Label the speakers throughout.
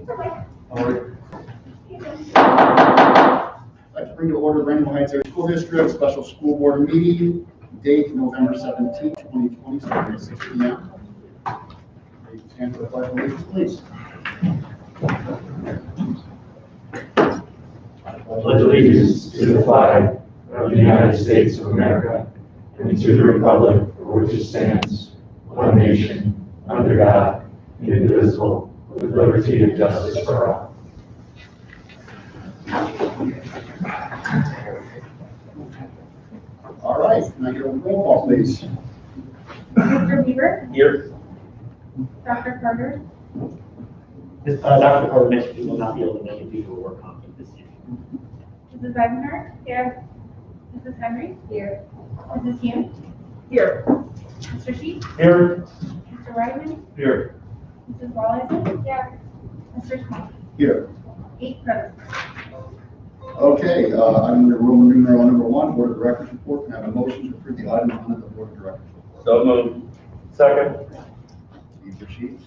Speaker 1: I'd like to bring to order Brandon Heights Area School District Special School Board Meeting, date November 17, 2020, starting at 6 p.m. Stand for the pledge of allegiance, please.
Speaker 2: I pledge allegiance to the flag of the United States of America and to the republic for which it stands, one nation, under God, indivisible, with liberty and justice for all.
Speaker 1: All right, can I get a roll call, please?
Speaker 3: Mr. Weaver?
Speaker 4: Here.
Speaker 3: Dr. Carter?
Speaker 4: Dr. Carter mentioned he will not be able to make it due to a work conflict this year.
Speaker 3: Mrs. Eisenhardt? Here. Mrs. Henry? Here. Mrs. Hume? Here. Mr. Sheets?
Speaker 4: Here.
Speaker 3: Mr. Reitman?
Speaker 4: Here.
Speaker 3: Mrs. Wallace? Here. Mr. Smith?
Speaker 1: Here.
Speaker 3: 8 present.
Speaker 1: Okay, item Roman numeral number 1, Board of Directors report. Can I have a motion to approve the item under the Board of Directors report?
Speaker 4: So moved. Second.
Speaker 1: Use your sheets.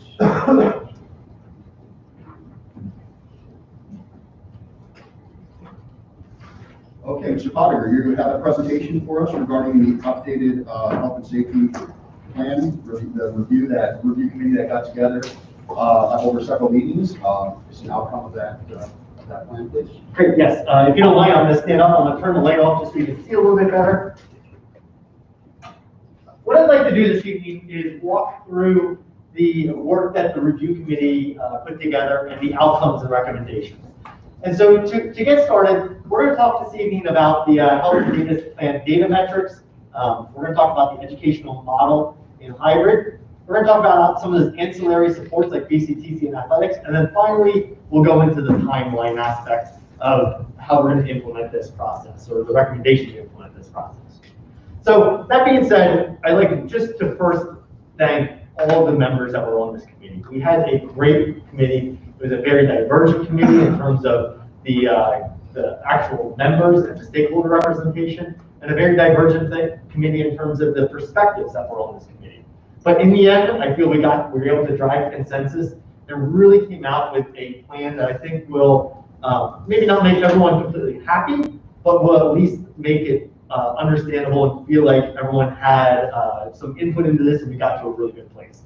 Speaker 1: Okay, Mr. Pottinger, you're going to have a presentation for us regarding the updated health and safety plan, the review committee that got together over several meetings. Just an outcome of that plan, please.
Speaker 5: Great, yes. If you don't mind, I'm going to stand up. I'm going to turn the light off just so you can see a little bit better. What I'd like to do this evening is walk through the work that the review committee put together and the outcomes and recommendations. And so to get started, we're going to talk this evening about the health and data plan data metrics. We're going to talk about the educational model in hybrid. We're going to talk about some of those ancillary supports like BCTC and athletics. And then finally, we'll go into the timeline aspects of how we're going to implement this process, or the recommendation to implement this process. So that being said, I'd like just to first thank all the members that were on this committee. We had a great committee. It was a very divergent committee in terms of the actual members and the stakeholder representation, and a very divergent committee in terms of the perspectives that were on this committee. But in the end, I feel we were able to drive consensus and really came out with a plan that I think will maybe not make everyone completely happy, but will at least make it understandable and feel like everyone had some input into this and we got to a really good place.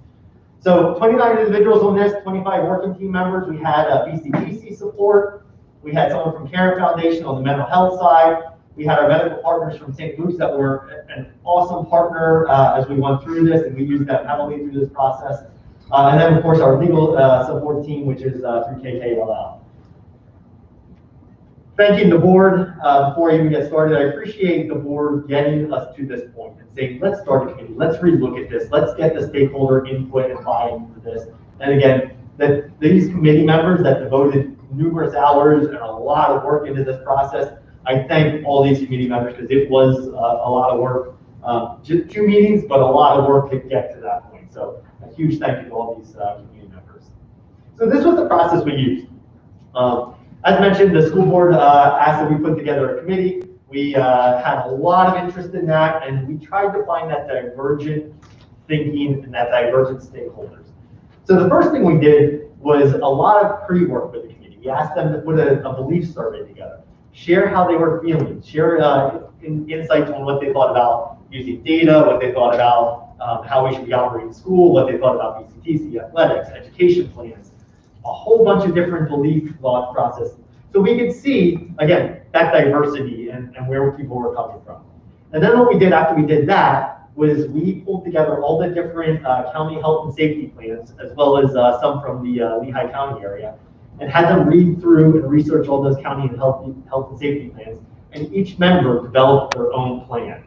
Speaker 5: So 29 individuals on this, 25 working team members. We had BCTC support. We had someone from Caring Foundation on the mental health side. We had our medical partners from St. Luke's that were an awesome partner as we went through this, and we used them heavily through this process. And then, of course, our legal support team, which is through KKLL. Thanking the board before I even get started. I appreciate the board getting us to this point and saying, let's start a committee, let's relook at this, let's get the stakeholder input and buy-in for this. And again, these committee members that devoted numerous hours and a lot of work into this process, I thank all these committee members because it was a lot of work. Just 2 meetings, but a lot of work to get to that point. So a huge thank you to all these committee members. So this was the process we used. As mentioned, the school board asked that we put together a committee. We had a lot of interest in that, and we tried to find that divergent thinking and that divergent stakeholders. So the first thing we did was a lot of pre-work with the committee. We asked them to put a belief survey together, share how they were feeling, share insights on what they thought about using data, what they thought about how we should be operating school, what they thought about BCTC, athletics, education plans, a whole bunch of different belief thought processes. So we could see, again, that diversity and where people were coming from. And then what we did after we did that was we pulled together all the different county health and safety plans, as well as some from the Lehigh County area, and had them read through and research all those county and health and safety plans, and each member developed their own plan.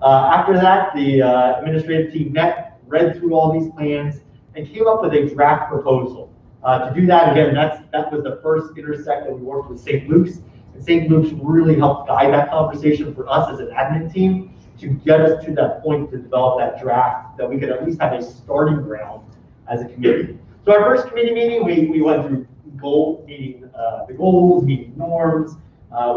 Speaker 5: After that, the administrative team met, read through all these plans, and came up with a draft proposal. To do that, again, that was the first intersect that we worked with St. Luke's, and St. Luke's really helped guide that conversation for us as an admin team to get us to that point to develop that draft that we could at least have a starting ground as a committee. So our first committee meeting, we went through the goals, meeting norms.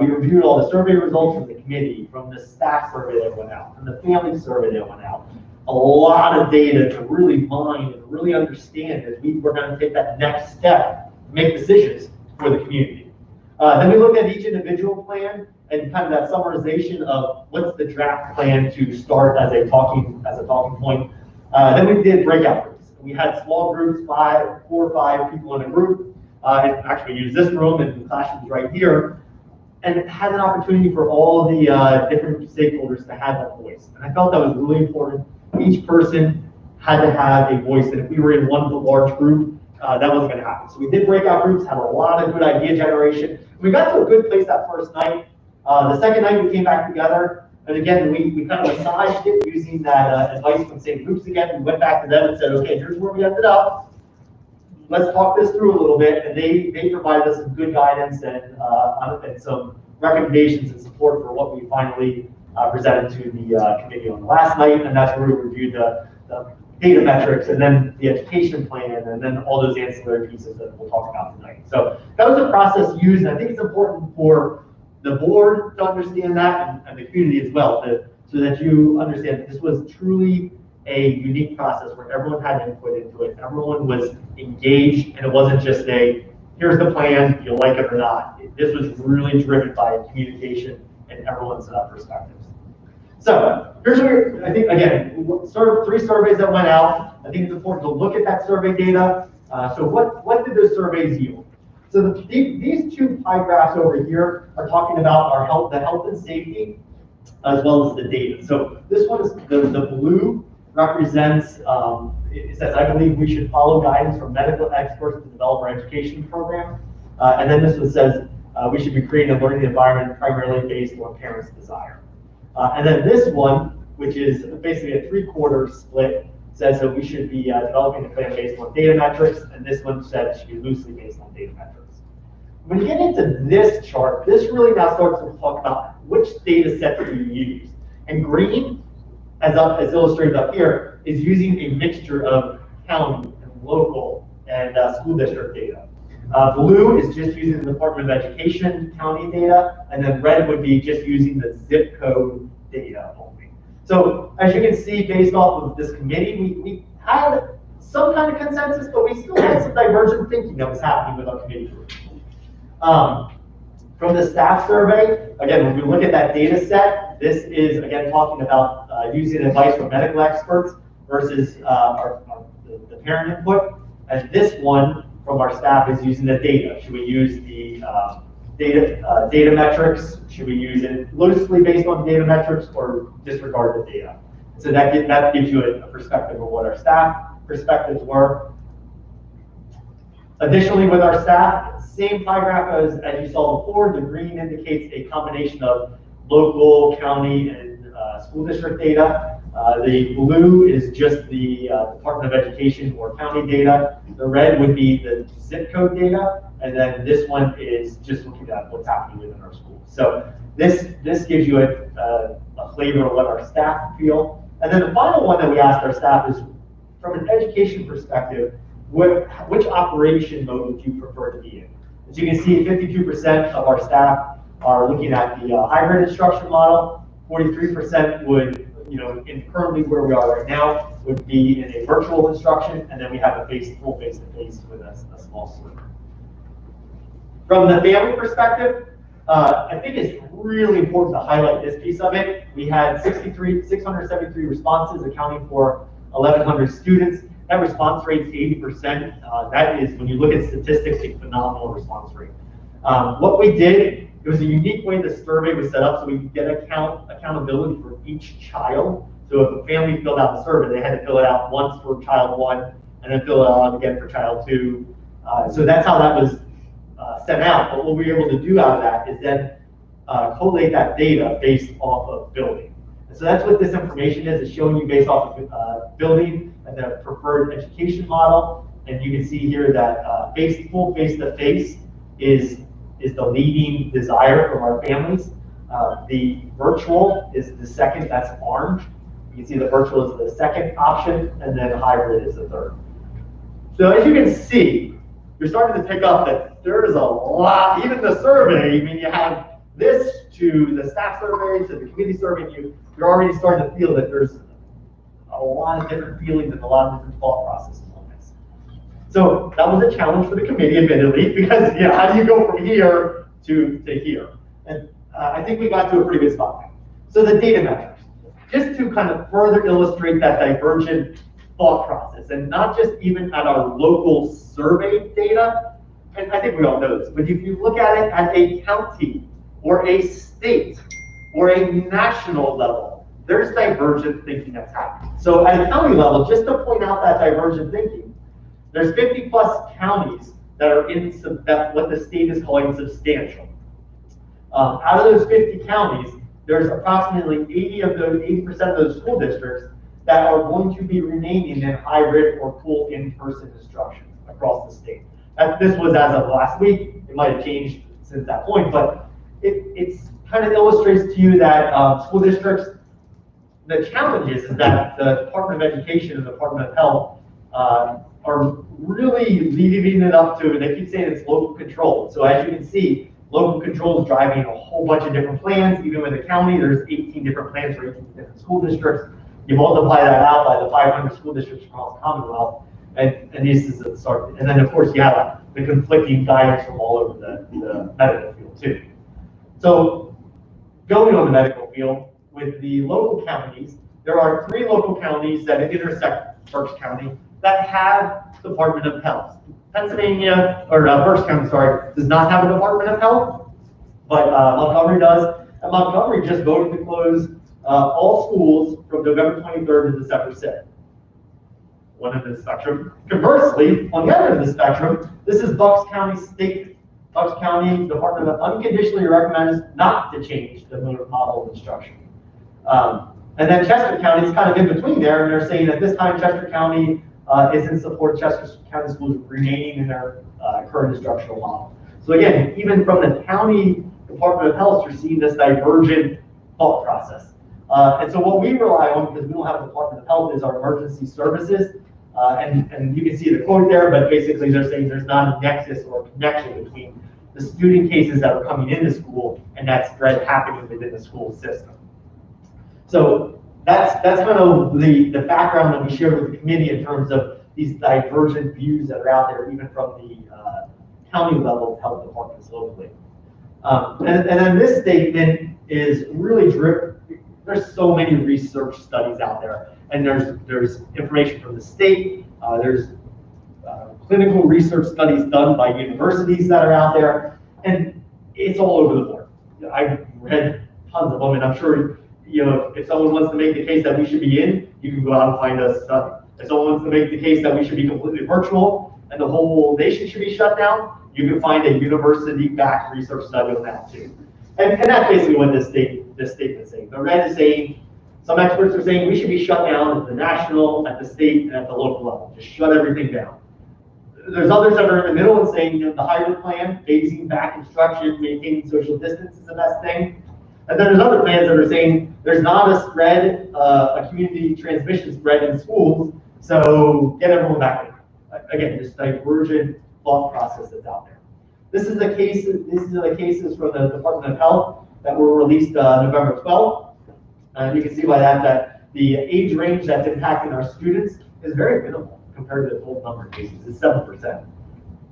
Speaker 5: We reviewed all the survey results from the committee, from the staff survey that went out, from the family survey that went out. A lot of data to really mine and really understand as we were going to take that next step make decisions for the community. Then we looked at each individual plan and kind of that summarization of what's the draft plan to start as a talking point. Then we did breakout groups. We had small groups, 4 or 5 people in a group, and actually used this room and the classrooms right here, and it had an opportunity for all the different stakeholders to have a voice. And I felt that was really important. Each person had to have a voice, and if we were in one large group, that wasn't going to happen. So we did breakout groups, had a lot of good idea generation. We got to a good place that first night. The second night we came back together, and again, we kind of massaged it using that advice from same groups again. We went back to them and said, okay, here's where we ended up. Let's talk this through a little bit, and they provided us some good guidance and some recommendations and support for what we finally presented to the committee on the last night, and that's where we reviewed the data metrics, and then the education plan, and then all those ancillary pieces that we'll talk about tonight. So that was a process used, and I think it's important for the board to understand that, and the community as well, so that you understand that this was truly a unique process where everyone had input into it, everyone was engaged, and it wasn't just a, here's the plan, you'll like it or not. This was really driven by communication and everyone's perspectives. So here's where, I think, again, sort of 3 surveys that went out. I think it's important to look at that survey data. So what did those surveys yield? So these 2 pie graphs over here are talking about the health and safety, as well as the data. So this one is the blue represents, it says, I believe we should follow guidance from medical experts to develop our education program. And then this one says, we should be creating a learning environment primarily based on parents' desire. And then this one, which is basically a 3/4 split, says that we should be developing a plan based on data metrics, and this one said it should be loosely based on data metrics. When you get into this chart, this really now starts to talk about which data sets do you use. And green, as illustrated up here, is using a mixture of county and local and school district data. Blue is just using the Department of Education county data, and then red would be just using the zip code data only. So as you can see, based off of this committee, we had some kind of consensus, but we still had some divergent thinking that was happening with our committee group. From the staff survey, again, when we look at that data set, this is, again, talking about using advice from medical experts versus the parent input. And this one from our staff is using the data. Should we use the data metrics? Should we use it loosely based on data metrics or disregard the data? So that gives you a perspective of what our staff perspectives were. Additionally, with our staff, same pie graph as you saw before. The green indicates a combination of local, county, and school district data. The blue is just the Department of Education or county data. The red would be the zip code data, and then this one is just looking at what's happening within our schools. So this gives you a flavor of what our staff feel. And then the final one that we asked our staff is, from an education perspective, which operation mode would you prefer to be in? As you can see, 52% of our staff are looking at the hybrid instruction model. 43% would, currently where we are right now, would be in a virtual instruction, and then we have a full face-to-face with a small sliver. From the family perspective, I think it's really important to highlight this piece of it. We had 673 responses, accounting for 1,100 students. That response rate is 80%. That is, when you look at statistics, a phenomenal response rate. What we did, it was a unique way the survey was set up so we could get accountability for each child. So if a family filled out the survey, they had to fill it out once for child 1 and then fill it out again for child 2. So that's how that was sent out. But what we were able to do out of that is then collate that data based off of building. And so that's what this information is. It's showing you based off of building and the preferred education model. And you can see here that full face-to-face is the leading desire from our families. The virtual is the second, that's orange. You can see the virtual is the second option, and then hybrid is the third. So as you can see, you're starting to pick up that there is a lot, even the survey, I mean, you have this to the staff survey, to the committee survey, you're already starting to feel that there's a lot of different feelings and a lot of different thought processes on this. So that was a challenge for the committee, admittedly, because how do you go from here to here? And I think we got to a pretty good spot. So the data metrics, just to kind of further illustrate that divergent thought process, and not just even at our local survey data, and I think we all know this, but if you look at it at a county or a state or a national level, there's divergent thinking that's happening. So at a county level, just to point out that divergent thinking, there's 50 plus counties that are in what the state is calling substantial. Out of those 50 counties, there's approximately 80% of those school districts that are going to be remaining in hybrid or full in-person instruction across the state. This was as of last week. It might have changed since that point, but it kind of illustrates to you that school districts, the challenge is that the Department of Education and the Department of Health are really leaving it up to, they keep saying it's local control. So as you can see, local control is driving a whole bunch of different plans. Even with the county, there's 18 different plans for 18 different school districts. You multiply that out by the 500 school districts across the Commonwealth, and this is the start. And then of course you have the conflicting guidance from all over the medical field too. So going on the medical field, with the local counties, there are 3 local counties that intersect Berks County that have Department of Health. Pennsylvania, or Berks County, sorry, does not have a Department of Health, but Montgomery does. And Montgomery just voted to close all schools from November 23rd to December 6th. One end of the spectrum. Conversely, on the other end of the spectrum, this is Bucks County State. Bucks County Department of unconditionally recommends not to change the model of instruction. And then Chester County is kind of in between there, and they're saying at this time Chester County is in support of Chester County schools remaining in their current instructional model. So again, even from the county Department of Health, you're seeing this divergent thought process. And so what we rely on, because we don't have a Department of Health, is our emergency services. And you can see the quote there, but basically they're saying there's not a nexus or a connection between the student cases that are coming into school and that spread happening within the school system. So that's kind of the background that we shared with the committee in terms of these divergent views that are out there, even from the county level of health departments locally. And then this statement is really driven. There's so many research studies out there, and there's information from the state. There's clinical research studies done by universities that are out there, and it's all over the board. I've read tons of them, and I'm sure if someone wants to make the case that we should be in, you can go out and find a study. If someone wants to make the case that we should be completely virtual and the whole nation should be shut down, you can find a university-backed research study on that too. And that's basically what this statement is saying. The red is saying, some experts are saying we should be shut down at the national, at the state, and at the local level. Just shut everything down. There's others that are in the middle and saying the hybrid plan, phasing back instruction, maintaining social distance is the best thing. And then there's other plans that are saying there's not a spread, a community transmission spread in schools, so get everyone back in. Again, this divergent thought process that's out there. These are the cases from the Department of Health that were released November 12th. You can see by that the age range that's impacting our students is very minimal compared to the total number of cases. It's 7%.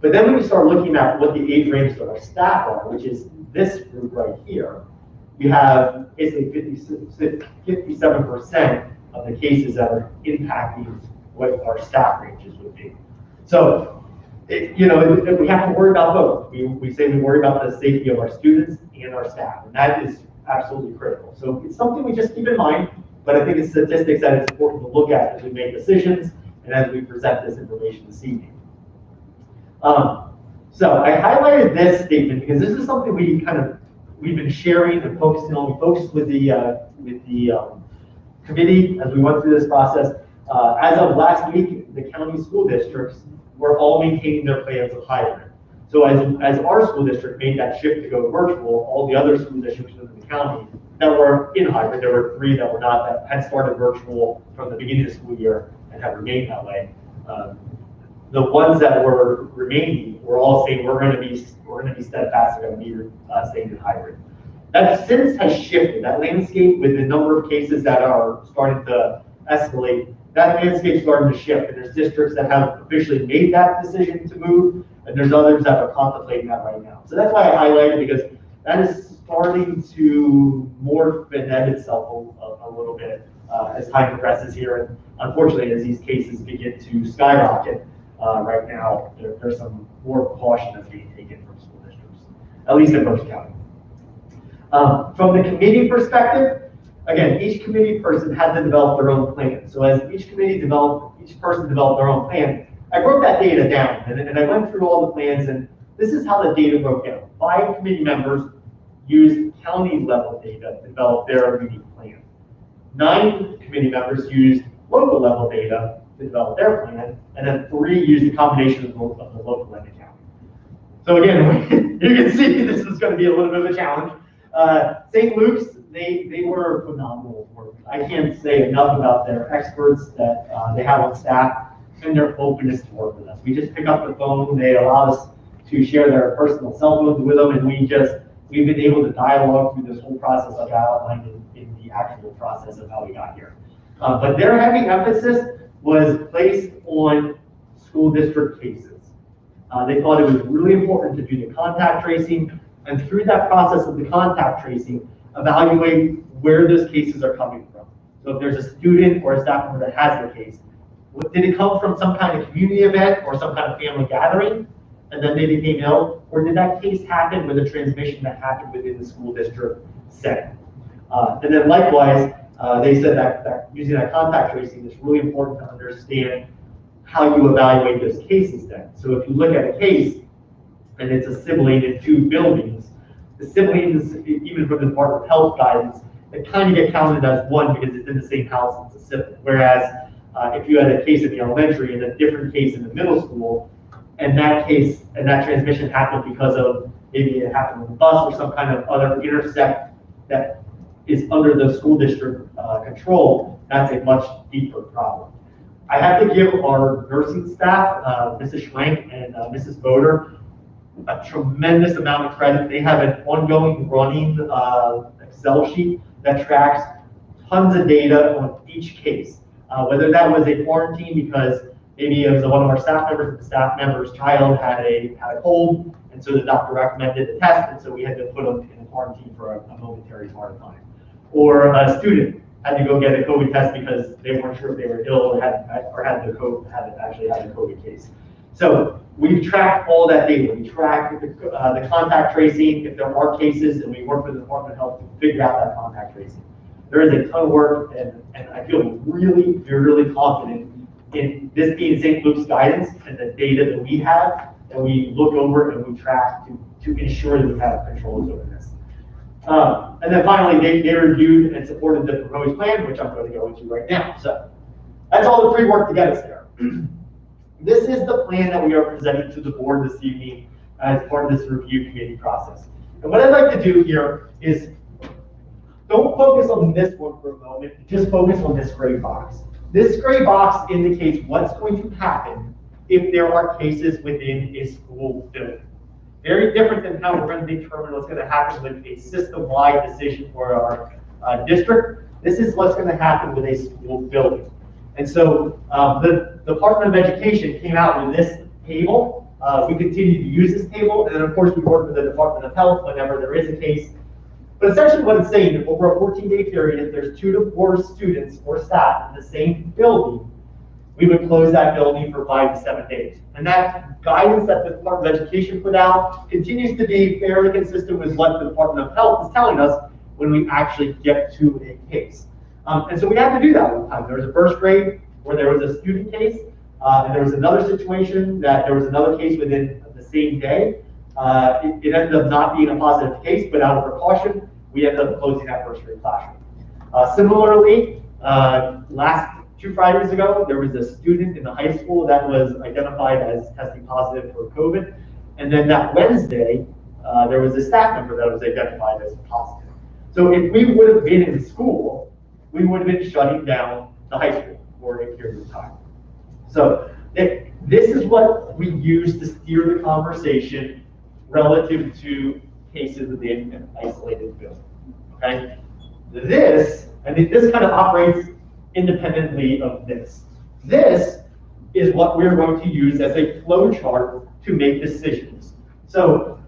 Speaker 5: But then when we start looking at what the age range of our staff are, which is this group right here, we have basically 57% of the cases that are impacting what our staff ranges would be. So, if we have to worry about both. We say we worry about the safety of our students and our staff, and that is absolutely critical. So it's something we just keep in mind, but I think it's statistics that it's important to look at as we make decisions and as we present this information this evening. So I highlighted this statement because this is something we've been sharing and focusing on. We focused with the committee as we went through this process. As of last week, the county school districts were all maintaining their plans of hybrid. So as our school district made that shift to go virtual, all the other school districts within the county that were in hybrid, there were 3 that were not, that had started virtual from the beginning of the school year and have remained that way. The ones that were remaining were all saying we're going to be steadfast, we're going to be staying in hybrid. That since has shifted. That landscape with the number of cases that are starting to escalate that landscape's starting to shift, and there's districts that have officially made that decision to move, and there's others that are contemplating that right now. So that's why I highlighted, because that is starting to morph and ebb itself a little bit as time progresses here, and unfortunately, as these cases begin to skyrocket right now, there's some more caution that's being taken from school districts, at least in Berks County. From the committee perspective, again, each committee person had to develop their own plan. So as each person developed their own plan, I broke that data down, and I went through all the plans, and this is how the data broke down. 5 committee members used county level data to develop their unique plan. 9 committee members used local level data to develop their plan, and then 3 used a combination of the local and the county. So again, you can see this is going to be a little bit of a challenge. St. Luke's, they were phenomenal workers. I can't say enough about their experts that they have on staff and their openness to work with us. We just pick up the phone, they allow us to share their personal cell phones with them, and we've been able to dialogue through this whole process like I outlined in the actual process of how we got here. But their heavy emphasis was placed on school district cases. They thought it was really important to do the contact tracing, and through that process of the contact tracing, evaluate where those cases are coming from. So if there's a student or a staff member that has the case, did it come from some kind of community event or some kind of family gathering, and then they became ill, or did that case happen with a transmission that happened within the school district setting? And then likewise, they said that using that contact tracing is really important to understand how you evaluate those cases then. So if you look at a case and it's a sibling in 2 buildings, the siblings, even from the Department of Health guidance, it kind of get counted as one because it's in the same house, it's a sibling. Whereas if you had a case in the elementary and a different case in the middle school, and that case and that transmission happened because of maybe it happened on the bus or some kind of other intersect that is under the school district control, that's a much deeper problem. I have to give our nursing staff, Mrs. Schwank and Mrs. Boder, a tremendous amount of credit. They have an ongoing running Excel sheet that tracks tons of data on each case. Whether that was a quarantine because maybe it was one of our staff members, the staff member's child had a cold, and so the doctor recommended a test, and so we had to put them in quarantine for a momentary part of time. Or a student had to go get a COVID test because they weren't sure if they were ill or had actually had a COVID case. So we've tracked all that data. We track the contact tracing if there are cases, and we work with the Department of Health to figure out that contact tracing. There is a ton of work, and I feel really confident in this being St. Luke's guidance and the data that we have, and we look over and we track to ensure that we have controls over this. And then finally, they reviewed and supported the proposed plan, which I'm going to go into right now. So that's all the pre-work to get us there. This is the plan that we are presenting to the board this evening as part of this review committee process. And what I'd like to do here is don't focus on this one for a moment, just focus on this gray box. This gray box indicates what's going to happen if there are cases within a school building. Very different than how we're going to determine what's going to happen with a system-wide decision for our district. This is what's going to happen with a school building. And so the Department of Education came out with this table. We continue to use this table, and then of course we work with the Department of Health whenever there is a case. But essentially what it's saying, over a 14-day period, if there's 2 to 4 students or staff in the same building, we would close that building for 5 to 7 days. And that guidance that the Department of Education put out continues to be fairly consistent with what the Department of Health is telling us when we actually get to a case. And so we have to do that all the time. There was a first grade where there was a student case, and there was another situation that there was another case within the same day. It ended up not being a positive case, but out of precaution, we ended up closing that first grade classroom. Similarly, last 2 Fridays ago, there was a student in the high school that was identified as testing positive for COVID. And then that Wednesday, there was a staff member that was identified as positive. So if we would have been in school, we would have been shutting down the high school for a period of time. So this is what we use to steer the conversation relative to cases within an isolated building. Okay? This kind of operates independently of this. This is what we're going to use as a flow chart to make decisions. So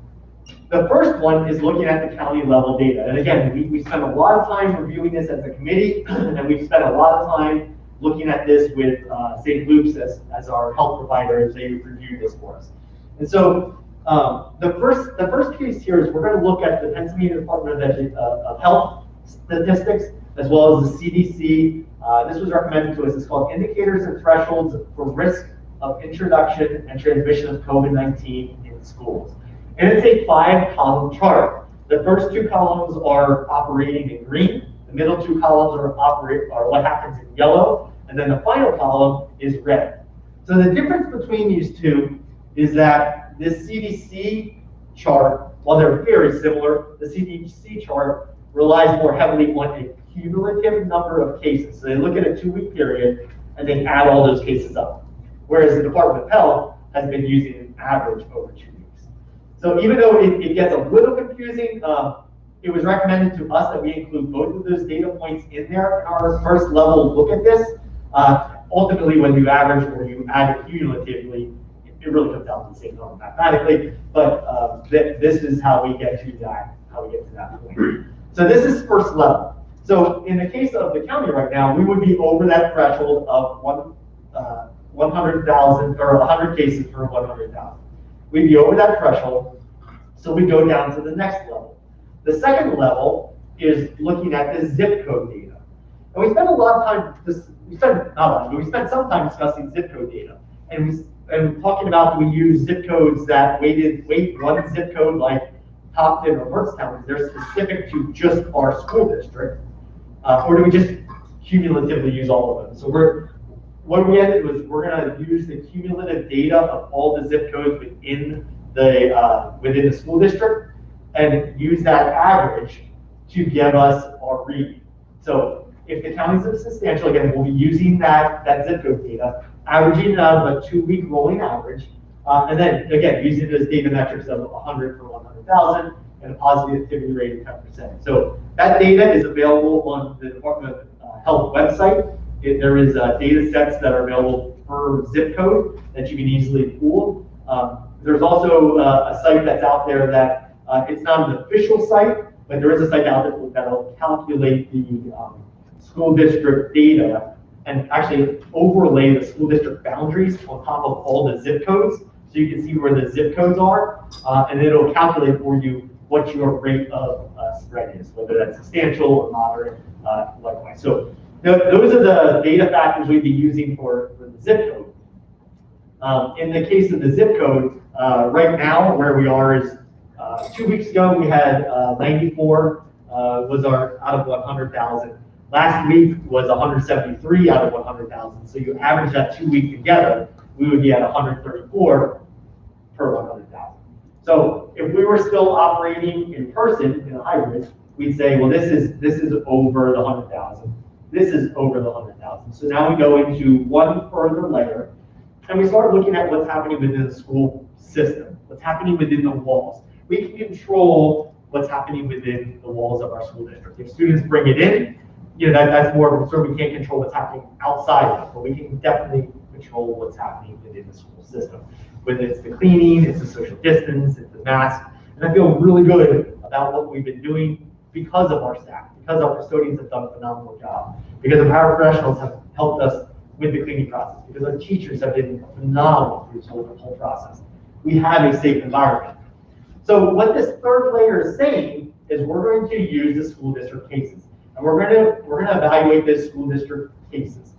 Speaker 5: the first one is looking at the county level data. And again, we spent a lot of time reviewing this as a committee, and we've spent a lot of time looking at this with St. Luke's as our health provider as they review this for us. And so the first case here is we're going to look at the Pennsylvania Department of Health statistics, as well as the CDC. This was recommended to us. It's called Indicators and Thresholds for Risk of Introduction and Transmission of COVID-19 in Schools. And it's a 5-column chart. The first 2 columns are operating in green. The middle 2 columns are what happens in yellow. And then the final column is red. So the difference between these two is that this CDC chart, while they're very similar, the CDC chart relies more heavily on a cumulative number of cases. So they look at a 2-week period and they add all those cases up. Whereas the Department of Health has been using an average over 2 weeks. So even though it gets a little confusing, it was recommended to us that we include both of those data points in there in our first level look at this. Ultimately, when you average or you add it cumulatively, it really comes down to the same number mathematically. But this is how we get to that. Point. So this is first level. So in the case of the county right now, we would be over that threshold of 100,000 or 100 cases per 100,000. We'd be over that threshold, so we go down to the next level. The second level is looking at the zip code data. And we spent a lot of time, we spent some time discussing zip code data. And talking about, do we use zip codes that weight one zip code like Topton or Berkstown, they're specific to just our school district, or do we just cumulatively use all of them? So what we ended was we're going to use the cumulative data of all the zip codes within the school district and use that average to give us our reading. So if the counties are substantial, again, we'll be using that zip code data, averaging it out of a 2-week rolling average, and then again using those data metrics of 100 per 100,000 and a positivity rate of 10%. So that data is available on the Department of Health website. There is data sets that are available per zip code that you can easily pool. There's also a site that's out there that it's not an official site, but there is a site out there that'll calculate the school district data and actually overlay the school district boundaries on top of all the zip codes, so you can see where the zip codes are, and it'll calculate for you what your rate of spread is, whether that's substantial or moderate, likewise. So those are the data factors we'd be using for the zip code. In the case of the zip code, right now where we are is 2 weeks ago we had 94 was our out of 100,000. Last week was 173 out of 100,000. So you average that 2 weeks together, we would be at 134 per 100,000. So if we were still operating in person in a hybrid, we'd say, well, this is over the 100,000. This is over the 100,000. So now we go into one further layer, and we start looking at what's happening within the school system, what's happening within the walls. We can control what's happening within the walls of our school district. If students bring it in, that's more of a concern. We can't control what's happening outside of it, but we can definitely control what's happening within the school system. Whether it's the cleaning, it's the social distance, it's the mask. And I feel really good about what we've been doing because of our staff, because our custodians have done a phenomenal job, because our professionals have helped us with the cleaning process, because our teachers have been phenomenal through this whole process. We have a safe environment. So what this third layer is saying is we're going to use the school district cases. And we're going to evaluate the school district cases.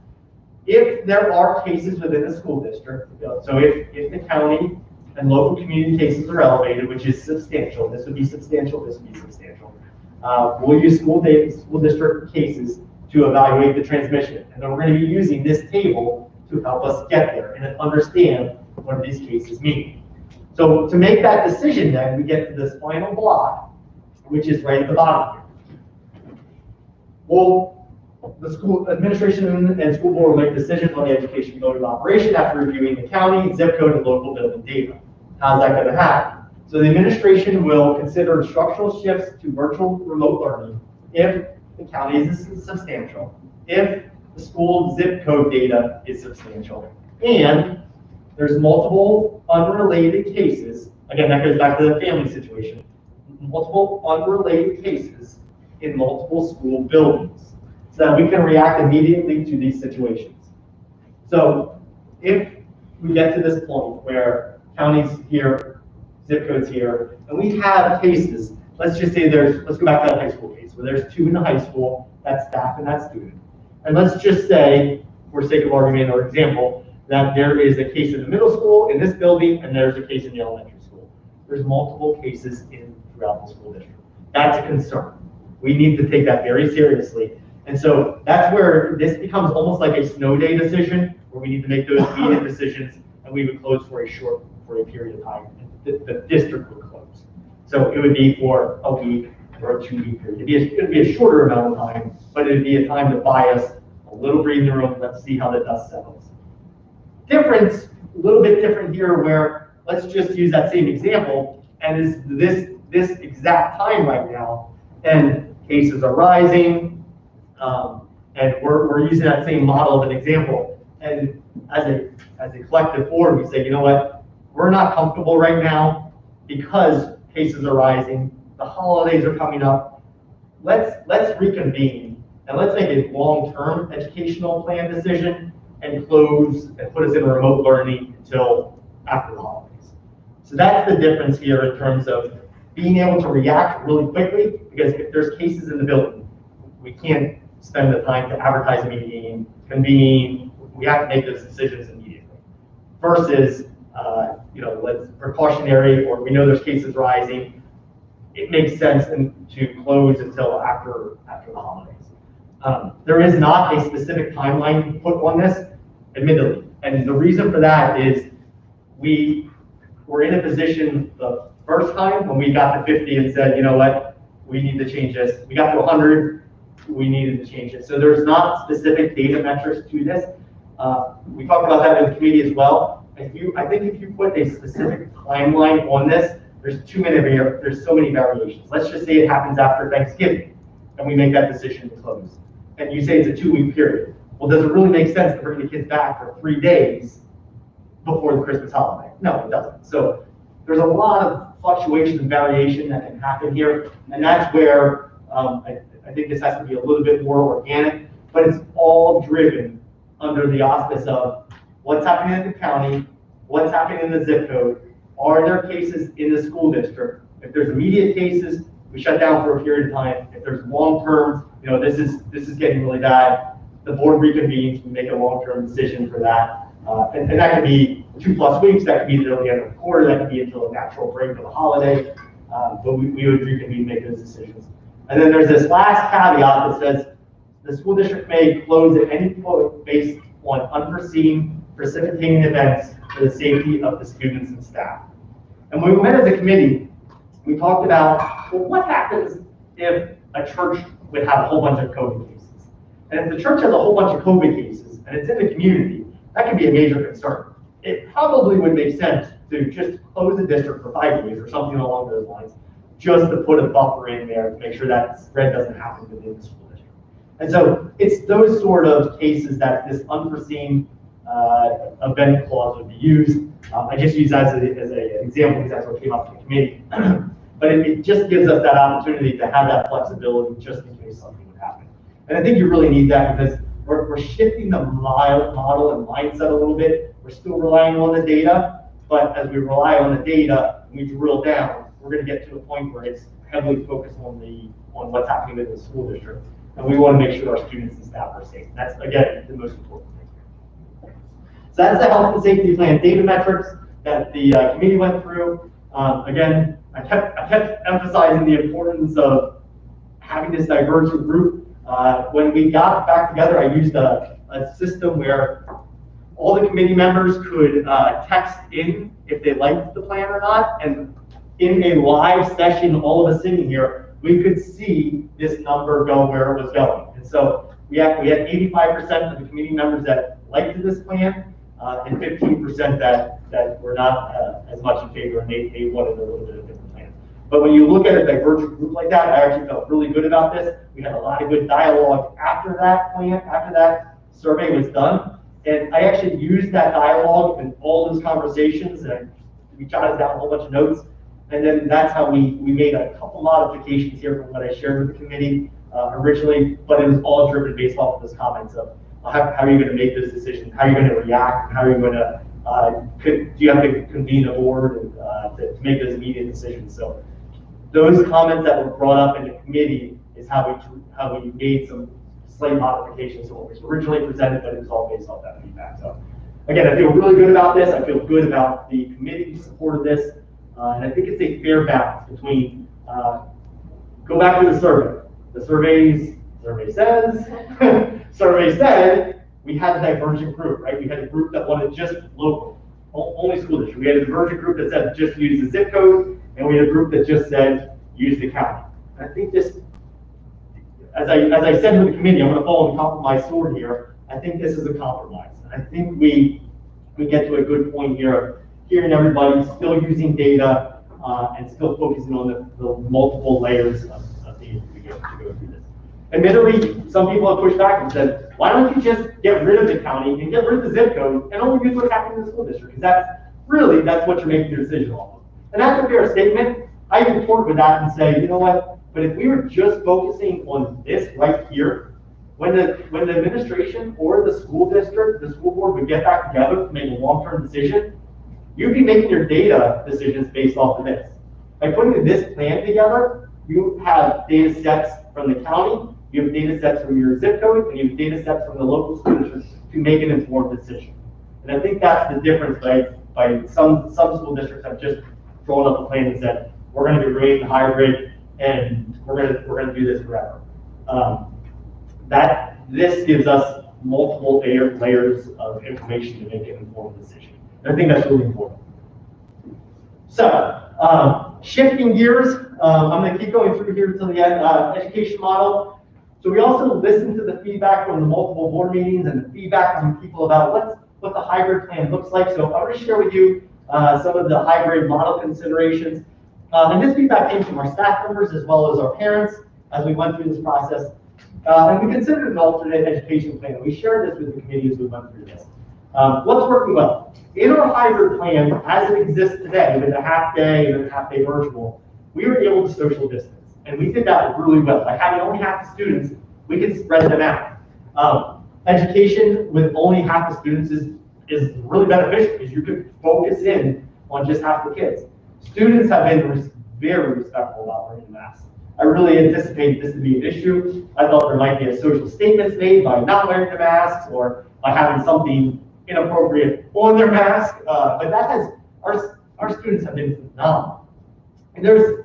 Speaker 5: If there are cases within the school district, so if the county and local community cases are elevated, which is substantial, this would be substantial, this would be substantial, we'll use school district cases to evaluate the transmission. And then we're going to be using this table to help us get there and understand what these cases mean. So to make that decision then, we get to this final block, which is right at the bottom here. Well, the school administration and school board will make decisions on the education mode of operation after reviewing the county, zip code, and local building data. How's that going to happen? So the administration will consider instructional shifts to virtual remote learning if the county is substantial, if the school zip code data is substantial. And there's multiple unrelated cases. Again, that goes back to the family situation. Multiple unrelated cases in multiple school buildings so that we can react immediately to these situations. So if we get to this point where counties here, zip codes here, and we have cases, let's just say let's go back to that high school case where there's 2 in the high school, that's staff and that student. And let's just say, for sake of argument or example, that there is a case in the middle school in this building and there's a case in the elementary school. There's multiple cases throughout the school district. That's a concern. We need to take that very seriously. And so that's where this becomes almost like a snow day decision, where we need to make those immediate decisions, and we would close for a period of time. The district would close. So it would be for a week or a 2-week period. It would be a shorter amount of time, but it would be a time to buy us a little breathing room. Let's see how the dust settles. Difference, a little bit different here, where let's just use that same example, and is this exact time right now, and cases are rising, and we're using that same model of an example. And as a collective board, we say, you know what, we're not comfortable right now because cases are rising, the holidays are coming up. Let's reconvene and let's make a long-term educational plan decision and close and put us in remote learning until after the holidays. So that's the difference here in terms of being able to react really quickly, because if there's cases in the building, we can't spend the time to advertise a meeting, convene. We have to make those decisions immediately. Versus, let's precautionary, or we know there's cases rising. It makes sense to close until after the holidays. There is not a specific timeline put on this, admittedly, and the reason for that is we were in a position the first time when we got to 50 and said, you know what, we need to change this. We got to 100, we needed to change it. So there's not specific data metrics to this. We talked about that in the committee as well. I think if you put a specific timeline on this, there's so many variations. Let's just say it happens after Thanksgiving, and we make that decision to close. And you say it's a 2-week period. Well, does it really make sense to bring the kids back for 3 days before the Christmas holiday? No, it doesn't. So there's a lot of fluctuation and variation that can happen here, and that's where I think this has to be a little bit more organic, but it's all driven under the auspice of what's happening in the county, what's happening in the zip code, are there cases in the school district? If there's immediate cases, we shut down for a period of time. If there's long-term, this is getting really bad, the board reconvenes, we make a long-term decision for that. And that could be 2+ weeks, that could be until the end of the quarter, that could be until a natural break of the holiday, but we would reconvene, make those decisions. And then there's this last caveat that says the school district may close at any point based on unforeseen precipitating events for the safety of the students and staff. And when we met as a committee, we talked about, well, what happens if a church would have a whole bunch of COVID cases? And if the church has a whole bunch of COVID cases and it's in the community, that could be a major concern. It probably would make sense to just close the district for 5 days or something along those lines, just to put a buffer in there to make sure that spread doesn't happen within the school district. And so it's those sort of cases that this unforeseen event clause would be used. I just use that as an example because that's what came up in the committee. But it just gives us that opportunity to have that flexibility just in case something would happen. And I think you really need that because we're shifting the model and mindset a little bit. We're still relying on the data, but as we rely on the data, and we drill down, we're going to get to a point where it's heavily focused on what's happening within the school district. And we want to make sure our students and staff are safe. That's, again, the most important thing. So that's the health and safety plan data metrics that the committee went through. Again, I kept emphasizing the importance of having this divergent group. When we got back together, I used a system where all the committee members could text in if they liked the plan or not. And in a live session, all of us sitting here, we could see this number go where it was going. And so we had 85% of the committee members that liked this plan, and 15% that were not as much in favor, and they wanted a little bit of a different plan. But when you look at a divergent group like that, I actually felt really good about this. We had a lot of good dialogue after that plan, after that survey was done. And I actually used that dialogue in all those conversations, and we jotted down a whole bunch of notes. And then that's how we made a couple modifications here from what I shared with the committee originally, but it was all driven based off of those comments of how are you going to make this decision, how are you going to react, and how are you going to, do you have to convene a board and, to make those immediate decisions. So those comments that were brought up in the committee is how we made some slight modifications to what was originally presented, but it was all based off that feedback. So again, I feel really good about this. I feel good about the committee's support of this. And I think it's a fair balance between, go back to the survey. The survey said we had a divergent group, right? We had a group that wanted just local, only school district. We had a divergent group that said just use the zip code, and we had a group that just said use the county. And I think this, as I said to the committee, I'm going to follow the compromise sword here. I think this is a compromise. I think we get to a good point here, hearing everybody, still using data, and still focusing on the multiple layers of data to go through this. Admittedly, some people have pushed back and said, why don't you just get rid of the county and get rid of the zip code and only use what's happening in the school district? Because that's what you're making your decision on. And that's a fair statement. I even talk with that and say, you know what? But if we were just focusing on this right here, when the administration or the school district, the school board would get back together to make a long-term decision, you'd be making your data decisions based off of this. By putting this plan together, you have data sets from the county, you have data sets from your zip code, and you have data sets from the local school district to make an informed decision. And I think that's the difference by some school districts have just drawn up a plan and said, we're going to be rate hybrid, and we're going to do this forever. This gives us multiple layers of information to make an informed decision. And I think that's really important. So, shifting gears, I'm going to keep going through here until the end. Education model. So we also listened to the feedback from the multiple board meetings and the feedback from people about what the hybrid plan looks like. So I'm going to share with you some of the hybrid model considerations. And this feedback came from our staff members as well as our parents as we went through this process. And we considered an alternate education plan. We shared this with the committee as we went through this. What's working well? In our hybrid plan, as it exists today, with a half day and a half day virtual, we were able to social distance. And we did that really well. By having only half the students, we can spread them out. Education with only half the students is really beneficial because you can focus in on just half the kids. Students have been very respectful about wearing masks. I really anticipated this to be an issue. I thought there might be a social statements made by not wearing the masks or by having something inappropriate on their mask, but that has, our students have been phenomenal. And there's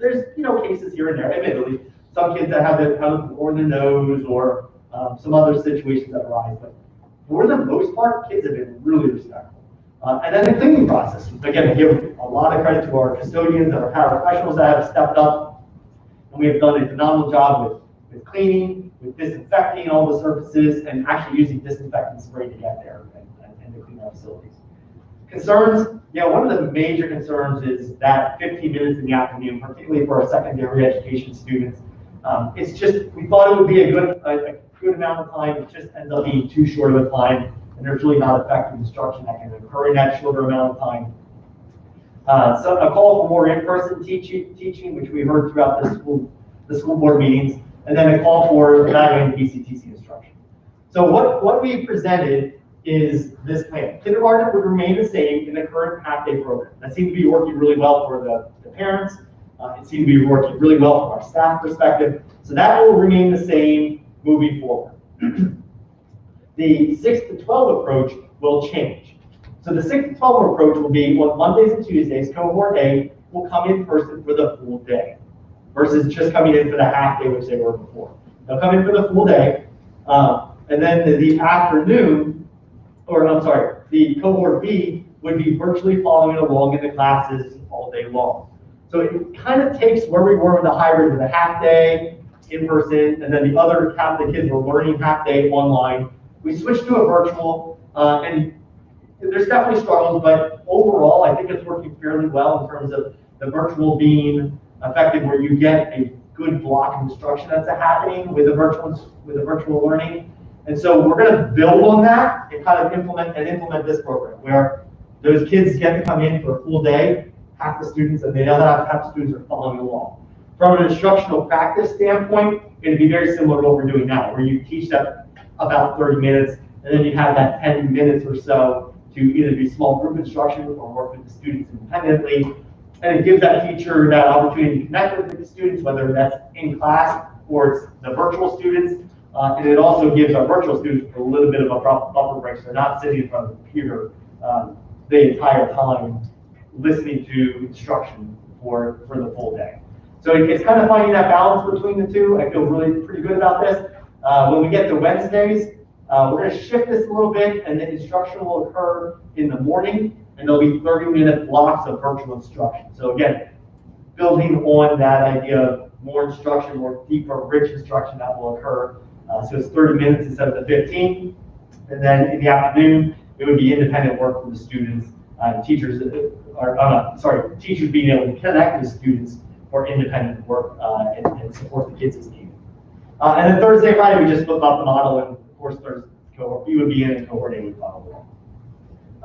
Speaker 5: cases here and there, admittedly, some kids that have it on their nose or some other situations that arise, but for the most part, kids have been really respectful. And then the cleaning process, again, I give a lot of credit to our custodians and our paraprofessionals that have stepped up, and we have done a phenomenal job with cleaning, with disinfecting all the surfaces, and actually using disinfectant spray to get there and to clean our facilities. Concerns, one of the major concerns is that 15 minutes in the afternoon, particularly for our secondary education students. It's just, we thought it would be a good amount of time. It just ends up being too short of a time, and there's really not effective instruction that can occur in that shorter amount of time. So a call for more in-person teaching, which we heard throughout the school board meetings, and then a call for evaluating BCTC instruction. So what we presented is this plan. Kindergarten would remain the same in the current half-day program. That seemed to be working really well for the parents. It seemed to be working really well from our staff perspective. So that will remain the same moving forward. The 6 to 12 approach will change. So the 6 to 12 approach will be on Mondays and Tuesdays, cohort A will come in person for the full day versus just coming in for the half day, which they were before. They'll come in for the full day, and then the afternoon, the cohort B would be virtually following along in the classes all day long. So it kind of takes where we were with the hybrid with a half day in person, and then the other half of the kids were learning half day online. We switched to a virtual, and there's definitely struggles, but overall, I think it's working fairly well in terms of the virtual being effective, where you get a good block of instruction that's happening with the virtual learning. And so we're going to build on that and kind of implement this program where those kids get to come in for a full day, half the students, and the other half the students are following along. From an instructional practice standpoint, it'd be very similar to what we're doing now, where you teach them about 30 minutes, and then you have that 10 minutes or so to either do small group instruction or work with the students independently. And it gives that teacher that opportunity to connect with the students, whether that's in class or it's the virtual students. And it also gives our virtual students a little bit of a buffer break, so they're not sitting in front of the computer the entire time listening to instruction for the full day. So it's kind of finding that balance between the two. I feel really pretty good about this. When we get to Wednesdays, we're going to shift this a little bit, and the instruction will occur in the morning, and there'll be 30-minute blocks of virtual instruction. So again, building on that idea of more instruction, more deeper, rich instruction that will occur. So it's 30 minutes instead of the 15. And then in the afternoon, it would be independent work for the students. Teachers being able to connect with students for independent work and support the kids as needed. And then Thursday, Friday, we just flip out the model, and of course, Thursday, cohort B would be in and cohort A would follow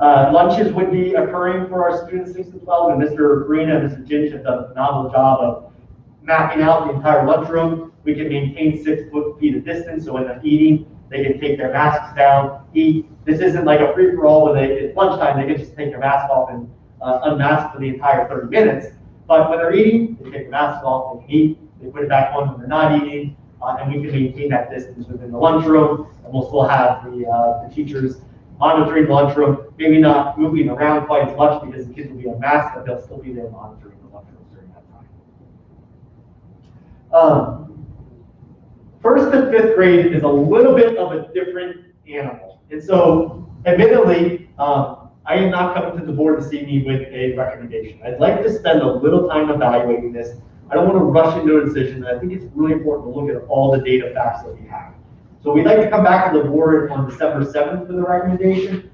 Speaker 5: along. Lunches would be occurring for our students 6 to 12, and Mr. Green and Mr. Ginch have done a phenomenal job of mapping out the entire lunchroom. We can maintain 6 feet of distance, so when they're eating, they can take their masks down, eat. This isn't like a free-for-all where it's lunchtime, they can just take their mask off and unmask for the entire 30 minutes. But when they're eating, they take their mask off, they can eat, they put it back on when they're not eating, and we can maintain that distance within the lunchroom, and we'll still have the teachers monitoring the lunchroom, maybe not moving around quite as much because the kids will be unmasked, but they'll still be there monitoring the lunchroom during that time. 1st to 5th grade is a little bit of a different animal. And so, admittedly, I am not coming to the board this evening with a recommendation. I'd like to spend a little time evaluating this. I don't want to rush into a decision, and I think it's really important to look at all the data facts that we have. So we'd like to come back to the board on December 7th for the recommendation.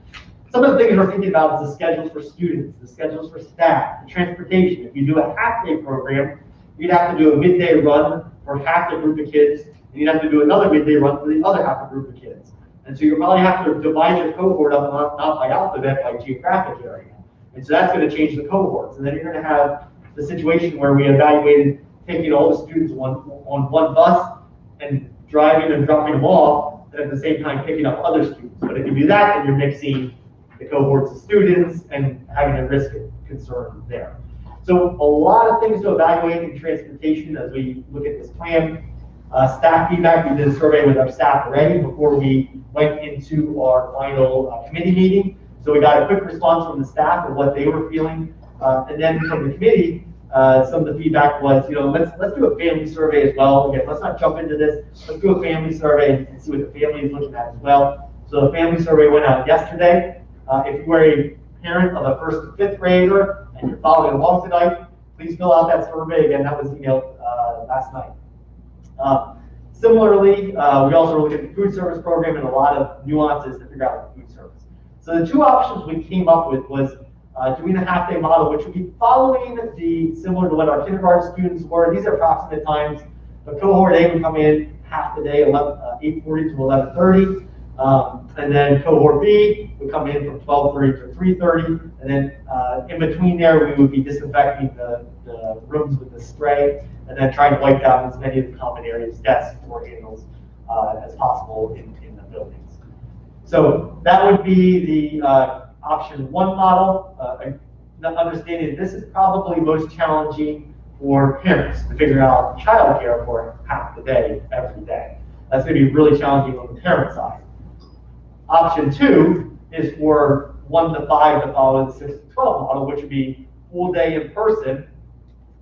Speaker 5: Some of the things we're thinking about is the schedules for students, the schedules for staff, the transportation. If you do a half-day program, you'd have to do a midday run for half the group of kids, and you'd have to do another midday run for the other half the group of kids. And so you'll probably have to divide your cohort up not by alphabet, by geographic area. And so that's going to change the cohorts. And then you're going to have the situation where we evaluated taking all the students on one bus and driving and dropping them off, and at the same time picking up other students. But if you do that, then you're mixing the cohorts of students and having a risk concern there. So a lot of things to evaluate in transportation as we look at this plan. Staff feedback, we did a survey with our staff already before we went into our final committee meeting. So we got a quick response from the staff of what they were feeling. And then from the committee, some of the feedback was, let's do a family survey as well. Again, let's not jump into this. Let's do a family survey and see what the family is looking at as well. So the family survey went out yesterday. If you are a parent of a 1st to 5th grader and you're following along tonight, please fill out that survey. Again, that was emailed last night. Similarly, we also looked at the food service program and a lot of nuances to figure out the food service. So the 2 options we came up with was doing a half-day model, which would be following similar to what our kindergarten students were. These are approximate times. The cohort A would come in half the day, 8:40 to 11:30. And then cohort B would come in from 12:30 to 3:30. And then in between there, we would be disinfecting the rooms with the spray and then trying to wipe down as many of the common areas, desks, door handles, as possible in the buildings. So that would be the option 1 model. Understanding this is probably most challenging for parents to figure out childcare for half the day, every day. That's going to be really challenging on the parent side. Option 2 is for 1 to 5 to follow the 6 to 12 model, which would be full day in person,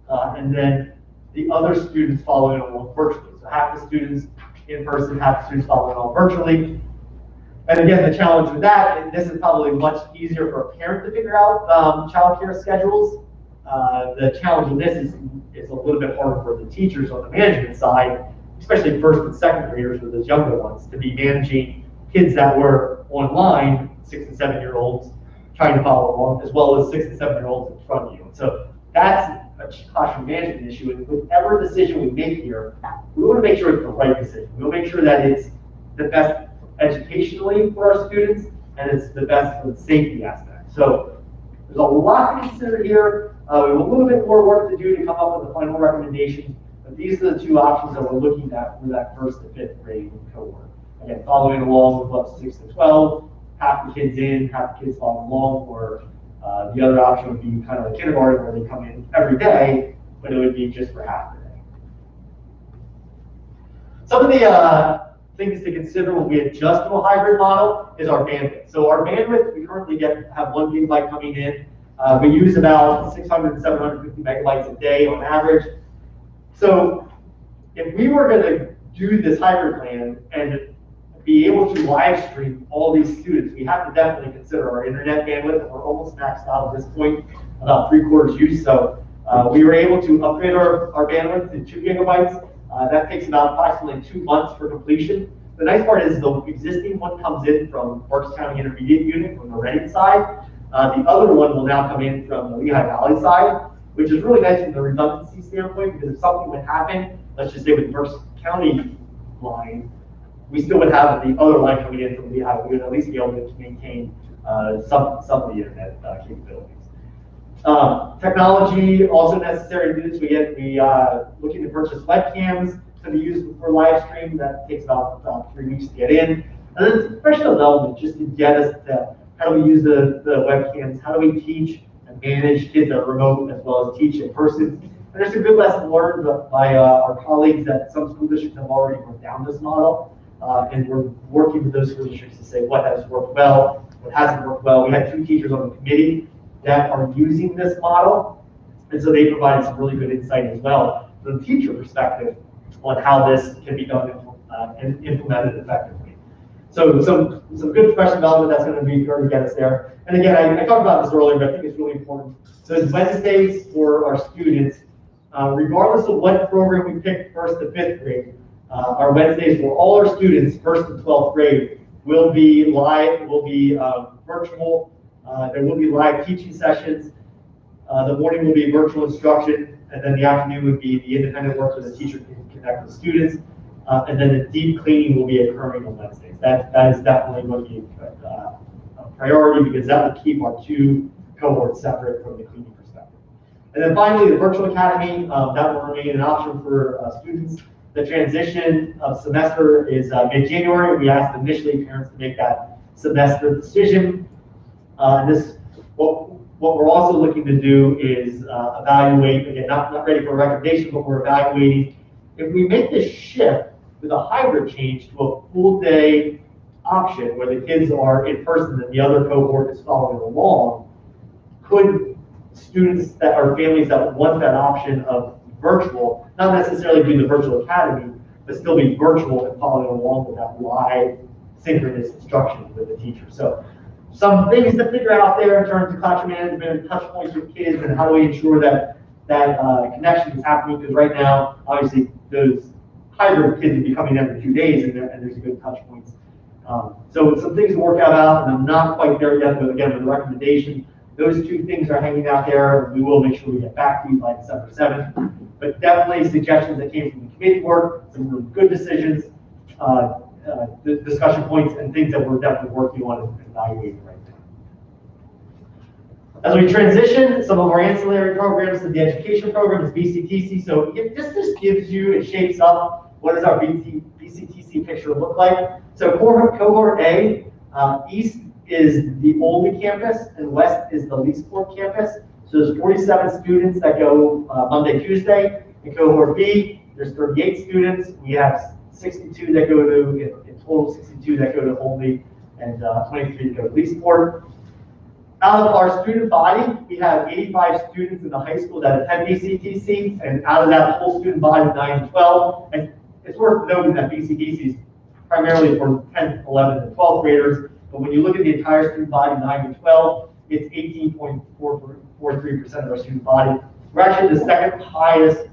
Speaker 5: and then the other students following along virtually. So half the students in person, half the students following along virtually. And again, the challenge with that, and this is probably much easier for a parent to figure out childcare schedules. The challenge with this is a little bit harder for the teachers on the management side, especially 1st and 2nd graders or those younger ones, to be managing kids that were online, 6 and 7-year-olds, trying to follow along, as well as 6 and 7-year-olds in front of you. So that's a classroom management issue. And whatever decision we make here, we want to make sure it's the right decision. We want to make sure that it's the best for educationally for our students, and it's the best for the safety aspect. So there's a lot to consider here. We have a little bit more work to do to come up with a final recommendation, but these are the two options that we're looking at for that 1st to 5th grade cohort. Again, following along with what's 6 to 12, half the kids in, half the kids following along, or the other option would be kind of like kindergarten where they come in every day, but it would be just for half the day. Some of the things to consider when we adjust to a hybrid model is our bandwidth. So our bandwidth, we currently have 1 gigabyte coming in. We use about 600 to 750 megabytes a day on average. So if we were going to do this hybrid plan and be able to live stream all these students, we have to definitely consider our internet bandwidth, and we're almost maxed out at this point, about 3/4 use. So we were able to upgrade our bandwidth to 2 gigabytes. That takes about approximately 2 months for completion. The nice part is the existing one comes in from Berks County Intermediate Unit from the Reading side. The other one will now come in from the Lehigh Valley side, which is really nice from the redundancy standpoint, because if something would happen, let's just say with the Berks County line, we still would have the other line coming in from Lehigh. We would at least be able to maintain some of the internet capabilities. Technology also necessary to do this. We looking to purchase webcams to be used for live stream. That takes about 3 weeks to get in. And then professional development, just to get us to how do we use the webcams, how do we teach and manage kids that are remote as well as teach in person. And there's a good lesson learned by our colleagues that some school districts have already worked down this model. And we're working with those school districts to say what has worked well, what hasn't worked well. We had 2 teachers on the committee that are using this model, and so they provided some really good insight as well from the teacher perspective on how this can be done and implemented effectively. So some good professional development that's going to be going to get us there. And again, I talked about this earlier, but I think it's really important. So it's Wednesdays for our students, regardless of what program we pick 1st to 5th grade. Our Wednesdays for all our students, 1st to 12th grade, will be live, will be virtual. There will be live teaching sessions. The morning will be virtual instruction, and then the afternoon would be the independent work where the teacher can connect with students. And then the deep cleaning will be occurring on Wednesdays. That is definitely going to be a priority, because that will keep our 2 cohorts separate from the cleaning perspective. And then finally, the virtual academy, that will remain an option for students. The transition of semester is mid-January. We asked initially parents to make that semester decision. What we're also looking to do is evaluate, again, not ready for a recommendation, but we're evaluating if we make this shift with a hybrid change to a full day option where the kids are in person and the other cohort is following along, could students that are families that want that option of virtual, not necessarily do the virtual academy, but still be virtual and following along with that live synchronous instruction with the teacher. So some things to figure out there in terms of classroom management and touch points with kids, and how do we ensure that connection is happening, because right now, obviously, those hybrid kids would be coming every 2 days, and there's a good touch points. So some things to work out, and I'm not quite there yet, but again, with the recommendation, those 2 things are hanging out there. We will make sure we get back to you by December 7th. But definitely suggestions that came from the committee work, some really good decisions, discussion points, and things that we're definitely working on and evaluating right now. As we transition some of our ancillary programs to the education program is BCTC. So this just gives you, it shapes up what does our BCTC picture look like. So cohort A, east is the Olney campus and west is the Leesport campus. So there's 47 students that go Monday, Tuesday. In cohort B, there's 38 students. We have 62 that go to, in total 62 that go to Olney, and 23 that go to Leesport. Out of our student body, we have 85 students in the high school that attend BCTC, and out of that whole student body, 9 to 12. And it's worth noting that BCTC is primarily for 10th, 11th, and 12th graders. But when you look at the entire student body, 9 to 12, it's 18.43% of our student body. We're actually the 2nd highest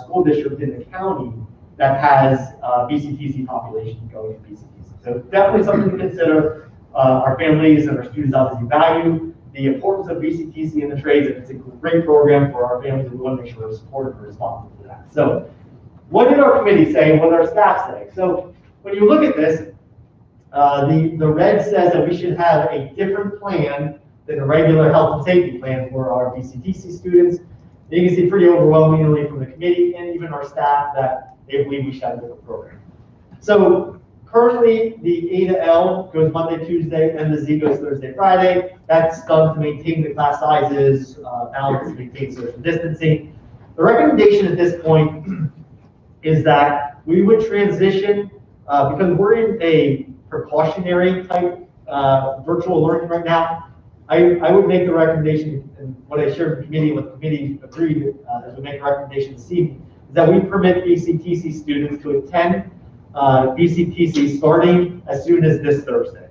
Speaker 5: school district in the county that has BCTC population going to BCTC. So definitely something to consider. Our families and our students obviously value the importance of BCTC in the trades, and it's a great program for our families, and we want to make sure we're supportive and responsive to that. So what did our committee say and what did our staff say? So when you look at this, The red says that we should have a different plan than a regular health and safety plan for our BCTC students. You can see pretty overwhelmingly from the committee and even our staff that they believe we should have a different program. So currently, the A to L goes Monday, Tuesday, and the Z goes Thursday, Friday. That's done to maintain the class sizes, balance, maintain social distancing. The recommendation at this point is that we would transition, because we're in a precautionary type virtual learning right now. I would make the recommendation, and what I shared with the committee, what the committee agreed as we make a recommendation this evening, is that we permit BCTC students to attend BCTC starting as soon as this Thursday.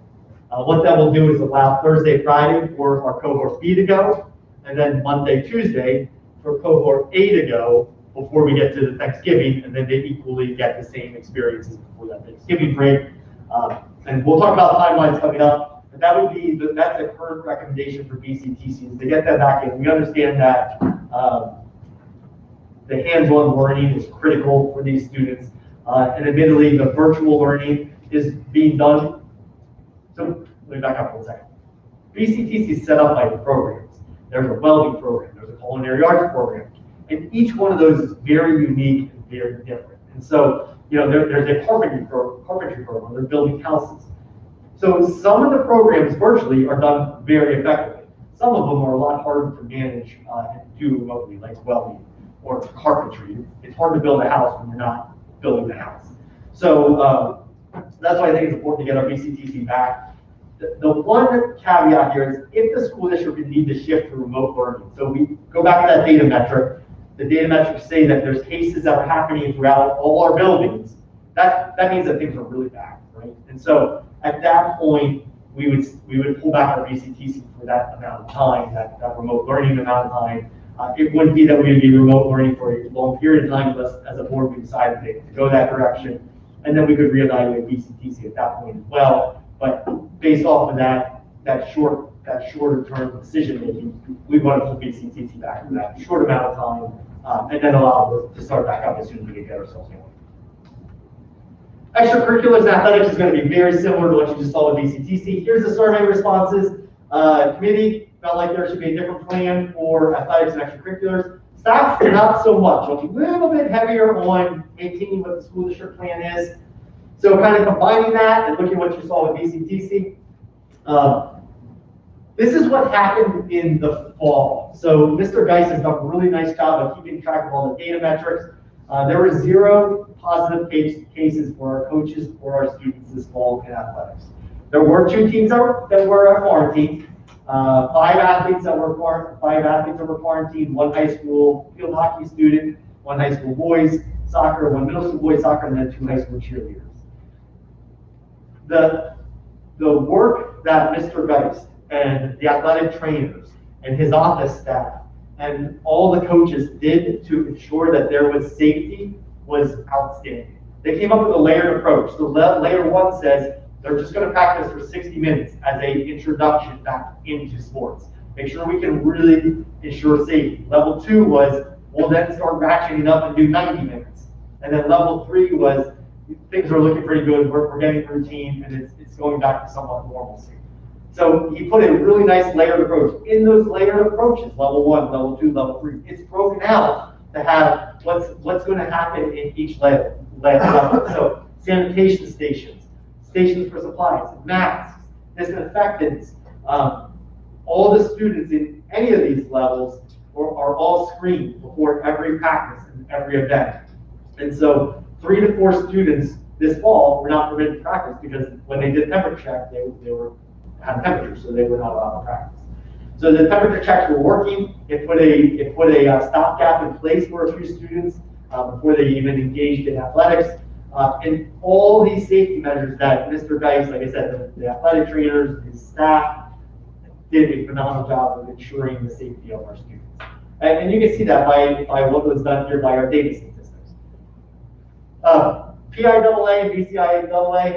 Speaker 5: What that will do is allow Thursday, Friday for our cohort B to go, and then Monday, Tuesday for cohort A to go before we get to the Thanksgiving, and then they equally get the same experiences before that Thanksgiving break. And we'll talk about timelines coming up. But that would be, that's a current recommendation for BCTC, is to get that back in. We understand that the hands-on learning is critical for these students. And admittedly, the virtual learning is being done. So let me back up for a second. BCTC is set up by the programs. There's a welding program, there's a culinary arts program. And each one of those is very unique and very different. And so, you know, there's a carpentry program, they're building houses. So some of the programs virtually are done very effectively. Some of them are a lot harder to manage and do remotely, like welding or carpentry. It's hard to build a house when you're not building the house. So that's why I think it's important to get our BCTC back. The one caveat here is if the school district would need to shift to remote learning. So we go back to that data metric. The data metrics say that there's cases that are happening throughout all our buildings. That means that things are really bad, right? And so at that point, we would pull back our BCTC for that amount of time, that remote learning amount of time. It wouldn't be that we would be remote learning for a long period of time, unless as a board we decided to go that direction. And then we could reevaluate BCTC at that point as well. But based off of that shorter term decision making, we want to pull BCTC back for that short amount of time, and then allow us to start back up as soon as we can get ourselves going. Extracurriculars and athletics is going to be very similar to what you just saw with BCTC. Here's the survey responses. Committee felt like there should be a different plan for athletics and extracurriculars. Staff, not so much. A little bit heavier on maintaining what the school district plan is. So kind of combining that and looking at what you saw with BCTC. This is what happened in the fall. So Mr. Geis has done a really nice job of keeping track of all the data metrics. There were 0 positive cases for our coaches or our students this fall in athletics. There were 2 teams that were quarantined, 5 athletes that were quarantined, 1 high school field hockey student, 1 high school boys soccer, 1 middle school boys soccer, and then 2 high school cheerleaders. The work that Mr. Geist and the athletic trainers and his office staff and all the coaches did to ensure that there was safety was outstanding. They came up with a layered approach. So layer 1 says they're just going to practice for 60 minutes as an introduction back into sports. Make sure we can really ensure safety. Level 2 was we'll then start ratcheting up and do 90 minutes. And then level 3 was things are looking pretty good. We're getting routine and it's going back to somewhat normalcy. So he put a really nice layered approach. In those layered approaches, level 1, level 2, level 3, it's broken out to have what's going to happen in each level. So sanitation stations for supplies, masks, disinfectants. All the students in any of these levels are all screened before every practice and every event. And so 3 to 4 students this fall were not permitted to practice because when they did temperature check, they had temperature, so they were not allowed to practice. So the temperature checks were working. It put a stopgap in place for a few students before they even engaged in athletics. And all these safety measures that Mr. Geis, like I said, the athletic trainers, his staff, did a phenomenal job of ensuring the safety of our students. And you can see that by what was done here by our data statistics. PIAA and BCIAA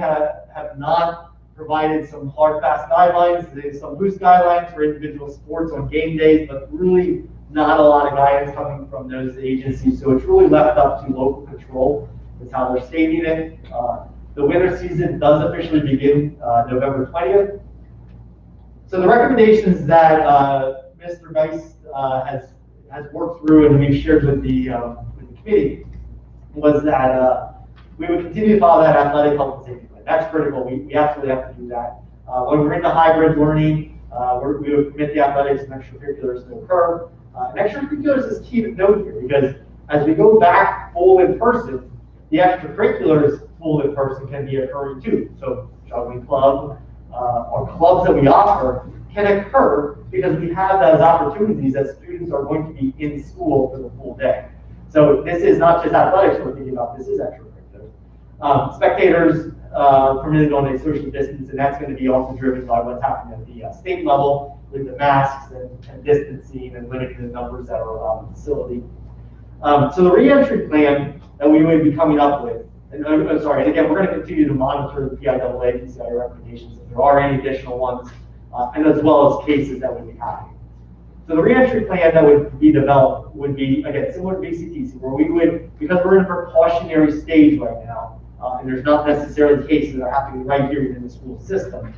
Speaker 5: have not provided some hard, fast guidelines. There's some loose guidelines for individual sports on game days, but really not a lot of guidance coming from those agencies. So it's really left up to local control. That's how they're stating it. The winter season does officially begin November 20th. So the recommendations that Mr. Geist has worked through and we've shared with the committee was that we would continue to follow that athletic health and safety plan. That's critical. We absolutely have to do that. When we're into hybrid learning, we would permit the athletics and extracurriculars to occur. And extracurriculars is key to note here because as we go back full in person, the extracurriculars full in person can be occurring too. So juggling club, or clubs that we offer can occur because we have those opportunities that students are going to be in school for the full day. So this is not just athletics we're thinking about, this is extracurriculars. Spectators permitted on a social distance, and that's going to be also driven by what's happening at the state level with the masks and distancing and limiting the numbers that are allowed in the facility. So the reentry plan that we would be coming up with, and I'm sorry, and again, we're going to continue to monitor the PIAA, PCI recommendations if there are any additional ones, and as well as cases that would be happening. So the reentry plan that would be developed would be, again, similar to BCTC, where we would, because we're in a precautionary stage right now, and there's not necessarily cases that are happening right here within the school system.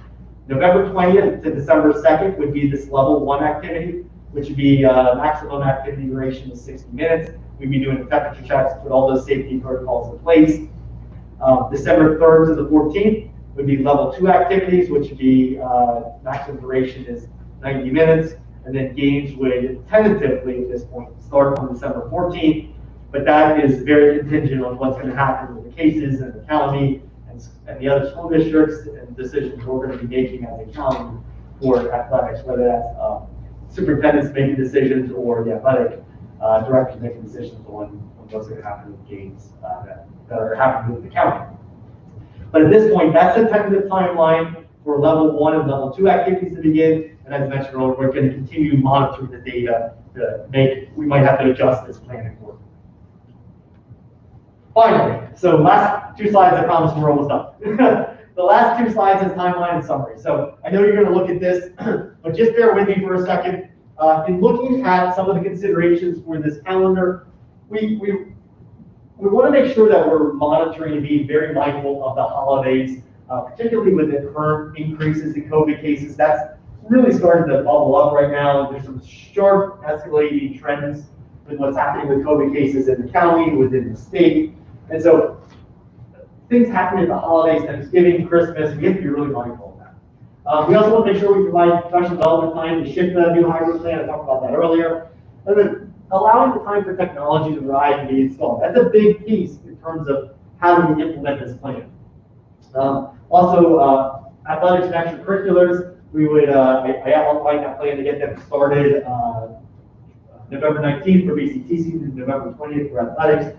Speaker 5: November 20th to December 2nd would be this level 1 activity, which would be maximum activity duration is 60 minutes. We'd be doing temperature checks, put all those safety protocols in place. December 3rd to the 14th would be level 2 activities, which would be maximum duration is 90 minutes. And then games would tentatively at this point start on December 14th, but that is very contingent on what's going to happen with the cases and the county and the other school districts and decisions we're going to be making as a county for athletics, whether that's superintendents making decisions or the athletic directors making decisions on what's going to happen with games that are happening with the county. But at this point, that's a tentative timeline for level 1 and level 2 activities to begin. And as mentioned earlier, we're going to continue monitoring the data to we might have to adjust this plan accordingly. Finally, so last 2 slides, I promise we're almost done. The last 2 slides is timeline and summary. So I know you're going to look at this, but just bear with me for a second. In looking at some of the considerations for this calendar, we want to make sure that we're monitoring and being very mindful of the holidays, particularly with the current increases in COVID cases. That's really starting to bubble up right now. There's some sharp escalating trends with what's happening with COVID cases in the county, within the state. And so things happening at the holidays, Thanksgiving, Christmas, we have to be really mindful of that. We also want to make sure we provide professional development time to shift the new hybrid plan. I talked about that earlier. And then allowing the time for technology to rise and be installed. That's a big piece in terms of how do we implement this plan. Also, athletics and extracurriculars, we would, I outlined that plan to get them started November 19th for BCTC and November 20th for athletics.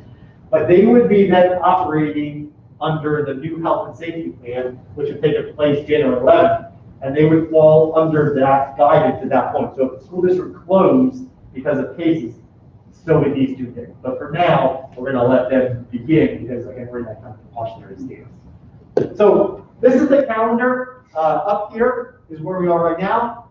Speaker 5: But they would be then operating under the new health and safety plan, which would take place January 11th. And they would fall under that guidance at that point. So if the school district closed because of cases, still with these 2 things. But for now, we're going to let them begin because, again, we're in that kind of precautionary stance. So this is the calendar. Up here is where we are right now.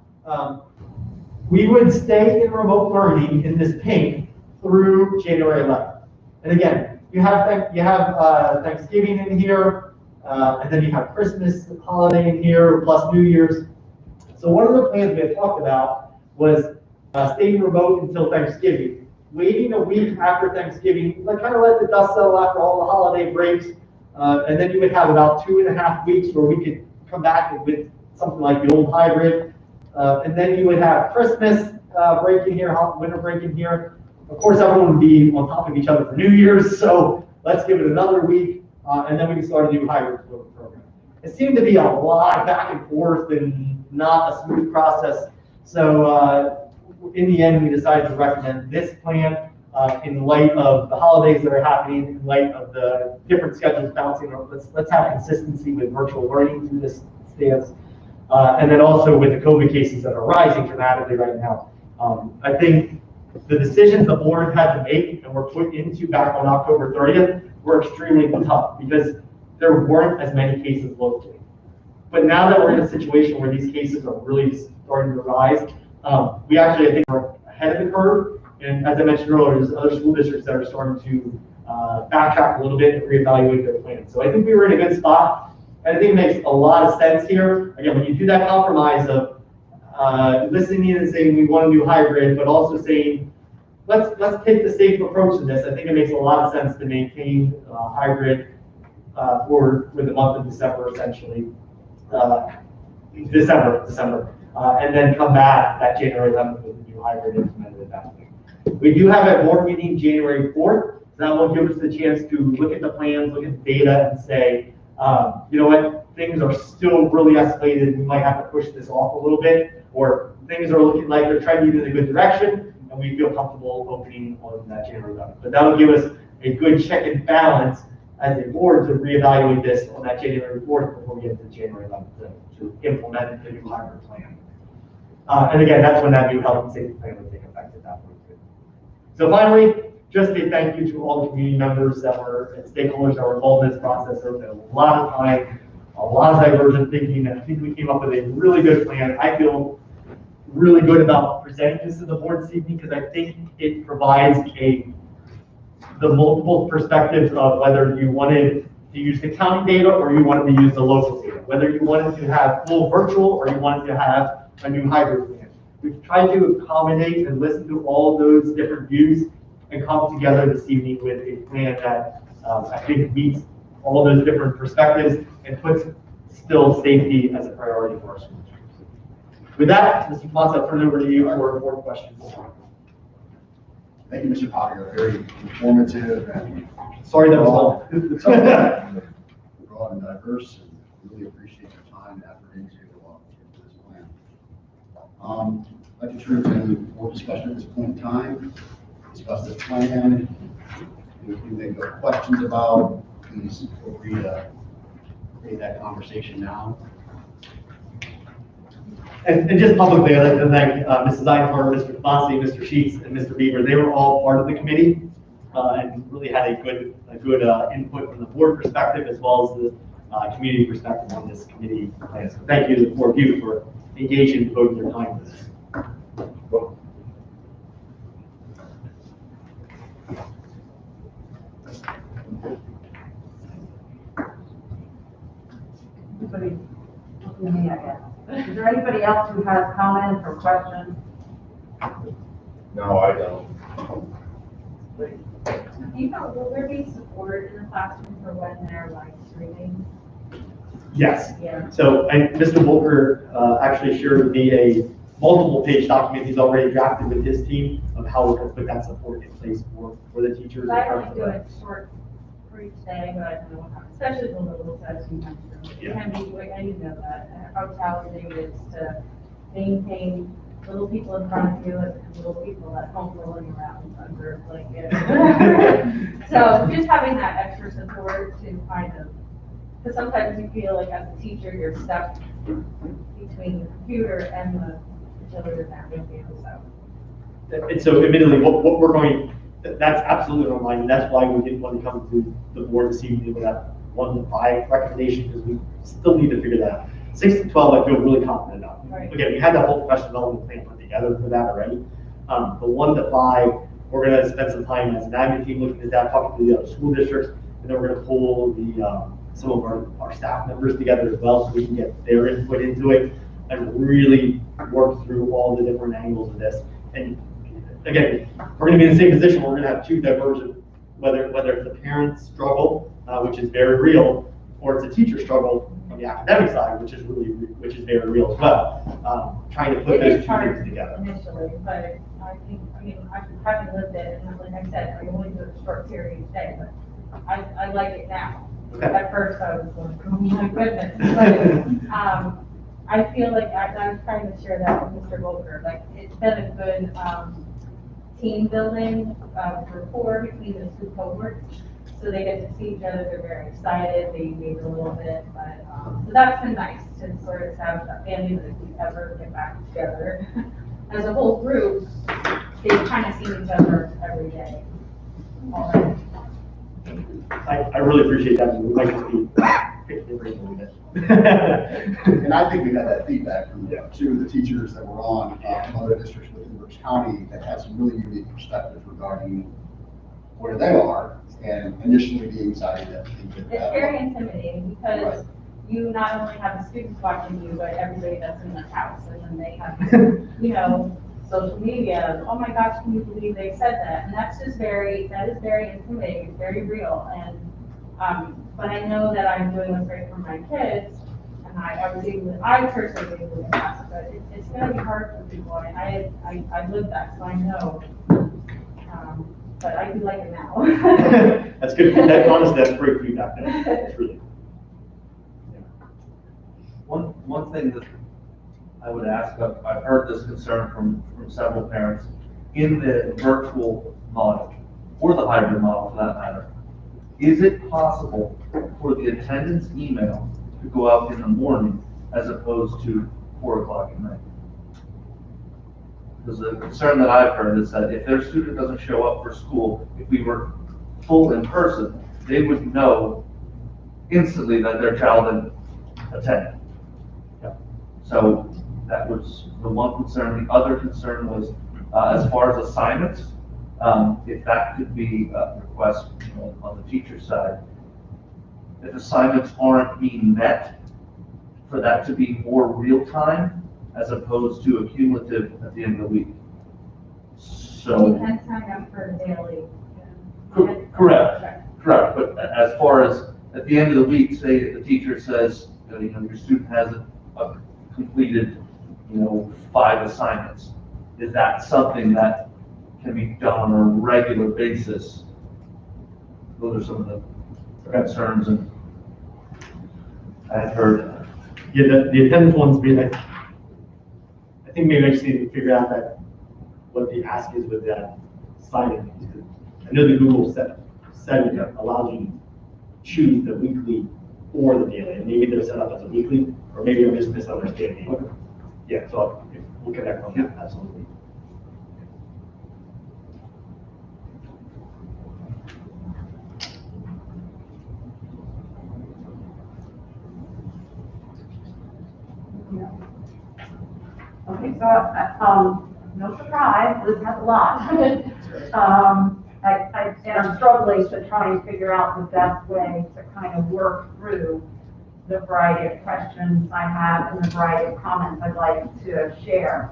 Speaker 5: We would stay in remote learning in this pink through January 11th. And again, you have Thanksgiving in here, and then you have Christmas holiday in here, plus New Year's. So one of the plans we had talked about was staying remote until Thanksgiving, waiting a week after Thanksgiving, kind of let the dust settle after all the holiday breaks, and then you would have about 2.5 weeks where we could come back with something like the old hybrid, and then you would have Christmas break in here, winter break in here. Of course, everyone would be on top of each other for New Year's, so let's give it another week, and then we can start a new hybrid program. It seemed to be a lot of back and forth and not a smooth process. So in the end, we decided to recommend this plan in light of the holidays that are happening, in light of the different schedules bouncing. Let's have consistency with virtual learning through this stance, and then also with the COVID cases that are rising dramatically right now. I think the decisions the board had to make and were put into back on October 30th were extremely tough because there weren't as many cases locally. But now that we're in a situation where these cases are really starting to rise, we actually, I think, we're ahead of the curve And as I mentioned earlier, there's other school districts that are starting to backtrack a little bit and reevaluate their plans. So I think we were in a good spot. And I think it makes a lot of sense here. Again, when you do that compromise of listening in and saying we want to do hybrid, but also saying, let's take the safe approach to this. I think it makes a lot of sense to maintain hybrid for the month of December, essentially. December. And then come back that January 11th with the new hybrid implemented at that point. We do have a board meeting January 4th. So that will give us the chance to look at the plans, look at the data, and say, you know what, things are still really escalated. We might have to push this off a little bit, or things are looking like they're trending in a good direction, and we feel comfortable opening on that January 11th. But that'll give us a good check and balance as a board to reevaluate this on that January 4th before we get to January 11th to implement the new hybrid plan. And again, that's when that new health and safety plan would take effect at that point too. So finally, just a thank you to all the community members that were, and stakeholders that were involved in this process. There was a lot of time, a lot of divergent thinking, and I think we came up with a really good plan. I feel really good about presenting this to the board this evening because I think it provides the multiple perspectives of whether you wanted to use the county data or you wanted to use the local data, whether you wanted to have full virtual or you wanted to have a new hybrid plan. We've tried to accommodate and listen to all those different views and come together this evening with a plan that I think meets all those different perspectives and puts still safety as a priority for our school districts. With that, Mr. Ponce, I'll turn it over to you for more questions.
Speaker 1: Thank you, Mr. Potter. Very informative and
Speaker 5: Sorry that was long.
Speaker 1: broad and diverse, and really appreciate your time and effort into this plan. I'd like to turn to any more discussion at this point in time. Discuss this plan. Anything that you have questions about, please feel free to take that conversation now.
Speaker 5: And just publicly, I'd like to thank Mrs. Einhorn, Mr. Fonsi, Mr. Sheets, and Mr. Beaver. They were all part of the committee and really had a good input from the board perspective as well as the community perspective on this committee plan. So thank you to the four of you for engaging and devoting your time to this.
Speaker 6: Anybody, me, I guess. Is there anybody else who has comments or questions?
Speaker 2: No, I don't.
Speaker 3: Do you know, will there be support in the classroom for when they're live streaming?
Speaker 5: Yes.
Speaker 3: Yeah.
Speaker 5: So Mr. Volker actually shared with me a multiple page document he's already drafted with his team of how we're going to put that support in place for the teachers.
Speaker 3: I only do it short for each day, but I don't know how, especially the little sets you mentioned. It can be, like, I didn't know that, how challenging it is to maintain little people in front of you and little people at home rolling around under blankets. So just having that extra support to kind of, because sometimes you feel like as a teacher, you're stuck between the computer and the children that with you, so.
Speaker 5: And so admittedly, what we're going, that's absolutely on line, and that's why we didn't want to come to the board this evening with that 1 to 5 recommendation, because we still need to figure that out. 6 to 12, I feel really confident about.
Speaker 3: Right.
Speaker 5: Again, we had that whole professional development plan put together for that already. The 1 to 5, we're going to spend some time as an admin team looking at that, talking to the other school districts, and then we're going to pull some of our staff members together as well, so we can get their input into it and really work through all the different angles of this. And again, we're going to be in the same position. We're going to have two divergent, whether it's a parent struggle, which is very real, or it's a teacher struggle on the academic side, which is very real as well. Trying to put those two things together.
Speaker 3: Initially, but I mean, I haven't lived it, and like I said, I only do a short period each day, but I like it now.
Speaker 5: Okay.
Speaker 3: At first, I was like, oh my goodness, but I feel like I'm trying to share that with Mr. Volker. Like, it's been a good team building rapport between the two cohorts. So they get to see each other, they're very excited, they engage a little bit, but, so that's been nice to sort of have a family that if we ever get back together as a whole group, they've kind of seen each other every day already.
Speaker 5: I really appreciate that. We might just be picking the brain a little bit.
Speaker 1: And I think we had that feedback from two of the teachers that were on from other districts within the Orange County that has some really unique perspectives regarding where they are and initially the anxiety that they could
Speaker 3: It's
Speaker 1: have.
Speaker 3: very intimidating because
Speaker 1: Right.
Speaker 3: you not only have the students watching you, but everybody that's in the house. And then they have, you know, social media. Oh my gosh, can you believe they said that? And that is very intimidating. It's very real. And, but I know that I'm doing what's right for my kids. And I personally was able to pass, but it's going to be hard for people. And I lived that, so I know. But I do like it now.
Speaker 5: That's good. That, honestly, that's great feedback. It's really.
Speaker 7: One thing that I would ask, I've heard this concern from several parents, in the virtual model, or the hybrid model for that matter, is it possible for the attendance email to go out in the morning as opposed to 4 o'clock at night? Because the concern that I've heard is that if their student doesn't show up for school, if we were full in person, they would know instantly that their child had attended. So that was the one concern. The other concern was, as far as assignments, if that could be a request, you know, on the teacher side, if assignments aren't being met, for that to be more real time as opposed to accumulative at the end of the week.
Speaker 3: You
Speaker 7: So,
Speaker 3: can sign up for daily.
Speaker 7: correct, but as far as at the end of the week, say if the teacher says, you know, your student hasn't completed, you know, 5 assignments, is that something that can be done on a regular basis? Those are some of the concerns, and I've heard.
Speaker 5: Yeah, the attendance ones being like, I think maybe I just need to figure out that what the ask is with that sign-in. I know the Google setting allows you to choose the weekly or the daily, and maybe they're set up as a weekly, or maybe I'm just misunderstanding.
Speaker 7: Okay.
Speaker 5: Yeah, so we'll connect on that, absolutely.
Speaker 6: Okay, so, no surprise, Liz has a lot. And I'm struggling to try and figure out the best way to kind of work through the variety of questions I have and the variety of comments I'd like to share.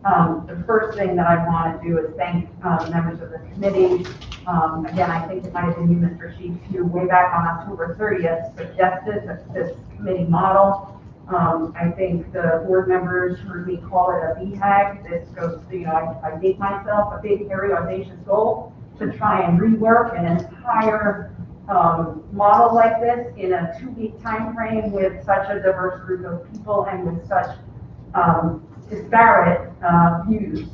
Speaker 6: The first thing that I want to do is thank members of the committee. Again, I think it might have been you, Mr. Sheets, who way back on October 30th suggested this committee model. I think the board members heard me call it a BHAG. This goes to, you know, I gave myself a big, hairy, audacious goal to try and rework an entire model like this in a 2-week time frame with such a diverse group of people and with such disparate views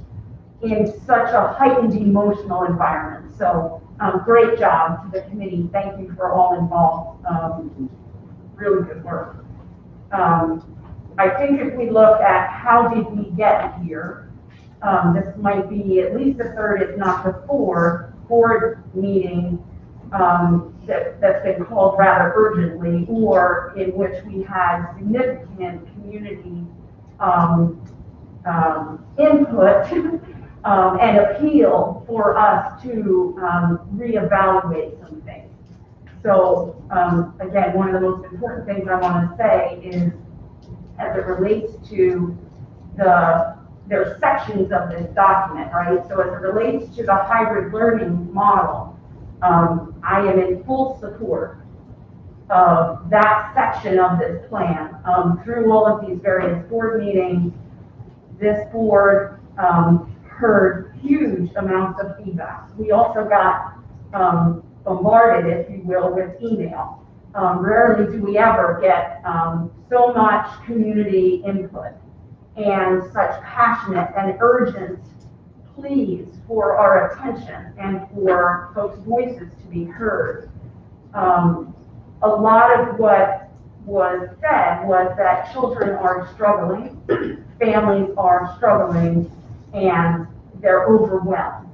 Speaker 6: in such a heightened emotional environment. So great job to the committee. Thank you for all involved. Really good work. I think if we look at how did we get here, this might be at least the third, if not the fourth, board meeting that's been called rather urgently, or in which we had significant community input and appeal for us to reevaluate some things. So again, one of the most important things I want to say is, as it relates to there are sections of this document, right? So as it relates to the hybrid learning model, I am in full support of that section of this plan. Through all of these various board meetings, this board heard huge amounts of feedback. We also got bombarded, if you will, with email. Rarely do we ever get so much community input and such passionate and urgent pleas for our attention and for folks' voices to be heard. A lot of what was said was that children are struggling, families are struggling, and they're overwhelmed.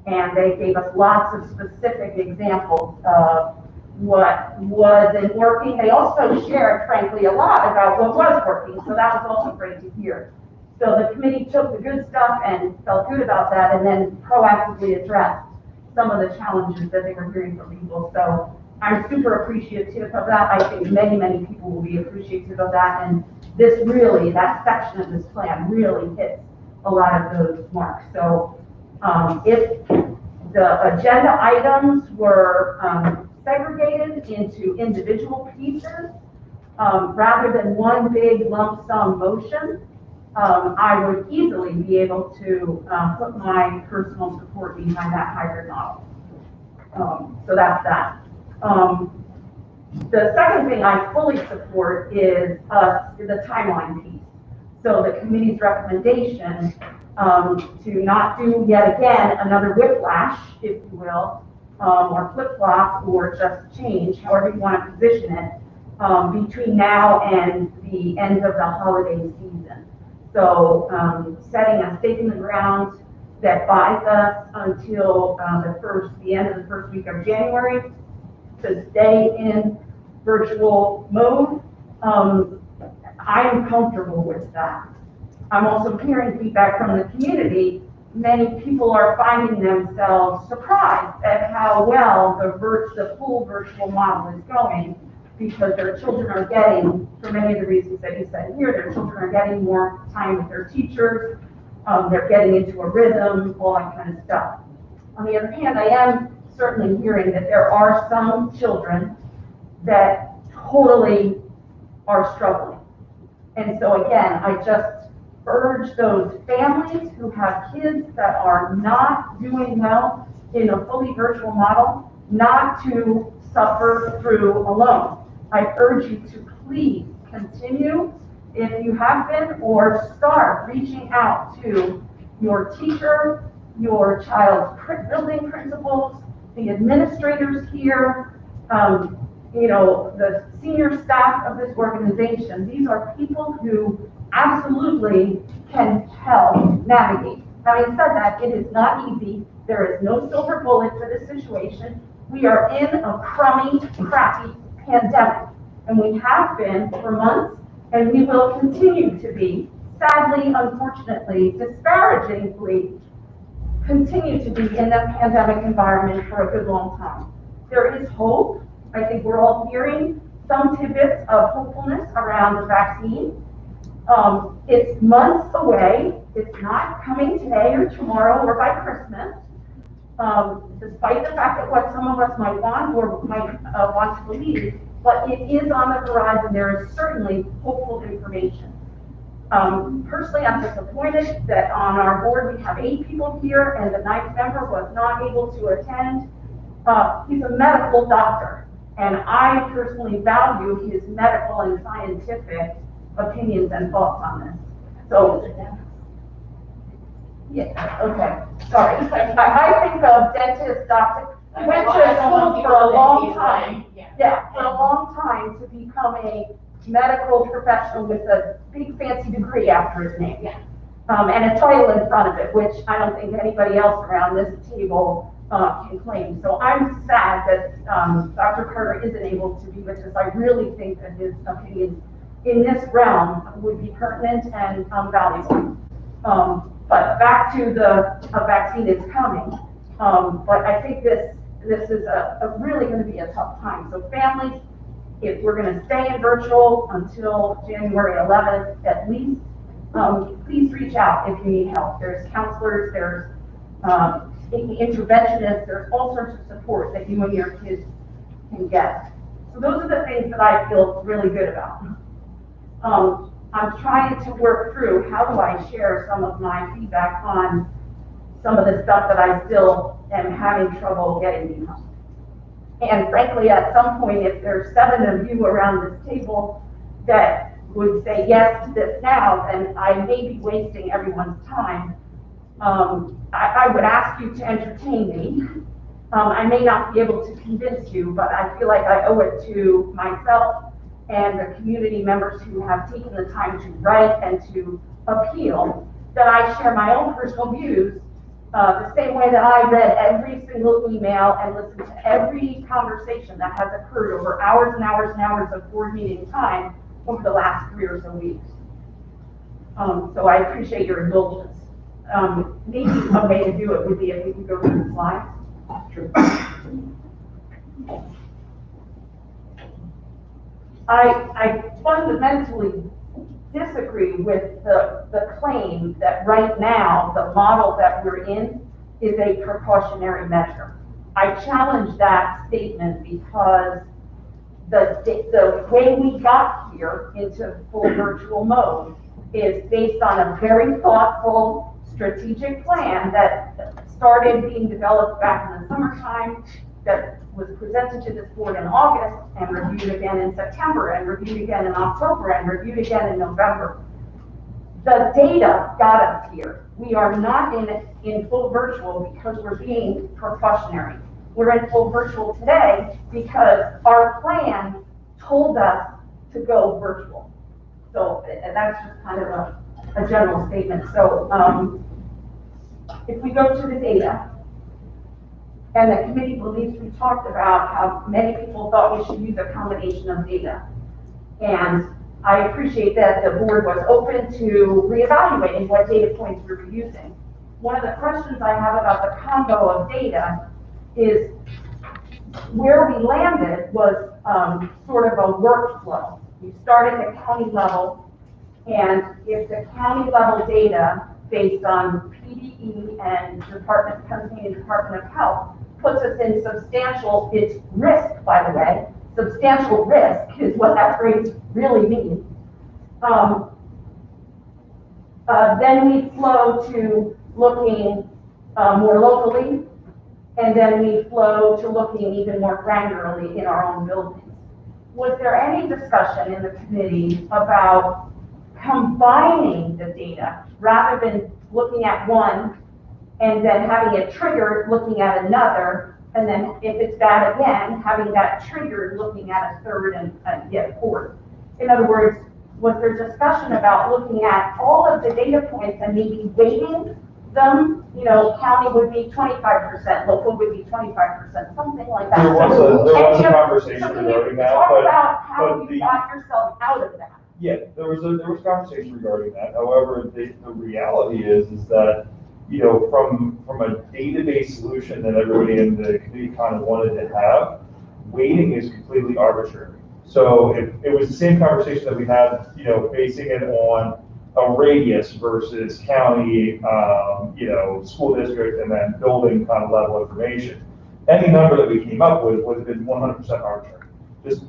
Speaker 6: And they gave us lots of specific examples of what wasn't working. They also shared, frankly, a lot about what was working, so that was also great to hear. So the committee took the good stuff and felt good about that, and then proactively addressed some of the challenges that they were hearing from people. So I'm super appreciative of that. I think many, many people will be appreciative of that. And this really, that section of this plan really hits a lot of those marks. So if the agenda items were segregated into individual pieces, rather than one big lump sum motion, I would easily be able to put my personal support behind that hybrid model. So that's that. The second thing I fully support is the timeline piece. So the committee's recommendation to not do yet again another whiplash, if you will, or flip-flop, or just change, however you want to position it, between now and the end of the holiday season. So setting a stake in the ground that buys us until the end of the first week of January to stay in virtual mode. I am comfortable with that. I'm also hearing feedback from the community. Many people are finding themselves surprised at how well the full virtual model is going, because their children are getting, for many of the reasons that you said here, their children are getting more time with their teachers, they're getting into a rhythm, all that kind of stuff. On the other hand, I am certainly hearing that there are some children that totally are struggling. And so again, I just urge those families who have kids that are not doing well in a fully virtual model not to suffer through alone. I urge you to please continue, if you have been, or start reaching out to your teacher, your child's building principals, the administrators here, the senior staff of this organization. These are people who absolutely can help navigate. Having said that, it is not easy. There is no silver bullet for this situation. We are in a crummy, crappy pandemic, and we have been for months, and we will continue to be, sadly, unfortunately, disparagingly, continue to be in that pandemic environment for a good long time. There is hope. I think we're all hearing some tidbits of hopefulness around the vaccine. It's months away. It's not coming today or tomorrow or by Christmas. Despite the fact that what some of us might want or might want to believe, but it is on the horizon. There is certainly hopeful information. Personally, I'm disappointed that on our board we have 8 people here and the 9th member was not able to attend. He's a medical doctor, and I personally value his medical and scientific opinions and thoughts on this. So, yeah, okay, sorry. I think of dentist, doctor, he went to school for a long time. Yeah, for a long time to become a medical professional with a big fancy degree after his name. And a title in front of it, which I don't think anybody else around this table can claim. So I'm sad that Dr. Carter isn't able to be with us. I really think that his opinions in this realm would be pertinent and valuable. But back to the vaccine is coming. But I think this is really going to be a tough time. So families, if we're going to stay in virtual until January 11th at least, please reach out if you need help. There's counselors, there's interventionists, there's all sorts of support that you and your kids can get. So those are the things that I feel really good about. I'm trying to work through how do I share some of my feedback on some of the stuff that I still am having trouble getting behind. And frankly, at some point, if there's 7 of you around this table that would say yes to this now, then I may be wasting everyone's time. I would ask you to entertain me. I may not be able to convince you, but I feel like I owe it to myself and the community members who have taken the time to write and to appeal, that I share my own personal views the same way that I read every single email and listened to every conversation that has occurred over hours and hours and hours of board meeting time over the last 3 or so weeks. So I appreciate your indulgence. Maybe a way to do it would be if we could go through the slides. I fundamentally disagree with the claim that right now, the model that we're in is a precautionary measure. I challenge that statement because the way we got here into full virtual mode is based on a very thoughtful strategic plan that started being developed back in the summertime, that was presented to this board in August and reviewed again in September and reviewed again in October and reviewed again in November. The data got us here. We are not in full virtual because we're being precautionary. We're in full virtual today because our plan told us to go virtual. So that's just kind of a general statement. So if we go to the data, and the committee believes we talked about how many people thought we should use a combination of data. And I appreciate that the board was open to reevaluating what data points we were using. One of the questions I have about the combo of data is where we landed was sort of a workflow. You start at the county level, and if the county level data based on PDE and Pennsylvania Department of Health puts us in substantial, it's risk, by the way, substantial risk is what that phrase really means. Then we flow to looking more locally, and then we flow to looking even more granularly in our own buildings. Was there any discussion in the committee about combining the data rather than looking at one and then having it triggered looking at another, and then if it's bad again, having that triggered looking at a third and yet fourth? In other words, was there discussion about looking at all of the data points and maybe weighting them? You know, county would be 25%, local would be 25%, something like that.
Speaker 2: There was a conversation
Speaker 6: so
Speaker 2: regarding that,
Speaker 6: talk
Speaker 2: but
Speaker 6: about how you got yourself out of that.
Speaker 2: yeah, there was conversation regarding that. However, the reality is that, you know, from a database solution that everybody in the committee kind of wanted to have, weighting is completely arbitrary. So it was the same conversation that we had, you know, basing it on a radius versus county, you know, school district, and then building kind of level information. Any number that we came up with would have been 100% arbitrary. Just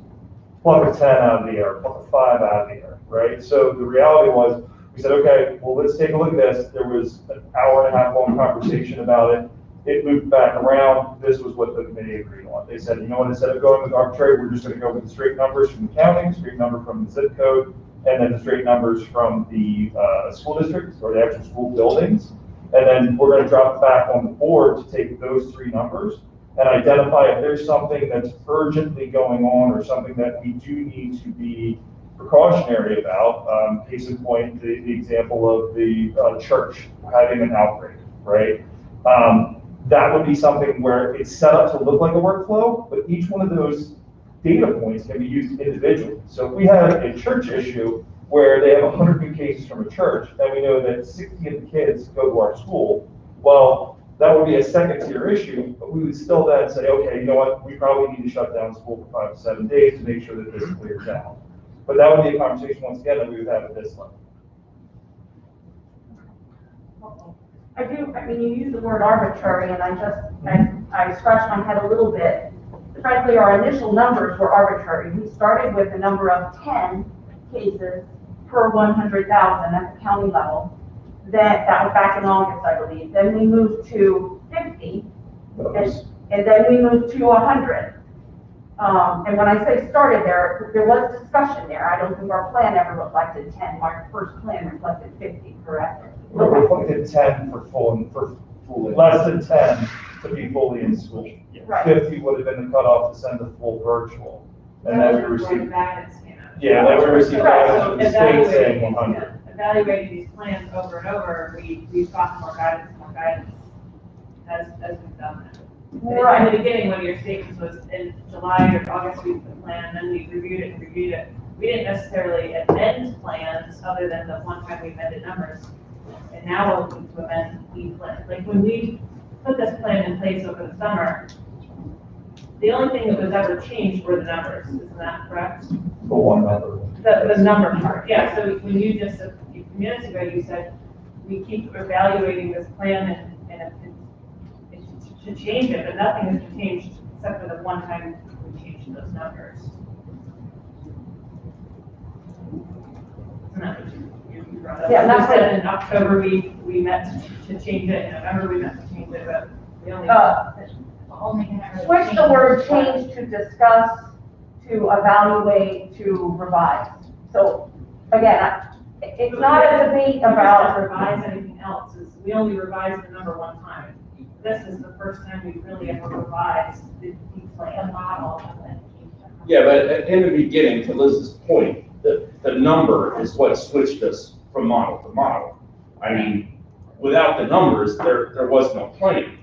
Speaker 2: pluck a 10 out of the air, pluck a 5 out of the air, right? So the reality was, we said, okay, well, let's take a look at this. There was an hour and a half long conversation about it. It moved back around. This was what the committee agreed on. They said, you know what, instead of going with arbitrary, we're just going to go with the straight numbers from the county, straight number from the zip code, and then the straight numbers from the school districts or the actual school buildings. And then we're going to drop it back on the board to take those three numbers and identify if there's something that's urgently going on or something that we do need to be precautionary about. Case in point, the example of the church having an outbreak, right? That would be something where it's set up to look like a workflow, but each one of those data points can be used individually. So if we had a church issue where they have 100 new cases from a church, and we know that 60 of the kids go to our school, well, that would be a second tier issue, but we would still then say, okay, you know what, we probably need to shut down school for 5 to 7 days to make sure that this clears out. But that would be a conversation once again that we would have at this level.
Speaker 6: I mean, you use the word arbitrary, and I scratched my head a little bit. Frankly, our initial numbers were arbitrary. We started with a number of 10 cases per 100,000 at the county level. That was back in August, I believe. Then we moved to 50, and then we moved to 100. And when I say started there was discussion there. I don't think our plan ever reflected 10. Our first plan reflected 50, correct?
Speaker 2: We reflected 10 for less than 10 to be fully in school.
Speaker 6: Right.
Speaker 2: 50 would have been the cutoff to send the full virtual. And then we received,
Speaker 3: guidance,
Speaker 2: yeah, then we received guidance from the state saying
Speaker 3: evaluating
Speaker 2: 100.
Speaker 3: Evaluating these plans over and over, we've gotten more guidance as we've done that.
Speaker 6: Right.
Speaker 3: In the beginning, when your statement was in July or August, we put the plan, then we reviewed it,
Speaker 8: we didn't necessarily amend plans other than the one time we amended numbers. And now we're looking to amend the plan. Like when we put this plan in place over the summer, the only thing that was ever changed were the numbers, isn't that correct?
Speaker 2: The one number.
Speaker 8: The number part, yeah, so when you just, a few minutes ago, you said, we keep evaluating this plan and it's to change it, but nothing has been changed except for the one time we changed those numbers. Isn't that what you brought up?
Speaker 6: Yeah,
Speaker 8: You
Speaker 6: that's
Speaker 8: said in October, we met to change it, in November, we met to change it, but we only.
Speaker 6: Switch the word change to discuss, to evaluate, to revise. So again, it's not a debate
Speaker 8: Not
Speaker 6: about,
Speaker 8: revise anything else, is we only revised the number one time. This is the first time we've really ever revised the plan model.
Speaker 9: Yeah, but in the beginning, to Liz's point, the number is what switched us from model to model. I mean, without the numbers, there was no plan.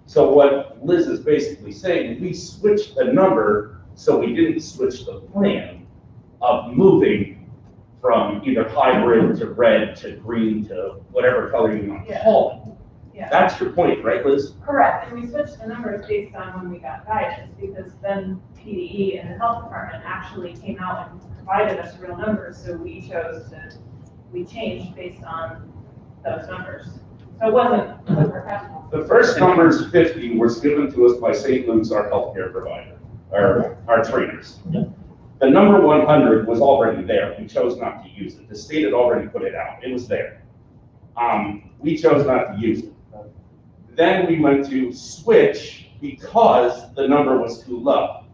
Speaker 9: So what Liz is basically saying, we switched the number, so we didn't switch the plan of moving from either hybrid to red to green to whatever color you want to call it.
Speaker 8: Yeah.
Speaker 9: That's your point, right, Liz?
Speaker 6: correct.
Speaker 8: And we switched the numbers based on when we got guidance, because then PDE and the health department actually came out and provided us real numbers, so we changed based on those numbers. So it wasn't the professional.
Speaker 9: The first numbers 50 was given to us by St. Luke's, our healthcare provider, our trainers. The number 100 was already there. We chose not to use it. The state had already put it out. It was there. We chose not to use it. Then we went to switch because the number was too low.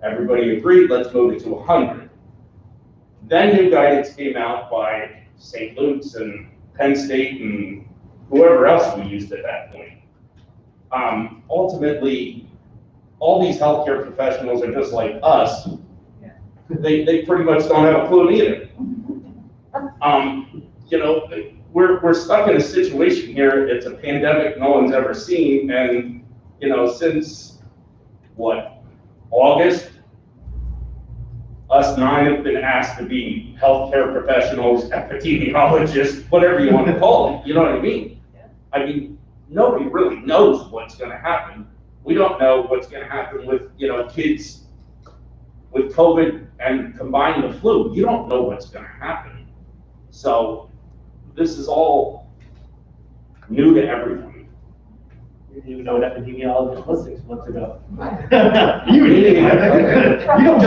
Speaker 9: Everybody agreed, let's move it to 100. Then new guidance came out by St. Luke's and Penn State and whoever else we used at that point. Ultimately, all these healthcare professionals are just like us. They pretty much don't have a clue either. You know, we're stuck in a situation here. It's a pandemic no one's ever seen, and you know, since what, August, us 9 have been asked to be healthcare professionals, epidemiologists, whatever you want to call it. You know what I mean? I mean, nobody really knows what's going to happen. We don't know what's going to happen with, you know, kids with COVID and combine the flu. You don't know what's going to happen. So this is all new to everyone.
Speaker 4: You didn't even know what epidemiology was 6 months ago.
Speaker 5: You don't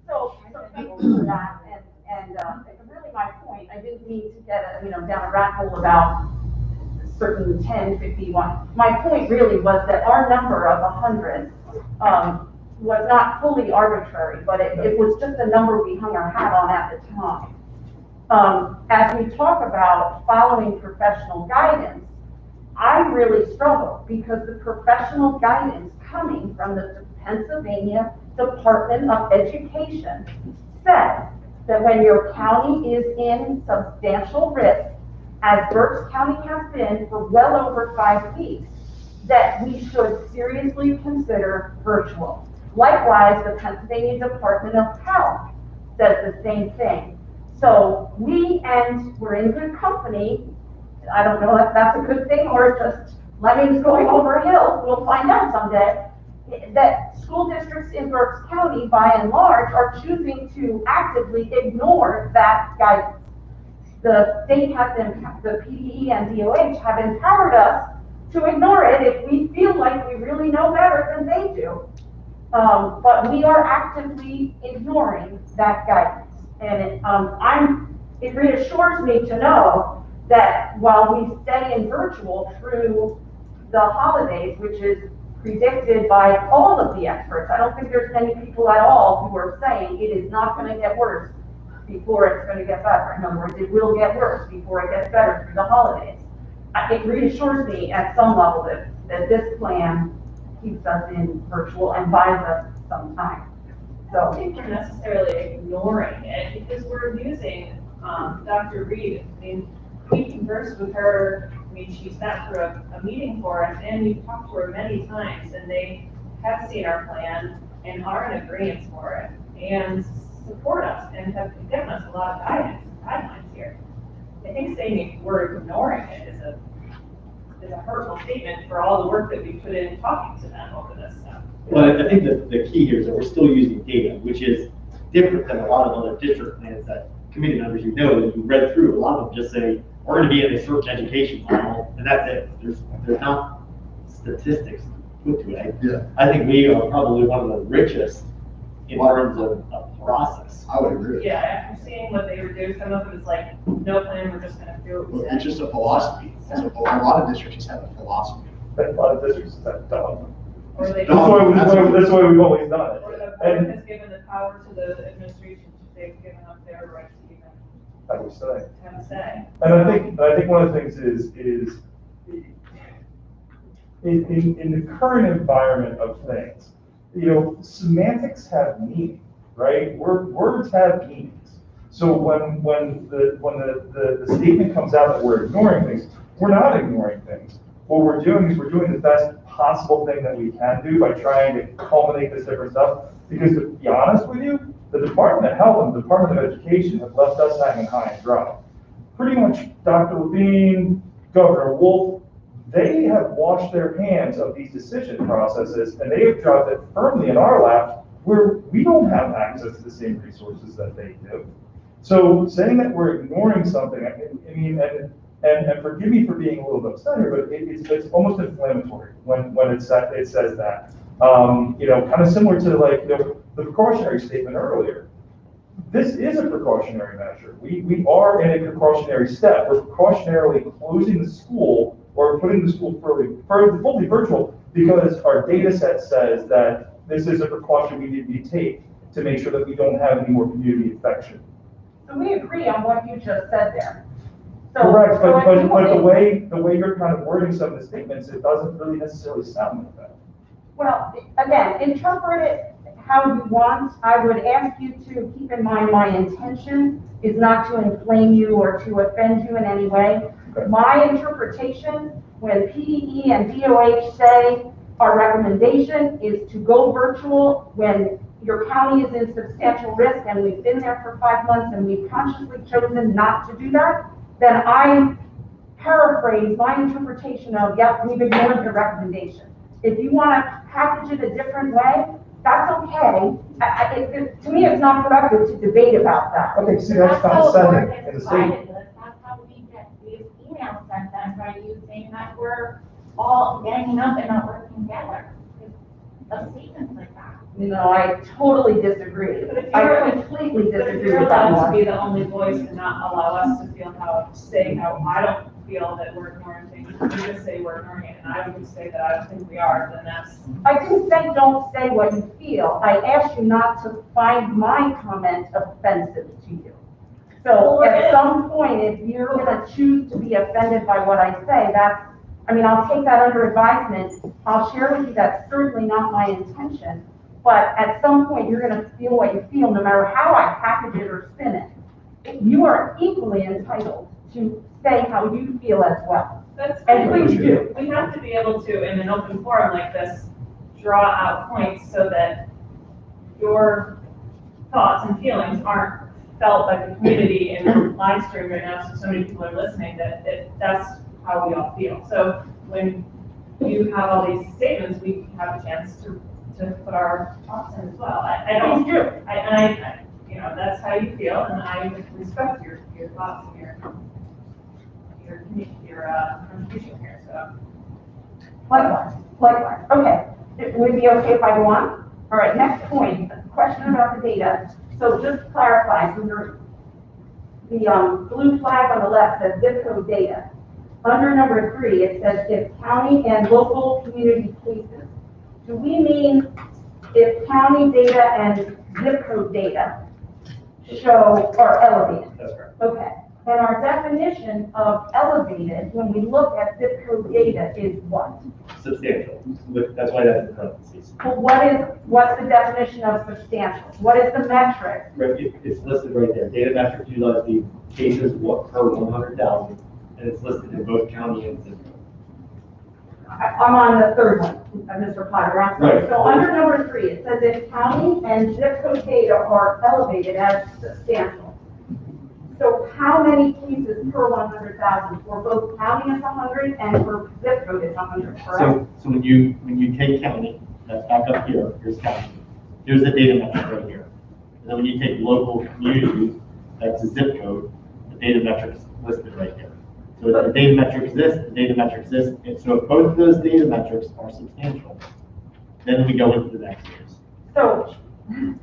Speaker 6: So thank you for that, and really my point, I didn't mean to get, down a rat hole about certain 10, 51. My point really was that our number of 100 was not fully arbitrary, but it was just a number we hung our hat on at the time. As we talk about following professional guidance, I really struggle because the professional guidance coming from the Pennsylvania Department of Education said that when your county is in substantial risk, as Berks County has been for well over 5 weeks, that we should seriously consider virtual. Likewise, the Pennsylvania Department of Health says the same thing. So we're in good company. I don't know if that's a good thing or just lemmings going over a hill. We'll find out someday. That school districts in Berks County, by and large, are choosing to actively ignore that guidance. The state has the PDE and DOH have empowered us to ignore it if we feel like we really know better than they do. But we are actively ignoring that guidance. And it reassures me to know that while we stay in virtual through the holidays, which is predicted by all of the experts, I don't think there's many people at all who are saying it is not going to get worse before it's going to get better. In other words, it will get worse before it gets better through the holidays. It reassures me at some level that this plan keeps us in virtual and buys us some time.
Speaker 8: I don't think we're necessarily ignoring it because we're using Dr. Reed. I mean, we conversed with her. I mean, she sat through a meeting for us, and we've talked to her many times, and they have seen our plan, and are in agreement for it and support us and have given us a lot of guidelines here. I think saying we're ignoring it is a hurtful statement for all the work that we put in talking to them over this stuff.
Speaker 5: Well, I think that the key here is that we're still using data, which is different than a lot of other district plans that committee members, you know, that you read through. A lot of them just say, we're going to be in a certain education model, and that's it. There's not statistics put to it.
Speaker 1: Yeah.
Speaker 5: I think we are probably one of the richest in terms of process.
Speaker 1: I would agree.
Speaker 8: Yeah, after seeing what they were doing, some of it was like, no plan, we're just gonna do what we
Speaker 1: Well,
Speaker 8: said.
Speaker 1: it's just a philosophy. A lot of districts just have a philosophy.
Speaker 2: A lot of districts have done.
Speaker 8: Or they,
Speaker 1: That's
Speaker 2: That's the way we've always done it.
Speaker 8: or the board
Speaker 2: And
Speaker 8: has given the power to the administration, they've given up their rights to even
Speaker 2: I would say.
Speaker 8: have a say.
Speaker 2: And I think one of the things is in the current environment of things, you know, semantics have meaning, right? Words have meanings. So when the statement comes out that we're ignoring things, we're not ignoring things. What we're doing is we're doing the best possible thing that we can do by trying to culminate this different stuff. Because to be honest with you, the Department of Health and the Department of Education have left us hanging high and dry. Pretty much Dr. Levine, Governor Wolf, they have washed their hands of these decision processes, and they have dropped it firmly in our lap where we don't have access to the same resources that they do. So saying that we're ignoring something, I mean, and forgive me for being a little bit upset here, but it's almost inflammatory when it says that. You know, kind of similar to like, you know, the precautionary statement earlier. This is a precautionary measure. We are in a precautionary step. We're precautionarily closing the school or putting the school fully virtual because our data set says that this is a precaution we need to take to make sure that we don't have any more community infection.
Speaker 6: So we agree on what you just said there. So-
Speaker 2: Correct,
Speaker 6: so I
Speaker 2: but
Speaker 6: think
Speaker 2: the
Speaker 6: we-
Speaker 2: way you're kind of wording some of the statements, it doesn't really necessarily sound like that.
Speaker 6: Well, again, interpret it how you want. I would ask you to keep in mind my intention is not to inflame you or to offend you in any way.
Speaker 2: Okay.
Speaker 6: My interpretation, when PDE and DOH say our recommendation is to go virtual when your county is in substantial risk and we've been there for 5 months and we've consciously chosen not to do that, then I paraphrase my interpretation of, yep, we've ignored your recommendation. If you want to package it a different way, that's okay. To me, it's not productive to debate about that.
Speaker 2: Okay, see, that's condescending in the statement.
Speaker 10: That's how we get these emails sent them by you saying that we're all ganging up and not working together. Of statements like that.
Speaker 6: No, I totally disagree.
Speaker 8: But if
Speaker 6: I
Speaker 8: you're-
Speaker 6: completely
Speaker 8: But if
Speaker 6: disagree
Speaker 8: you're
Speaker 6: with that
Speaker 8: allowed to be
Speaker 6: one.
Speaker 8: the only voice and not allow us to feel say how I don't feel that we're ignoring things, you just say we're ignoring it, and I would say that I don't think we are, then that's.
Speaker 6: I didn't say don't say what you feel. I asked you not to find my comment offensive to you. So at some point, if you're gonna choose to be offended by what I say, I'll take that under advisement. I'll share with you that's certainly not my intention. But at some point, you're gonna feel what you feel, no matter how I package it or spin it. You are equally entitled to say how you feel as well.
Speaker 8: That's
Speaker 6: And
Speaker 8: fine.
Speaker 6: please do.
Speaker 8: We have to be able to, in an open forum like this, draw out points so that your thoughts and feelings aren't felt by the community in live stream right now, so many people are listening, that's how we all feel. So when you have all these statements, we have a chance to put our thoughts in as well. I don't,
Speaker 6: Please do.
Speaker 8: you know, that's how you feel, and I respect your thoughts and your contribution here, so.
Speaker 6: Likewise. Okay, would it be okay if I go on? All right, next point, question about the data. So just to clarify, the blue flag on the left says zip code data. Under number 3, it says if county and local community cases. Do we mean if county data and zip code data are elevated?
Speaker 5: That's correct.
Speaker 6: Okay. And our definition of elevated, when we look at zip code data, is what?
Speaker 5: Substantial. That's why that's in parentheses.
Speaker 6: Well, what's the definition of substantial? What is the metric?
Speaker 5: Right, it's listed right there. Data metrics utilize the cases per 100,000, and it's listed in both county and zip code.
Speaker 6: I'm on the third one, Mr. Potter, I'm sorry.
Speaker 5: Right.
Speaker 6: So under number 3, it says if county and zip code data are elevated as substantial. So how many cases per 100,000? For both county is 100 and for zip code is 100, correct?
Speaker 5: So when you take county, that's back up here, here's county. Here's the data metric right here. And then when you take local communities, that's a zip code, the data metric's listed right here. So if the data metric is this, the data metric is this, and so if both of those data metrics are substantial, then we go into the next years.
Speaker 6: So,
Speaker 1: Do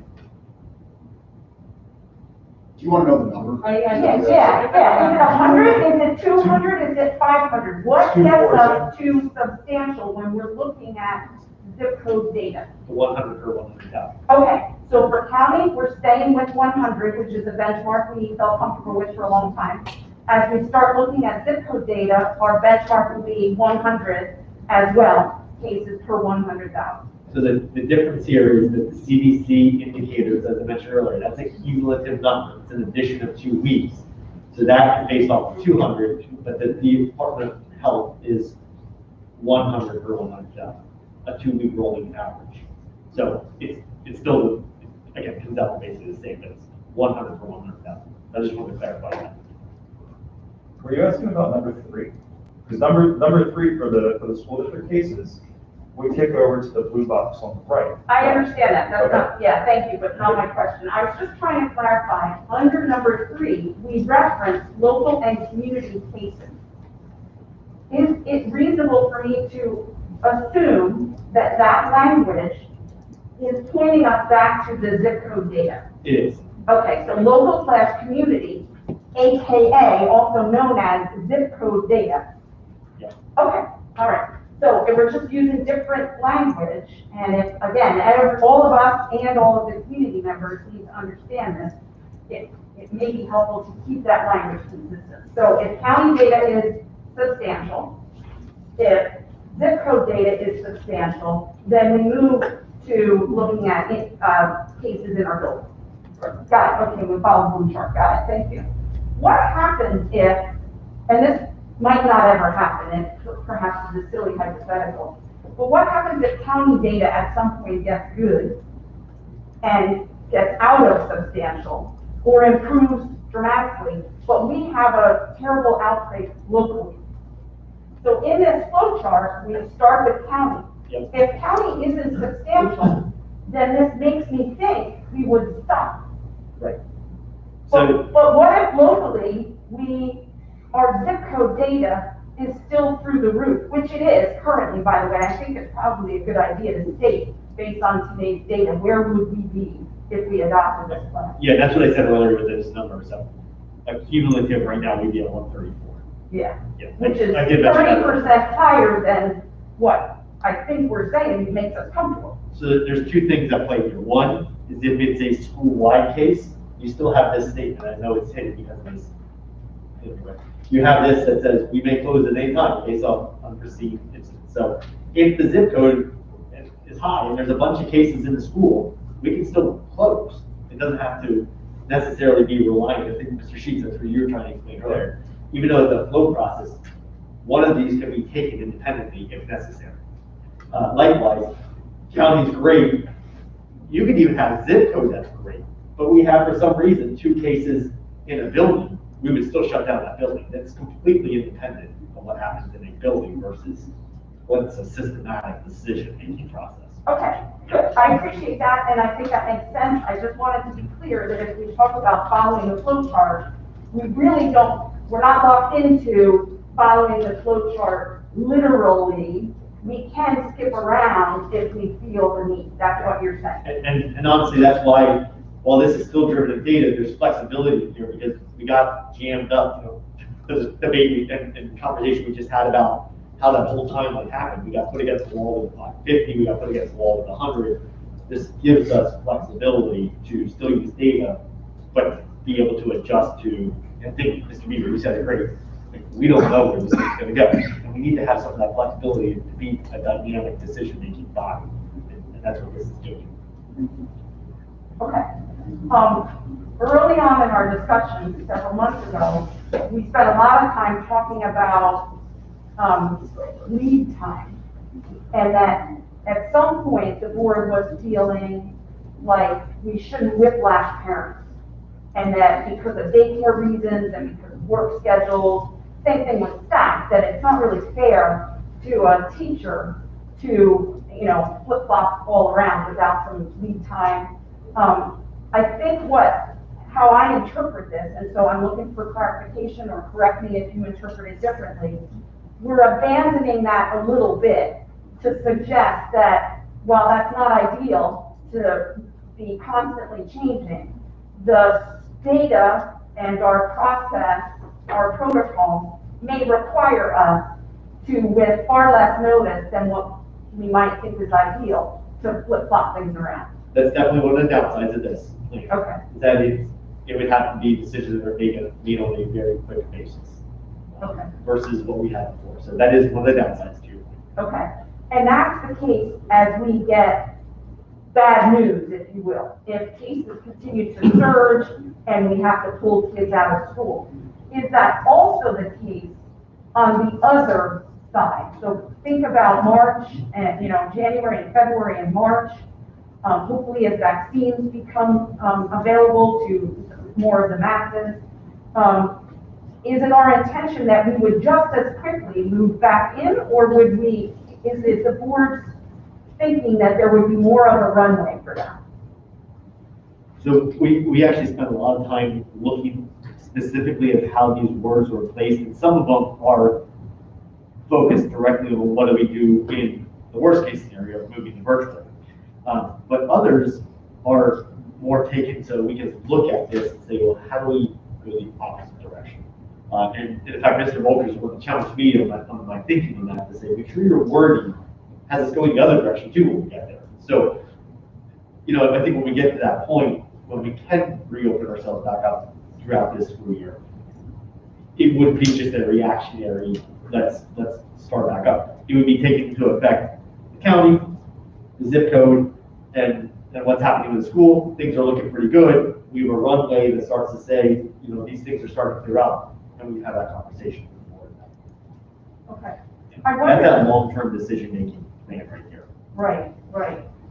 Speaker 1: you want to know the number?
Speaker 6: yeah. Is it 100? Is it 200? Is it 500? What gets us to substantial when we're looking at zip code data?
Speaker 5: The 100 per 100,000.
Speaker 6: Okay, so for county, we're staying with 100, which is a benchmark we felt comfortable with for a long time. As we start looking at zip code data, our benchmark will be 100 as well, cases per 100,000.
Speaker 5: So the difference here is that the CDC indicators, as I mentioned earlier, that's a cumulative number. It's an addition of 2 weeks. So that is based off of 200, but the Department of Health is 100 per 100,000, a 2-week rolling average. So it's still, again, comes out basically the same, but it's 100 per 100,000. I just want to clarify that.
Speaker 11: Were you asking about number 3? Because number 3 for the school district cases, we kick over to the blue box on the right.
Speaker 6: I understand that, that's
Speaker 11: Okay.
Speaker 6: not, yeah, thank you, but not my question. I was just trying to clarify, under number 3, we reference local and community cases. Is it reasonable for me to assume that that language is pointing us back to the zip code data?
Speaker 5: It is.
Speaker 6: Okay, so local/community, AKA, also known as zip code data.
Speaker 5: Yeah.
Speaker 6: Okay, all right. So if we're just using different language, and if, again, all of us and all of the community members need to understand this, it may be helpful to keep that language consistent. So if county data is substantial, if zip code data is substantial, then we move to looking at cases in our building. Got it, okay, we follow the blue chart, got it, thank you. What happens if, and this might not ever happen, and perhaps it's a silly hypothetical, but what happens if county data at some point gets good and gets out of substantial or improves dramatically, but we have a terrible outbreak locally? So in this flow chart, we start with county.
Speaker 5: Yep.
Speaker 6: If county isn't substantial, then this makes me think we would stop.
Speaker 5: Right.
Speaker 6: But what if locally, our zip code data is still through the roof, which it is currently, by the way. I think it's probably a good idea to state, based on today's data, where would we be if we adopted this plan?
Speaker 5: Yeah, that's what I said earlier with this number. So cumulative right now, we'd be at 134.
Speaker 6: Yeah,
Speaker 5: Yeah.
Speaker 6: which is
Speaker 5: I did mention that.
Speaker 6: 30% higher than what I think we're saying makes us comfortable.
Speaker 5: So there's 2 things at play here. One is if it's a school-wide case, you still have this statement. I know it's hidden because of this. Anyway, you have this that says we may close at any time based on unforeseen incidents. So if the zip code is high and there's a bunch of cases in the school, we can still close. It doesn't have to necessarily be reliant. I think Mr. Sheets, that's what you were trying to explain earlier. Even though it's a flow process, one of these can be taken independently if necessary. Likewise, county's great. You can even have zip code that's great, but we have for some reason 2 cases in a building, we would still shut down that building. That's completely independent of what happens in a building versus what's a systematic decision-making process.
Speaker 6: Okay, good. I appreciate that, and I think that makes sense. I just wanted to be clear that if we talk about following the flow chart, we really we're not locked into following the flow chart literally. We can skip around if we feel the need. That's what you're saying.
Speaker 5: And honestly, that's why, while this is still driven in data, there's flexibility here because we got jammed up, the debate and conversation we just had about how that whole timeline happened. We got put against the wall with 50, we got put against the wall with 100. This gives us flexibility to still use data, but be able to adjust to, I think Mr. Beaver, you said it great, we don't know where this is going to go. And we need to have some of that flexibility to be a dynamic decision-making body. And that's what this is doing.
Speaker 6: Okay. Early on in our discussion several months ago, we spent a lot of time talking about lead time. And that at some point, the board was feeling like we shouldn't whiplash parents. And that because of daycare reasons and because of work schedules, same thing with staff, that it's not really fair to a teacher to, flip-flop all around without some lead time. I think how I interpret this, and so I'm looking for clarification, or correct me if you interpret it differently, we're abandoning that a little bit to suggest that while that's not ideal to be constantly changing, the data and our process, our protocol may require us to, with far less notice than what we might think is ideal, to flip-flop things around.
Speaker 5: That's definitely one of the downsides of this.
Speaker 6: Okay.
Speaker 5: That it would have to be decisions that are made on a very quick basis.
Speaker 6: Okay.
Speaker 5: Versus what we had before. So that is one of the downsides to your point.
Speaker 6: Okay. And that's the case as we get bad news, if you will. If cases continue to surge and we have to pull kids out of school. Is that also the case on the other side? So think about March and, January and February and March. Hopefully as vaccines become available to more of the masses. Is it our intention that we would just as quickly move back in, or is it the board's thinking that there would be more of a runway for that?
Speaker 5: So we actually spent a lot of time looking specifically at how these words were placed, and some of them are focused directly on what do we do in the worst case scenario of moving to virtual. But others are more taken so we can look at this and say, well, how do we go the opposite direction? And in fact, Mr. Volkers would challenge me on my thinking on that to say, make sure your wording has us going the other direction too when we get there. So, I think when we get to that point, when we can reopen ourselves back up throughout this school year, it wouldn't be just a reactionary, let's start back up. It would be taking into effect the county, the zip code, and what's happening with the school. Things are looking pretty good. We have a runway that starts to say, these things are starting to clear up, and we have that conversation with the board.
Speaker 6: Okay.
Speaker 5: That's that long-term decision-making plan right here.
Speaker 6: Right.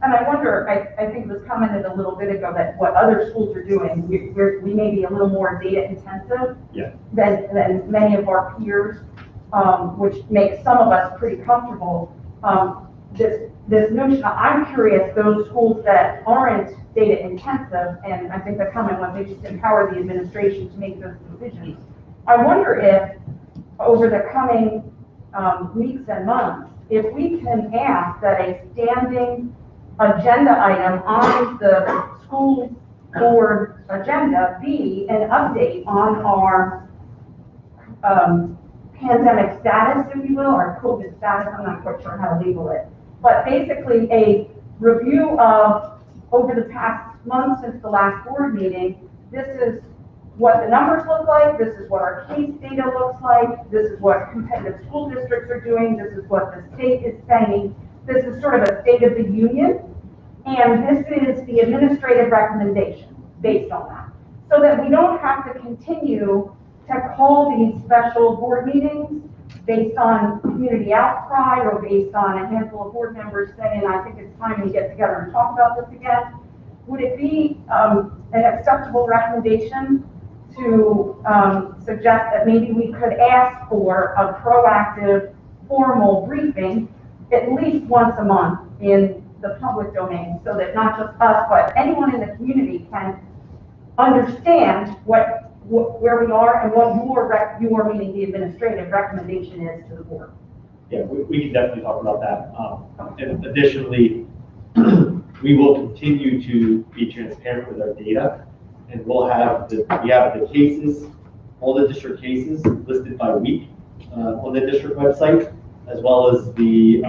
Speaker 6: And I wonder, I think it was commented a little bit ago that what other schools are doing, we may be a little more data intensive than many of our peers, which makes some of us pretty comfortable. This notion, I'm curious, those schools that aren't data intensive, and I think the comment was they just empower the administration to make those decisions. I wonder if over the coming weeks and months, if we can ask that a standing agenda item on the school board agenda be an update on our pandemic status, if you will, or COVID status, I'm not quite sure how to label it. But basically a review of, over the past month since the last board meeting, this is what the numbers look like, this is what our case data looks like, this is what competitive school districts are doing, this is what the state is saying, this is sort of a state of the union, and this is the administrative recommendation based on that. So that we don't have to continue to call these special board meetings based on community outcry or based on a handful of board members saying, I think it's time we get together and talk about this again. Would it be an acceptable recommendation to suggest that maybe we could ask for a proactive formal briefing at least once a month in the public domain, so that not just us, but anyone in the community can understand where we are and what your meaning the administrative recommendation is to the board?
Speaker 5: Yeah, we can definitely talk about that. And additionally, we will continue to be transparent with our data, and we have the cases, all the district cases listed by week on the district website, as well as the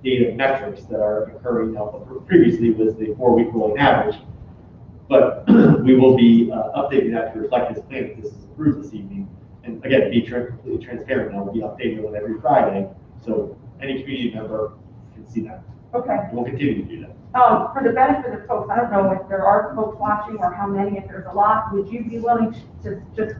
Speaker 5: data metrics that are occurring now. Previously was the 4-week rolling average, but we will be updating that to reflect this plan that this is approved this evening. And again, be completely transparent. Now we'll be updating on every Friday, so any community member can see that.
Speaker 6: Okay.
Speaker 5: We'll continue to do that.
Speaker 6: For the benefit of folks, I don't know if there are folks watching or how many, if there's a lot, would you be willing to just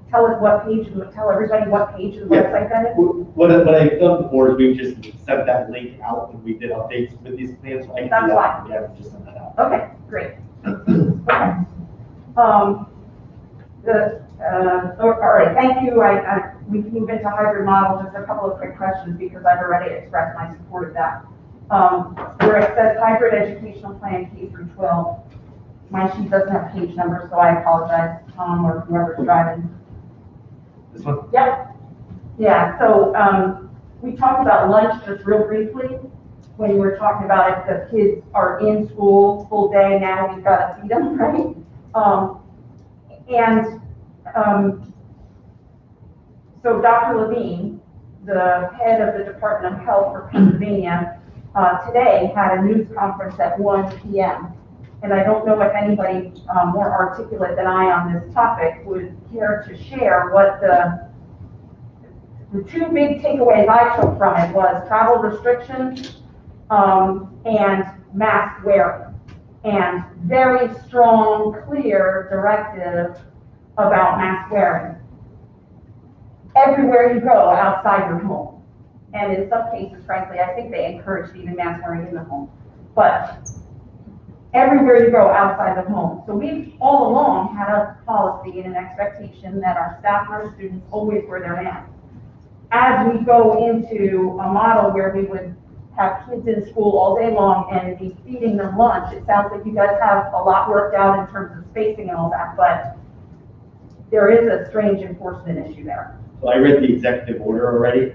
Speaker 6: tell us what page, tell everybody what page of the
Speaker 5: Yeah.
Speaker 6: website that is?
Speaker 5: What I've done before is we've just sent that link out when we did updates with these plans. So I can do
Speaker 6: That's
Speaker 5: that.
Speaker 6: fine.
Speaker 5: Yeah, we just sent that out.
Speaker 6: Okay, great. Okay. All right, thank you. We can move into hybrid model. Just a couple of quick questions because I've already expressed my support of that. Where it says hybrid educational plan K through 12, my sheet doesn't have page numbers, so I apologize, Tom or whoever's driving.
Speaker 5: This one?
Speaker 6: Yep. Yeah, so, we talked about lunch just real briefly, when you were talking about if the kids are in school full day, now we've got to feed them, right? So Dr. Levine, the head of the Department of Health for Pennsylvania, today had a news conference at 1 p.m. And I don't know if anybody more articulate than I on this topic would care to share what the two big takeaways I took from it was travel restrictions and mask wearing, and very strong, clear directive about mask wearing everywhere you go outside your home. And in some cases, frankly, I think they encouraged even mask wearing in the home. But everywhere you go outside the home. So we've all along had a policy and an expectation that our staff and our students always wear their masks. As we go into a model where we would have kids in school all day long and be feeding them lunch, it sounds like you guys have a lot worked out in terms of spacing and all that, but there is a strange enforcement issue there.
Speaker 5: So I read the executive order already.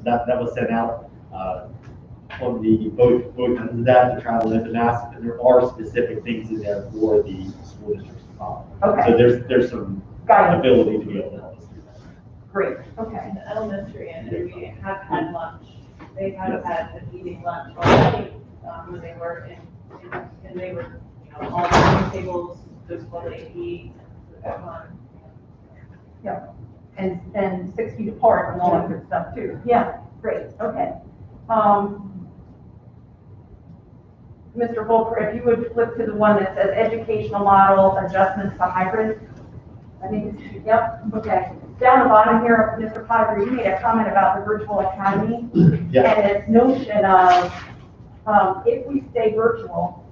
Speaker 5: That was sent out on the both ends of that, the travel and the mask, and there are specific things in there for the school districts to follow.
Speaker 6: Okay.
Speaker 5: So there's some
Speaker 6: Got it.
Speaker 5: ability to be able to help us do that.
Speaker 6: Great, okay.
Speaker 8: In the elementary and we have had lunch. They have had been eating lunch already, when they were and they were, all the tables, just what they eat, everyone.
Speaker 6: Yeah, and 6 feet apart and all that good stuff too. Yeah, great, okay. Mr. Volker, if you would flip to the one that says educational model adjustments to hybrid. I think, yep, okay. Down the bottom here, Mr. Potter, you made a comment about the virtual academy.
Speaker 5: Yeah.
Speaker 6: And this notion of, if we stay virtual,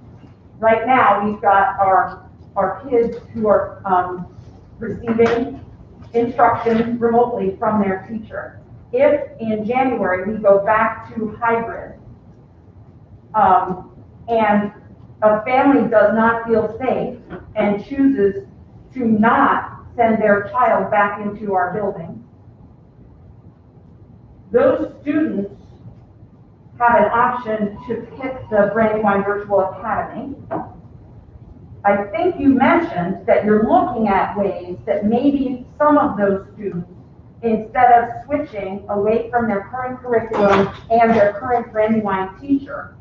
Speaker 6: right now, we've got our kids who are, receiving instruction remotely from their teacher. If in January we go back to hybrid, and a family does not feel safe and chooses to not send their child back into our building, those students have an option to pick the Brandywine Virtual Academy. I think you mentioned that you're looking at ways that maybe some of those students, instead of switching away from their current curriculum and their current Brandywine teacher,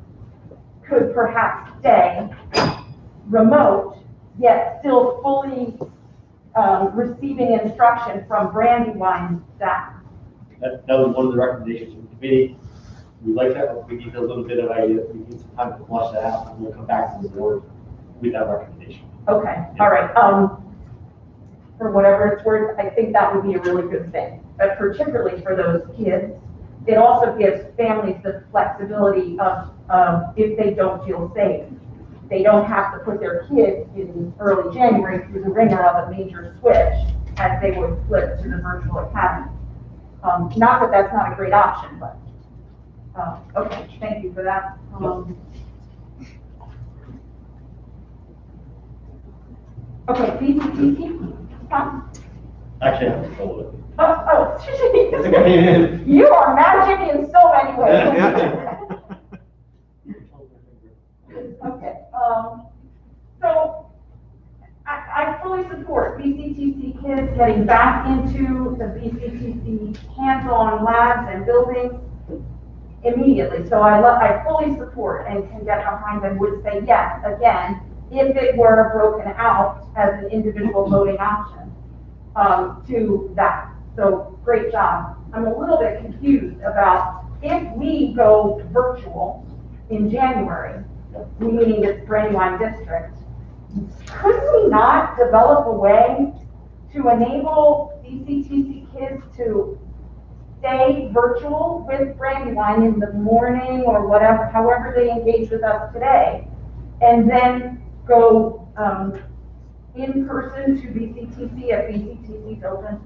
Speaker 6: could perhaps stay remote, yet still fully receiving instruction from Brandywine staff.
Speaker 5: That was one of the recommendations from the committee. We like that, but we need a little bit of idea. We need some time to flush that out, and we'll come back to the board with that recommendation.
Speaker 6: Okay, all right. For whatever it's worth, I think that would be a really good thing, but particularly for those kids. It also gives families the flexibility of if they don't feel safe, they don't have to put their kids in early January through the ringer of a major switch as they would flip to the virtual academy. Not that that's not a great option, but okay, thank you for that. Okay, BCTC.
Speaker 5: Actually, I have to follow it.
Speaker 6: Oh,
Speaker 5: Okay.
Speaker 6: you are magic in so many ways.
Speaker 5: Yeah.
Speaker 6: Okay, so I fully support BCTC kids getting back into the BCTC hands-on labs and buildings immediately. So I fully support and can get behind and would say yes, again, if it were broken out as an individual voting option to that. So great job. I'm a little bit confused about if we go virtual in January, meaning this Brandywine district, could we not develop a way to enable BCTC kids to stay virtual with Brandywine in the morning or whatever, however they engage with us today, and then go in person to BCTC if BCTC's open.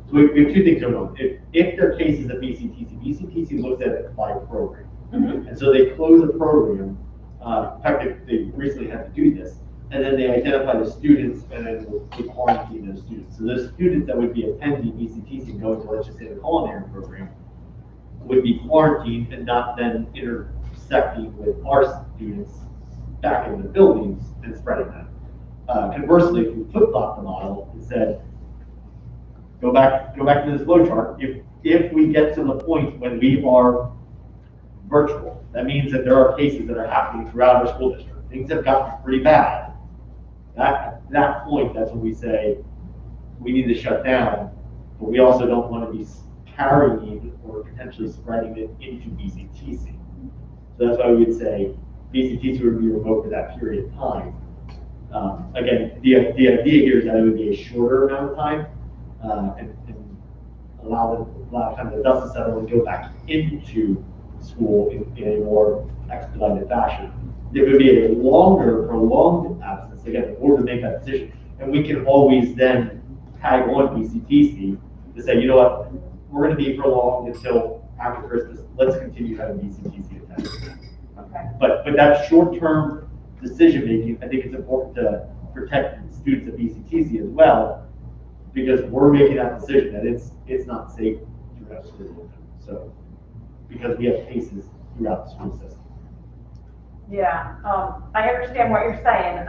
Speaker 5: So we have two things going on. If there are cases at BCTC, BCTC looks at it by program. And so they close a program, in fact, they recently had to do this, and then they identify the students and then they quarantine those students. So those students that would be attending BCTC and going to, let's just say, the culinary program, would be quarantined and not then intersecting with our students back in the buildings and spreading that. Conversely, if we flip-flop the model and said, go back to this flow chart, if we get to the point when we are virtual, that means that there are cases that are happening throughout our school district. Things have gotten pretty bad. At that point, that's when we say, we need to shut down, but we also don't want to be carrying or potentially spreading it into BCTC. So that's why we would say BCTC would be remote for that period of time. Again, the idea here is that it would be a shorter amount of time, and allow kind of the dust to settle and go back into school in a more expedited fashion. If it would be a longer, prolonged absence, again, in order to make that decision, and we can always then tag on BCTC to say, you know what, we're going to be prolonged until after Christmas. Let's continue having BCTC attendance.
Speaker 6: Okay.
Speaker 5: But that short-term decision making, I think it's important to protect students at BCTC as well, because we're making that decision that it's not safe throughout the school. So, because we have cases throughout the school system.
Speaker 6: Yeah, I understand what you're saying.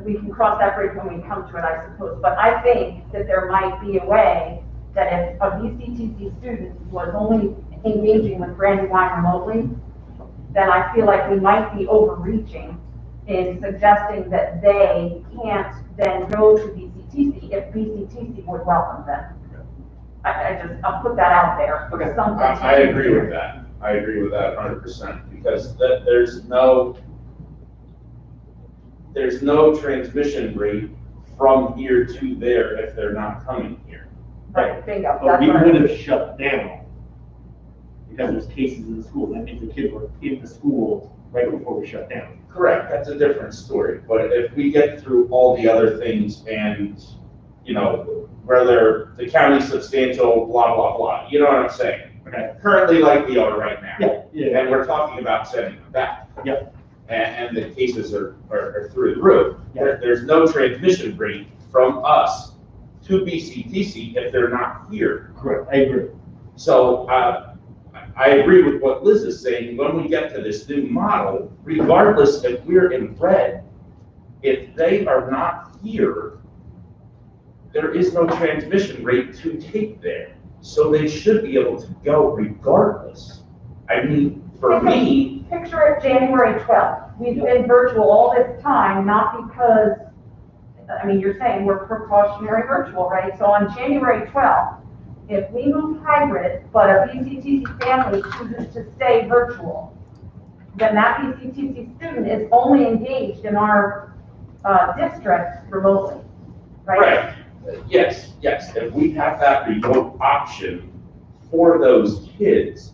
Speaker 6: We can cross that bridge when we come to it, I suppose. But I think that there might be a way that if a BCTC student was only engaging with Brandywine remotely, then I feel like we might be overreaching in suggesting that they can't then go to BCTC if BCTC would welcome them. I'll put that out there.
Speaker 9: Okay.
Speaker 6: Something
Speaker 9: I agree with that. I agree with that 100%, because there's no transmission rate from here to there if they're not coming here.
Speaker 6: Right, bingo.
Speaker 5: But
Speaker 6: That's
Speaker 5: we
Speaker 6: what
Speaker 5: would have shut down because there's cases in the school. That means the kids were in the school right before we shut down.
Speaker 9: Correct, that's a different story. But if we get through all the other things and, you know, whether the county's substantial, blah, blah, blah, you know what I'm saying?
Speaker 5: Okay.
Speaker 9: Currently like we are right now.
Speaker 5: Yeah.
Speaker 9: And we're talking about sending them back.
Speaker 5: Yep.
Speaker 9: And the cases are through the roof.
Speaker 5: Yeah.
Speaker 9: There's no transmission rate from us to BCTC if they're not here.
Speaker 5: Correct. I agree.
Speaker 9: So I agree with what Liz is saying. When we get to this new model, regardless if we're in red, if they are not here, there is no transmission rate to take there. So they should be able to go regardless. I mean, for me.
Speaker 6: Picture it January 12th. We've been virtual all this time, not because, I mean, you're saying we're precautionary virtual, right? So on January 12th, if we move hybrid, but a BCTC family chooses to stay virtual, then that BCTC student is only engaged in our district remotely, right?
Speaker 9: Right. Yes. If we have that remote option for those kids,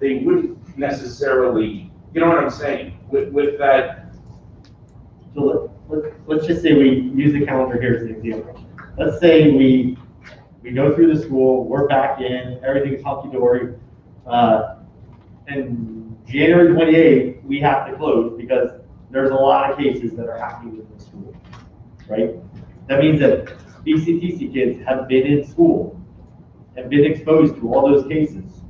Speaker 9: they wouldn't necessarily, you know what I'm saying? With that.
Speaker 5: So let's just say we use the calendar here as an example. Let's say we go through the school, we're back in, everything's hunky-dory, and January 28th, we have to close because there's a lot of cases that are happening within the school, right? That means that BCTC kids have been in school and been exposed to all those cases,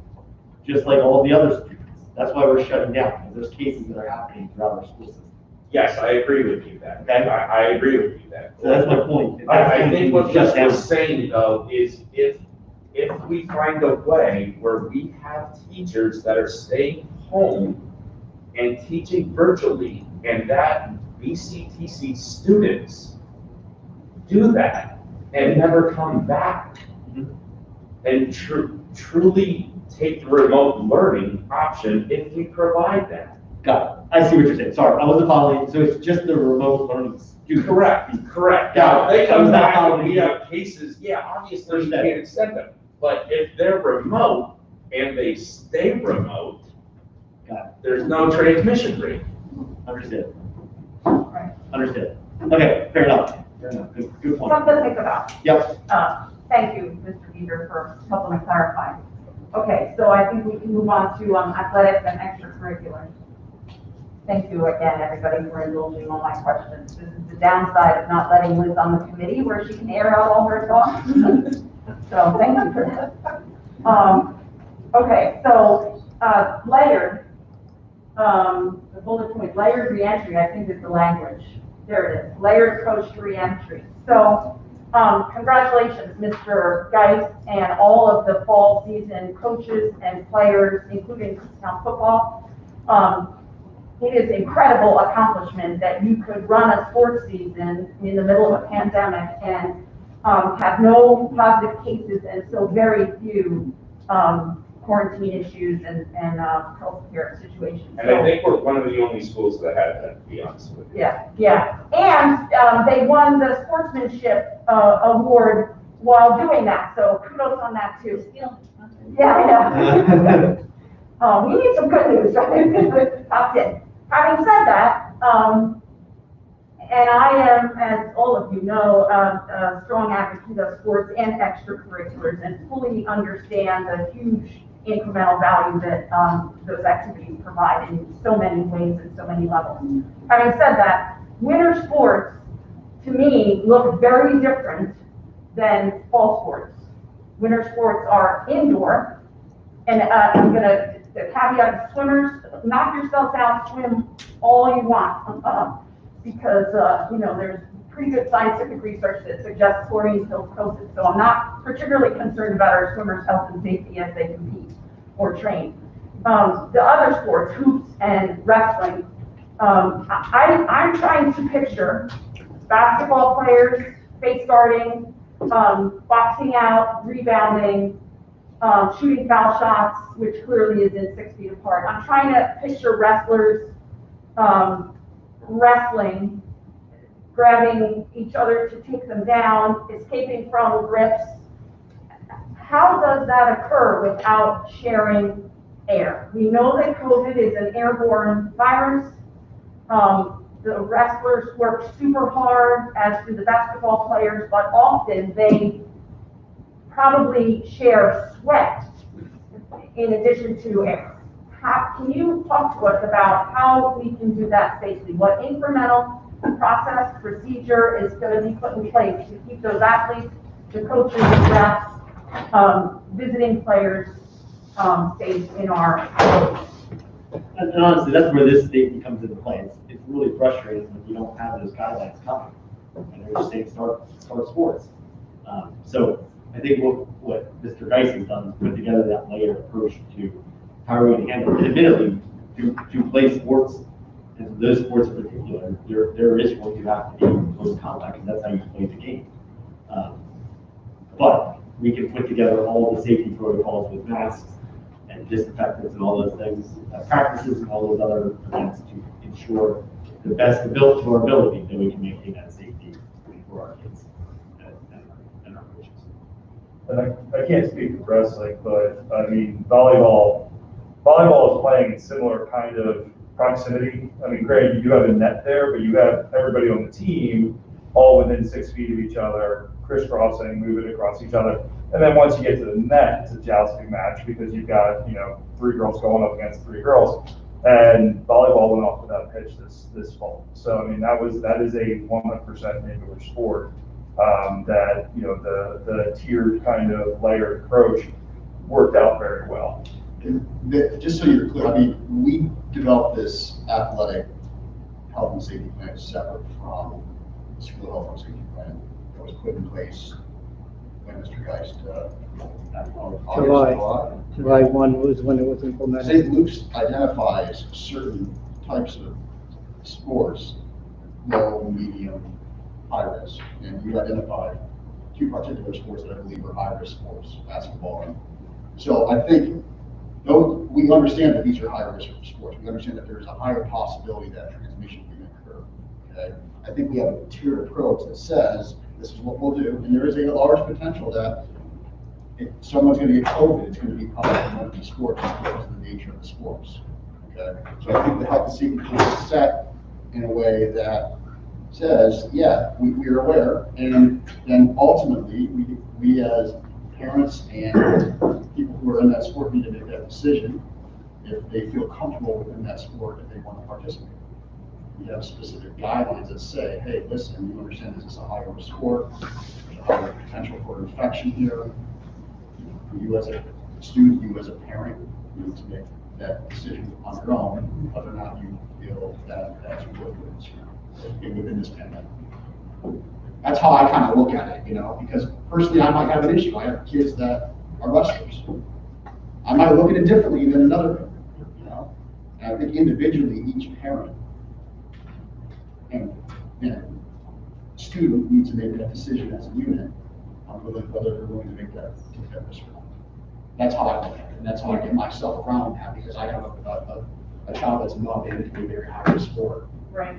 Speaker 5: just like all the other students. That's why we're shutting down, because there's cases that are happening throughout our school system.
Speaker 9: Yes, I agree with you that.
Speaker 5: Okay.
Speaker 9: I agree with you that.
Speaker 5: So that's my point.
Speaker 9: I think what Liz was saying though is if we find a way where we have teachers that are staying home and teaching virtually, and that BCTC students do that and never come back and truly take the remote learning option if we provide that.
Speaker 5: Got it. I see what you're saying. Sorry, I wasn't following. So it's just the remote learning students.
Speaker 9: Correct.
Speaker 5: Got
Speaker 9: Now,
Speaker 5: it.
Speaker 9: they
Speaker 5: I
Speaker 9: come
Speaker 5: was not
Speaker 9: back and
Speaker 5: following
Speaker 9: we
Speaker 5: you.
Speaker 9: have cases, yeah, obviously you
Speaker 5: Understood.
Speaker 9: can't extend them. But if they're remote and they stay remote,
Speaker 5: Got it.
Speaker 9: there's no transmission rate.
Speaker 5: Understood.
Speaker 6: Right.
Speaker 5: Understood. Okay, fair enough. Fair enough. Good point.
Speaker 6: Something to think about.
Speaker 5: Yep.
Speaker 6: Thank you, Mr. Beaver, for helping to clarify. Okay, so I think we can move on to athletics and extracurriculars. Thank you again, everybody, for indulging all my questions. This is the downside of not letting Liz on the committee where she can air out all her thoughts. So thank you for that. Okay, so layered, the bullet point, layered reentry, I think is the language. There it is, layered approach to reentry. So congratulations, Mr. Geist, and all of the fall season coaches and players, including Kutztown football. It is incredible accomplishment that you could run a sports season in the middle of a pandemic and have no positive cases and so very few quarantine issues and healthcare situations.
Speaker 9: And I think we're one of the only schools that had that, to be honest with you.
Speaker 6: Yeah, yeah. And they won the sportsmanship award while doing that, so kudos on that too. Yeah, I know. We need some good news, right? Top 10. Having said that, and I am, as all of you know, a strong advocate of sports and extracurriculars and fully understand the huge incremental value that those activities provide in so many ways and so many levels. Having said that, winter sports, to me, look very different than fall sports. Winter sports are indoor, and I'm gonna, the caveat of swimmers, knock yourselves out, swim all you want, because, you know, there's pretty good scientific research that suggests chlorine kills COVID, so I'm not particularly concerned about our swimmers' health and safety as they compete or train. The other sports, hoops and wrestling, I'm trying to picture basketball players, face guarding, boxing out, rebounding, shooting foul shots, which clearly is in 6 feet apart. I'm trying to picture wrestlers wrestling, grabbing each other to take them down, escaping from grips. How does that occur without sharing air? We know that COVID is an airborne virus. The wrestlers work super hard, as do the basketball players, but often they probably share sweat in addition to air. Can you talk to us about how we can do that safely? What incremental process, procedure is going to be put in place to keep those athletes, the coaches, the staff, visiting players safe in our facilities?
Speaker 5: And honestly, that's where this statement comes into play. It's really frustrating when you don't have those guidelines coming. And they're just saying start sports. So I think what Mr. Geist has done is put together that layered approach to how are we going to handle it. Admittedly, to play sports, and those sports in particular, there is going to have to be close contact, and that's how you play the game. But we can put together all the safety protocols with masks and disinfectants and all those things, practices and all those other events to ensure the best to our ability that we can maintain that safety for our kids and our coaches.
Speaker 11: And I can't speak for wrestling, but I mean, volleyball is playing in similar kind of proximity. I mean, granted, you do have a net there, but you have everybody on the team all within 6 feet of each other, crisscrossing, moving across each other. And then once you get to the net, it's a jousting match because you've got, 3 girls going up against 3 girls. And volleyball went off without pitch this fall. So, I mean, that is a 100% indoor sport that, the tiered kind of layered approach worked out very well.
Speaker 1: Just so you're clear, I mean, we developed this athletic health and safety plan separate from the school health and safety plan that was put in place when Mr. Geist,
Speaker 12: July 1 was when it was implemented.
Speaker 1: St. Luke's identifies certain types of sports, low, medium, high risk, and you identified 2 particular sports that I believe are high risk sports, basketball. So I think those, we understand that these are higher risk sports. We understand that there's a higher possibility that transmission can occur, okay? I think we have a tiered approach that says, this is what we'll do, and there is a large potential that if someone's gonna get COVID, it's gonna be probably one of these sports because of the nature of the sports, okay? So I think the health and safety plan is set in a way that says, yeah, we are aware, and then ultimately, we as parents and people who are in that sport need to make that decision if they feel comfortable within that sport, if they want to participate. We have specific guidelines that say, hey, listen, you understand this is a higher risk sport, there's a higher potential for infection here. You as a student, you as a parent, you need to make that decision on your own, whether or not you feel that that's really good within this pandemic. That's how I kind of look at it, because personally I might have an issue. I have kids that are wrestlers. I might look at it differently than another parent, And I think individually, each parent and student needs to make that decision as a unit on whether they're willing to take that risk or not. That's how I look at it, and that's how I get myself around that, because I have a child that's not able to be a very high risk sport.
Speaker 6: Right,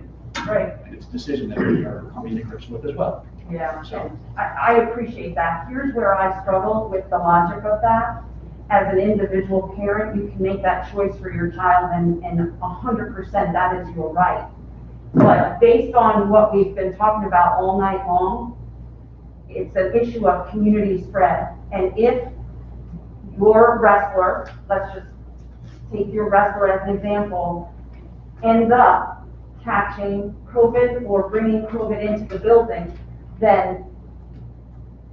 Speaker 6: right.
Speaker 1: And it's a decision that we are coming to grips with as well.
Speaker 6: Yeah,
Speaker 1: So
Speaker 6: I appreciate that. Here's where I struggle with the logic of that. As an individual parent, you can make that choice for your child, and 100% that is your right. But based on what we've been talking about all night long, it's an issue of community spread. And if your wrestler, let's just take your wrestler as an example, ends up catching COVID or bringing COVID into the building, then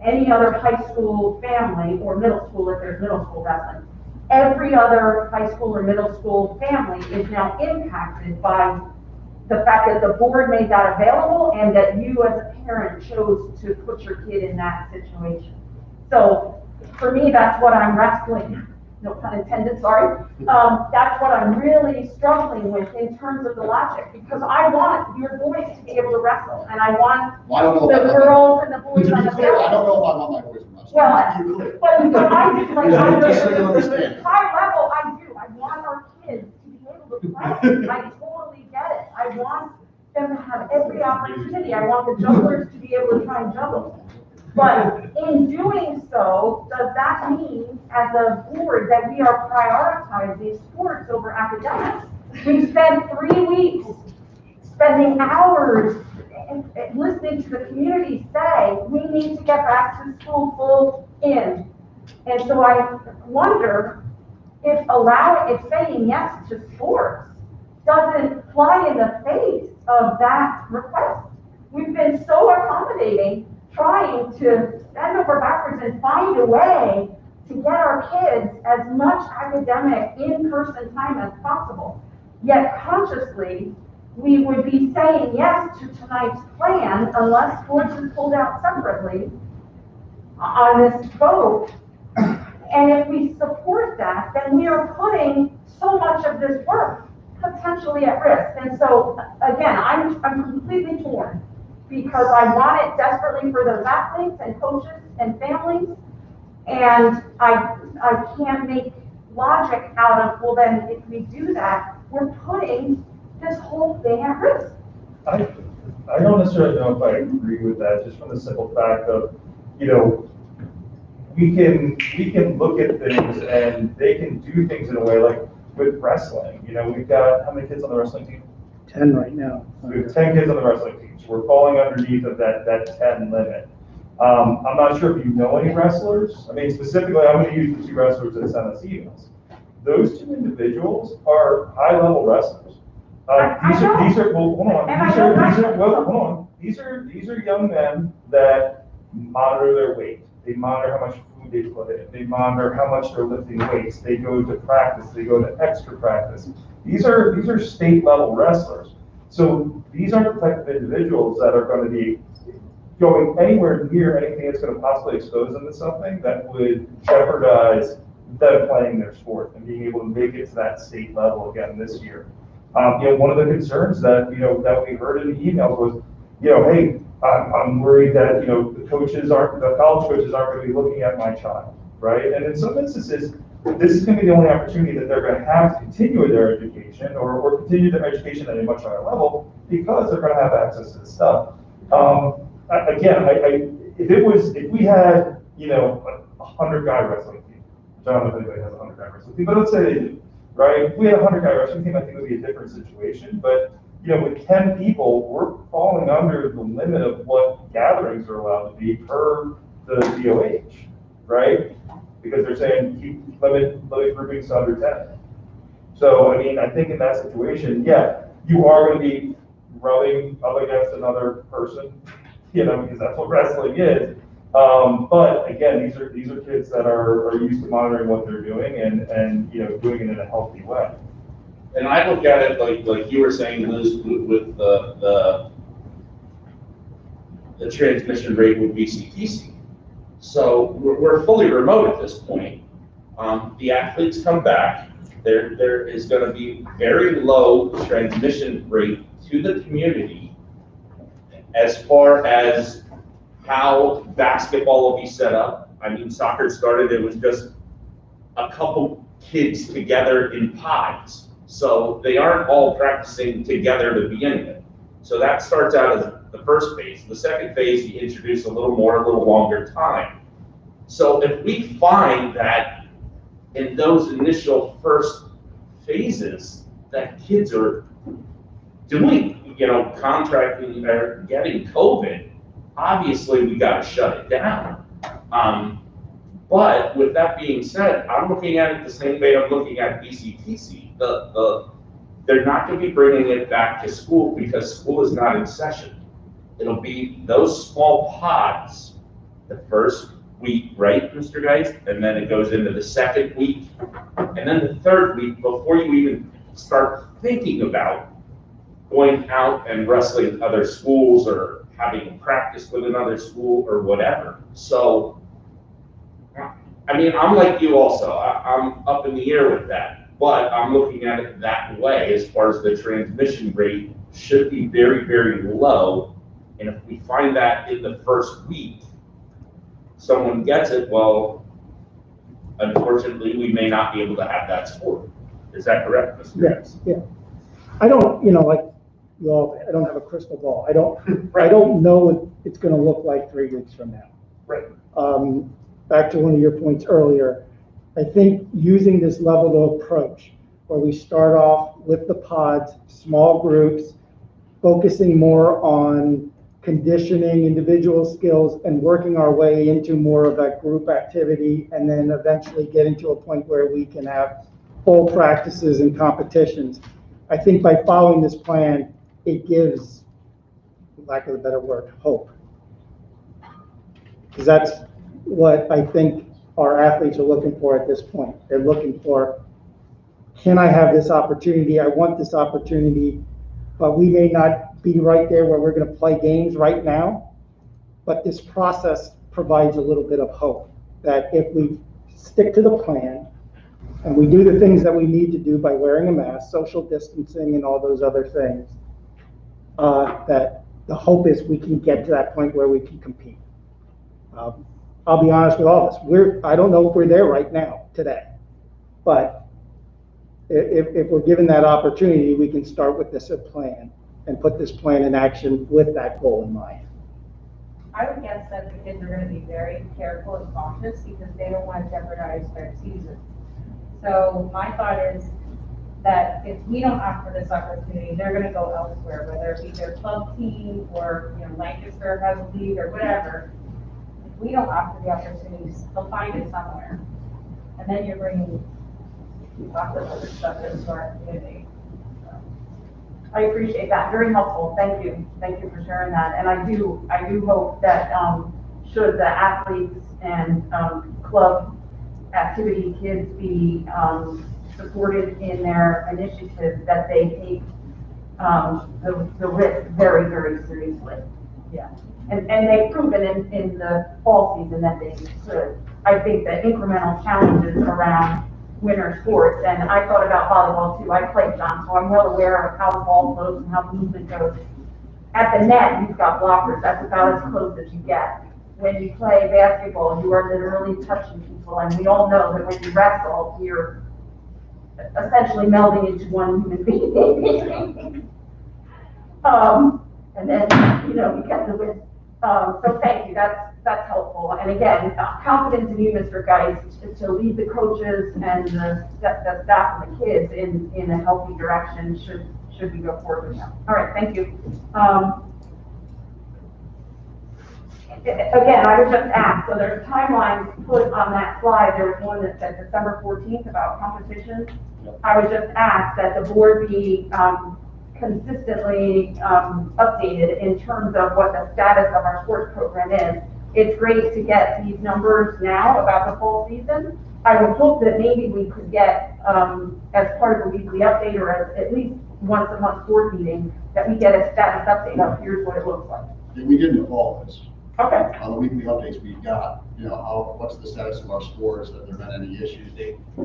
Speaker 6: any other high school family or middle school, if there's middle school wrestling, every other high school or middle school family is now impacted by the fact that the board made that available and that you as a parent chose to put your kid in that situation. So for me, that's what I'm wrestling, no pun intended, sorry. That's what I'm really struggling with in terms of the logic, because I want your boys to be able to wrestle, and I want the girls and the boys on the field.
Speaker 1: I don't know if I want my boys to wrestle.
Speaker 6: Well, but I do,
Speaker 1: I understand.
Speaker 6: high level, I do. I want our kids to be able to play. I totally get it. I want them to have every opportunity. I want the jugglers to be able to try and juggle. But in doing so, does that mean, as a board, that we are prioritizing sports over academics? We spent 3 weeks spending hours listening to the community say, we need to get back to school full in. And so I wonder if saying yes to sports doesn't fly in the face of that request. We've been so accommodating, trying to bend over backwards and find a way to get our kids as much academic in-person time as possible. Yet consciously, we would be saying yes to tonight's plan unless sports is pulled out separately on this vote. And if we support that, then we are putting so much of this work potentially at risk. And so, again, I'm completely torn, because I want it desperately for those athletes and coaches and families, and I can't make logic out of, well, then if we do that, we're putting this whole thing at risk.
Speaker 11: I don't necessarily know if I agree with that, just from the simple fact of, we can look at things and they can do things in a way, like with wrestling, we've got, how many kids on the wrestling team?
Speaker 12: 10 right now.
Speaker 11: We have 10 kids on the wrestling team, so we're falling underneath of that 10 limit. I'm not sure if you know any wrestlers. I mean, specifically, I'm going to use the 2 wrestlers that sent us emails. Those 2 individuals are high-level wrestlers. These are young men that monitor their weight. They monitor how much food they put in. They monitor how much they're lifting weights. They go to practice. They go to extra practice. These are state-level wrestlers. So these aren't the type of individuals that are going to be going anywhere near anything that's going to possibly expose them to something that would jeopardize them playing their sport and being able to make it to that state level again this year. One of the concerns that that we heard in the emails was, hey, I'm worried that the college coaches aren't going to be looking at my child, right? And in some instances, this is gonna be the only opportunity that they're gonna have to continue their education or continue their education at a much higher level because they're gonna have access to this stuff. If we had, 100 guy wrestling team, which I don't know if anybody has a 100 guy wrestling team, but let's say they do, right? If we had a 100 guy wrestling team, I think it would be a different situation, but with 10 people, we're falling under the limit of what gatherings are allowed to be per the DOH, right? Because they're saying keep limit groupings to under 10. So, I think in that situation, yeah, you are going to be rubbing up against another person, because that's what wrestling is. But again, these are kids that are used to monitoring what they're doing and doing it in a healthy way.
Speaker 9: And I look at it like you were saying, Liz, with the transmission rate with BCTC. So we're fully remote at this point. The athletes come back. There is going to be very low transmission rate to the community as far as how basketball will be set up. Soccer started, it was just a couple kids together in pods. So they aren't all practicing together to begin with. So that starts out as the first phase. The second phase, you introduce a little longer time. So if we find that in those initial first phases that kids are doing, contracting or getting COVID, obviously we got to shut it down. But with that being said, I'm looking at it the same way I'm looking at BCTC. They're not going to be bringing it back to school because school is not in session. It'll be those small pods the first week, right, Mr. Geist? And then it goes into the second week. And then the third week, before you even start thinking about going out and wrestling other schools or having practice with another school or whatever. So, I'm like you also. I'm up in the air with that, but I'm looking at it that way as far as the transmission rate should be very, very low. And if we find that in the first week, someone gets it, well, unfortunately, we may not be able to have that sport. Is that correct, Mr.
Speaker 12: Yes, yeah. I don't, like you all, I don't have a crystal ball. I don't know what it's going to look like 3 weeks from now.
Speaker 11: Right.
Speaker 12: Back to one of your points earlier, I think using this level of approach where we start off with the pods, small groups, focusing more on conditioning individual skills and working our way into more of that group activity, and then eventually getting to a point where we can have full practices and competitions. I think by following this plan, it gives, for lack of a better word, hope. Because that's what I think our athletes are looking for at this point. They're looking for, can I have this opportunity? I want this opportunity, but we may not be right there where we're going to play games right now. But this process provides a little bit of hope that if we stick to the plan and we do the things that we need to do by wearing a mask, social distancing, and all those other things, that the hope is we can get to that point where we can compete. I'll be honest with all of us. I don't know if we're there right now, today. But if we're given that opportunity, we can start with this plan and put this plan in action with that goal in mind.
Speaker 3: I would guess that the kids are going to be very careful and cautious because they don't want to jeopardize their season. So my thought is that if we don't offer this opportunity, they're going to go elsewhere, whether it be their club team or Lancaster has a league or whatever. If we don't offer the opportunities, they'll find it somewhere. And then you're bringing lots of other stuff into our community.
Speaker 6: I appreciate that, very helpful, thank you for sharing that. And I do hope that should the athletes and club activity kids be supported in their initiatives, that they take the risk very, very seriously. Yeah, and they've proven in the fall season that they could. I think that incremental challenges around winter sports, and I thought about volleyball too. I played, John, so I'm well aware of how the ball flows and how the movement goes. At the net, you've got blockers. That's about as close as you get. when you play basketball, you are literally touching people, and we all know that when you wrestle, you're essentially melding into one human being. And then, you know, you get the win. So thank you, that's helpful. And again, confidence in you, Mr. Geist, to lead the coaches and the staff and the kids in a healthy direction should we go forward with them. All right, thank you. Again, I would just ask, so there's timelines put on that slide. There was one that said December 14th about competitions. I would just ask that the board be consistently updated in terms of what the status of our sports program is. It's great to get these numbers now about the fall season. I would hope that maybe we could get, as part of the weekly update or at least once a month board meeting, that we get a status update of here's what it looks like.
Speaker 1: Yeah, we did in the fall this.
Speaker 6: Okay.
Speaker 1: On the weekly updates we've got, you know, what's the status of our sports, have there been any issues?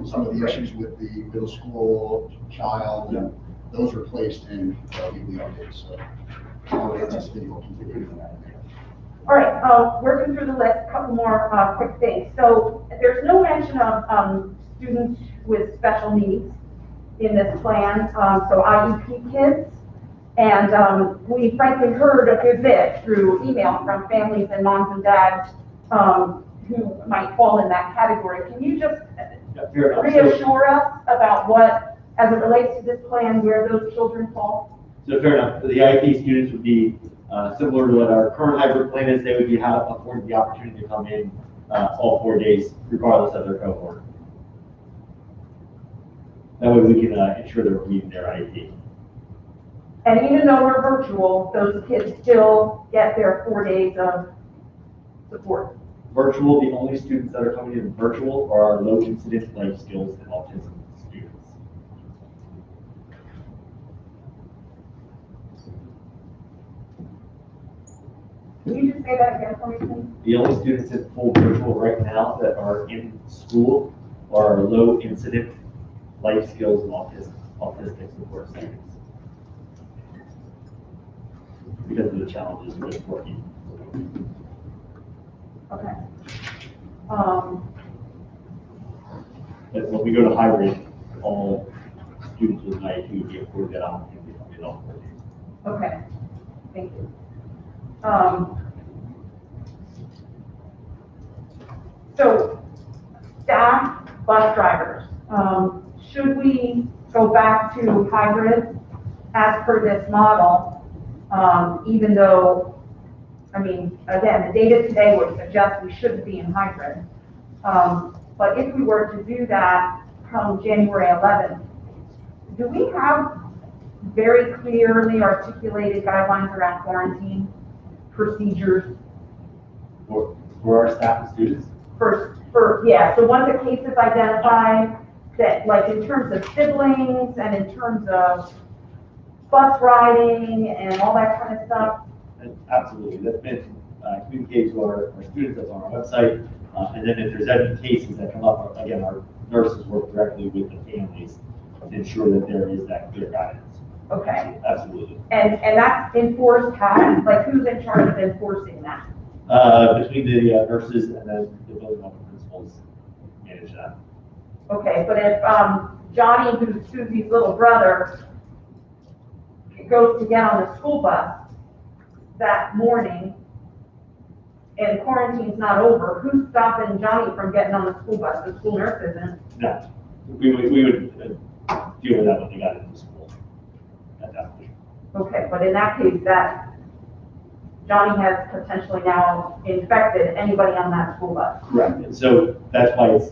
Speaker 1: Some of the issues with the middle school child, and those are placed in weekly updates, so I would anticipate we'll continue doing that.
Speaker 6: All right, working through the list, a couple more quick things. So there's no mention of students with special needs in this plan, so IEP kids. And we frankly heard a good bit through email from families and moms and dads who might fall in that category. Can you just reassure us about what, as it relates to this plan, where those children fall?
Speaker 5: So fair enough. So the IEP students would be similar to what our current hybrid plan is. They would be afforded the opportunity to come in all 4 days, regardless of their cohort. That way we can ensure that we're meeting their IEP.
Speaker 6: And even though we're virtual, those kids still get their 4 days of support.
Speaker 5: Virtual, the only students that are coming in virtual are our low incidence life skills and autism students.
Speaker 6: Can you just say that again for me, please?
Speaker 5: The only students in full virtual right now that are in school are our low incident life skills and autistic support students. Because of the challenges with working.
Speaker 6: Okay.
Speaker 5: But when we go to hybrid, all students with an IEP would be afforded that opportunity to come in all 4 days.
Speaker 6: Okay, thank you. So, staff, bus drivers, should we go back to hybrid as per this model? Even though, I mean, again, the data today would suggest we shouldn't be in hybrid. But if we were to do that come January 11th, do we have very clearly articulated guidelines around quarantine procedures?
Speaker 5: For our staff and students?
Speaker 6: Yeah, so once a case is identified, that like in terms of siblings and in terms of bus riding and all that kind of stuff?
Speaker 5: Absolutely, that's been communicated to our students, that's on our website. And then if there's any cases that come up, again, our nurses work directly with the families to ensure that there is that clear guidance.
Speaker 6: Okay.
Speaker 5: Absolutely.
Speaker 6: And that's enforced how? Like who's in charge of enforcing that?
Speaker 5: Between the nurses and then the building level principals manage that.
Speaker 6: Okay, but if Johnny, who's Susie's little brother, goes to get on the school bus that morning and quarantine's not over, who's stopping Johnny from getting on the school bus? The school nurse isn't.
Speaker 5: No, we would deal with that when they got into school at that point.
Speaker 6: Okay, but in that case, that Johnny has potentially now infected anybody on that school bus.
Speaker 5: Correct. And so that's why it's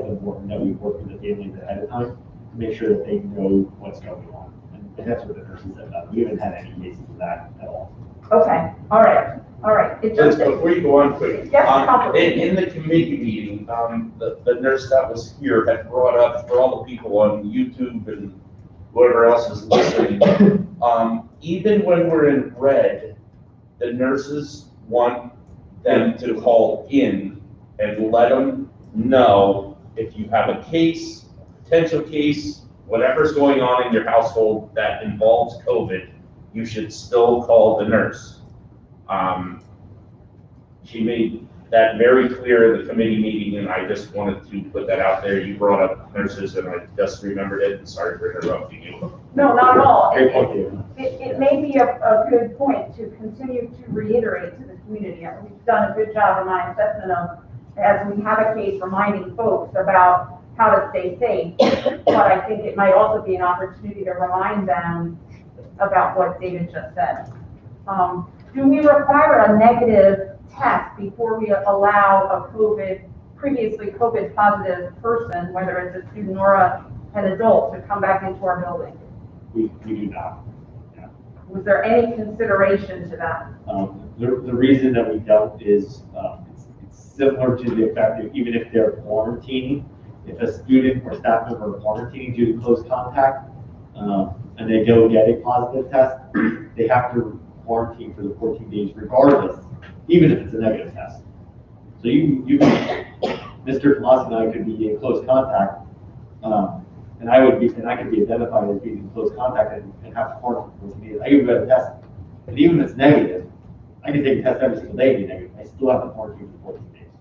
Speaker 5: important that we work with the families ahead of time to make sure that they know what's going on. And that's what the nurses have done. We haven't had any cases of that at all.
Speaker 6: Okay, all right. It
Speaker 9: Just
Speaker 6: just,
Speaker 9: before you go on, quick,
Speaker 6: yes,
Speaker 9: in the committee meeting, the nurse that was here had brought up for all the people on YouTube and whoever else is listening, even when we're in red, the nurses want them to call in and let them know if you have a case, potential case, whatever's going on in your household that involves COVID, you should still call the nurse. She made that very clear in the committee meeting, and I just wanted to put that out there. You brought up nurses, and I just remembered it, and sorry for interrupting you.
Speaker 6: No, not at all.
Speaker 5: Great point, David.
Speaker 6: It may be a good point to continue to reiterate to the community. We've done a good job in my assessment of, as we have a case, reminding folks about how to stay safe. But I think it might also be an opportunity to remind them about what David just said. Do we require a negative test before we allow a previously COVID positive person, whether it's a student or an adult, to come back into our building?
Speaker 5: We do not. Yeah.
Speaker 6: Was there any consideration to that?
Speaker 5: The reason that we don't is, it's similar to the effect that even if they're quarantining, if a student or staff member are quarantining due to close contact, and they go get a positive test, they have to quarantine for the 14 days regardless, even if it's a negative test. So Mr. Tomasi and I could be in close contact, and I could be identified as being in close contact and have to quarantine for 14 days. I can go test, and even if it's negative, I can take a test every single day and be negative. I still have to quarantine for 14 days.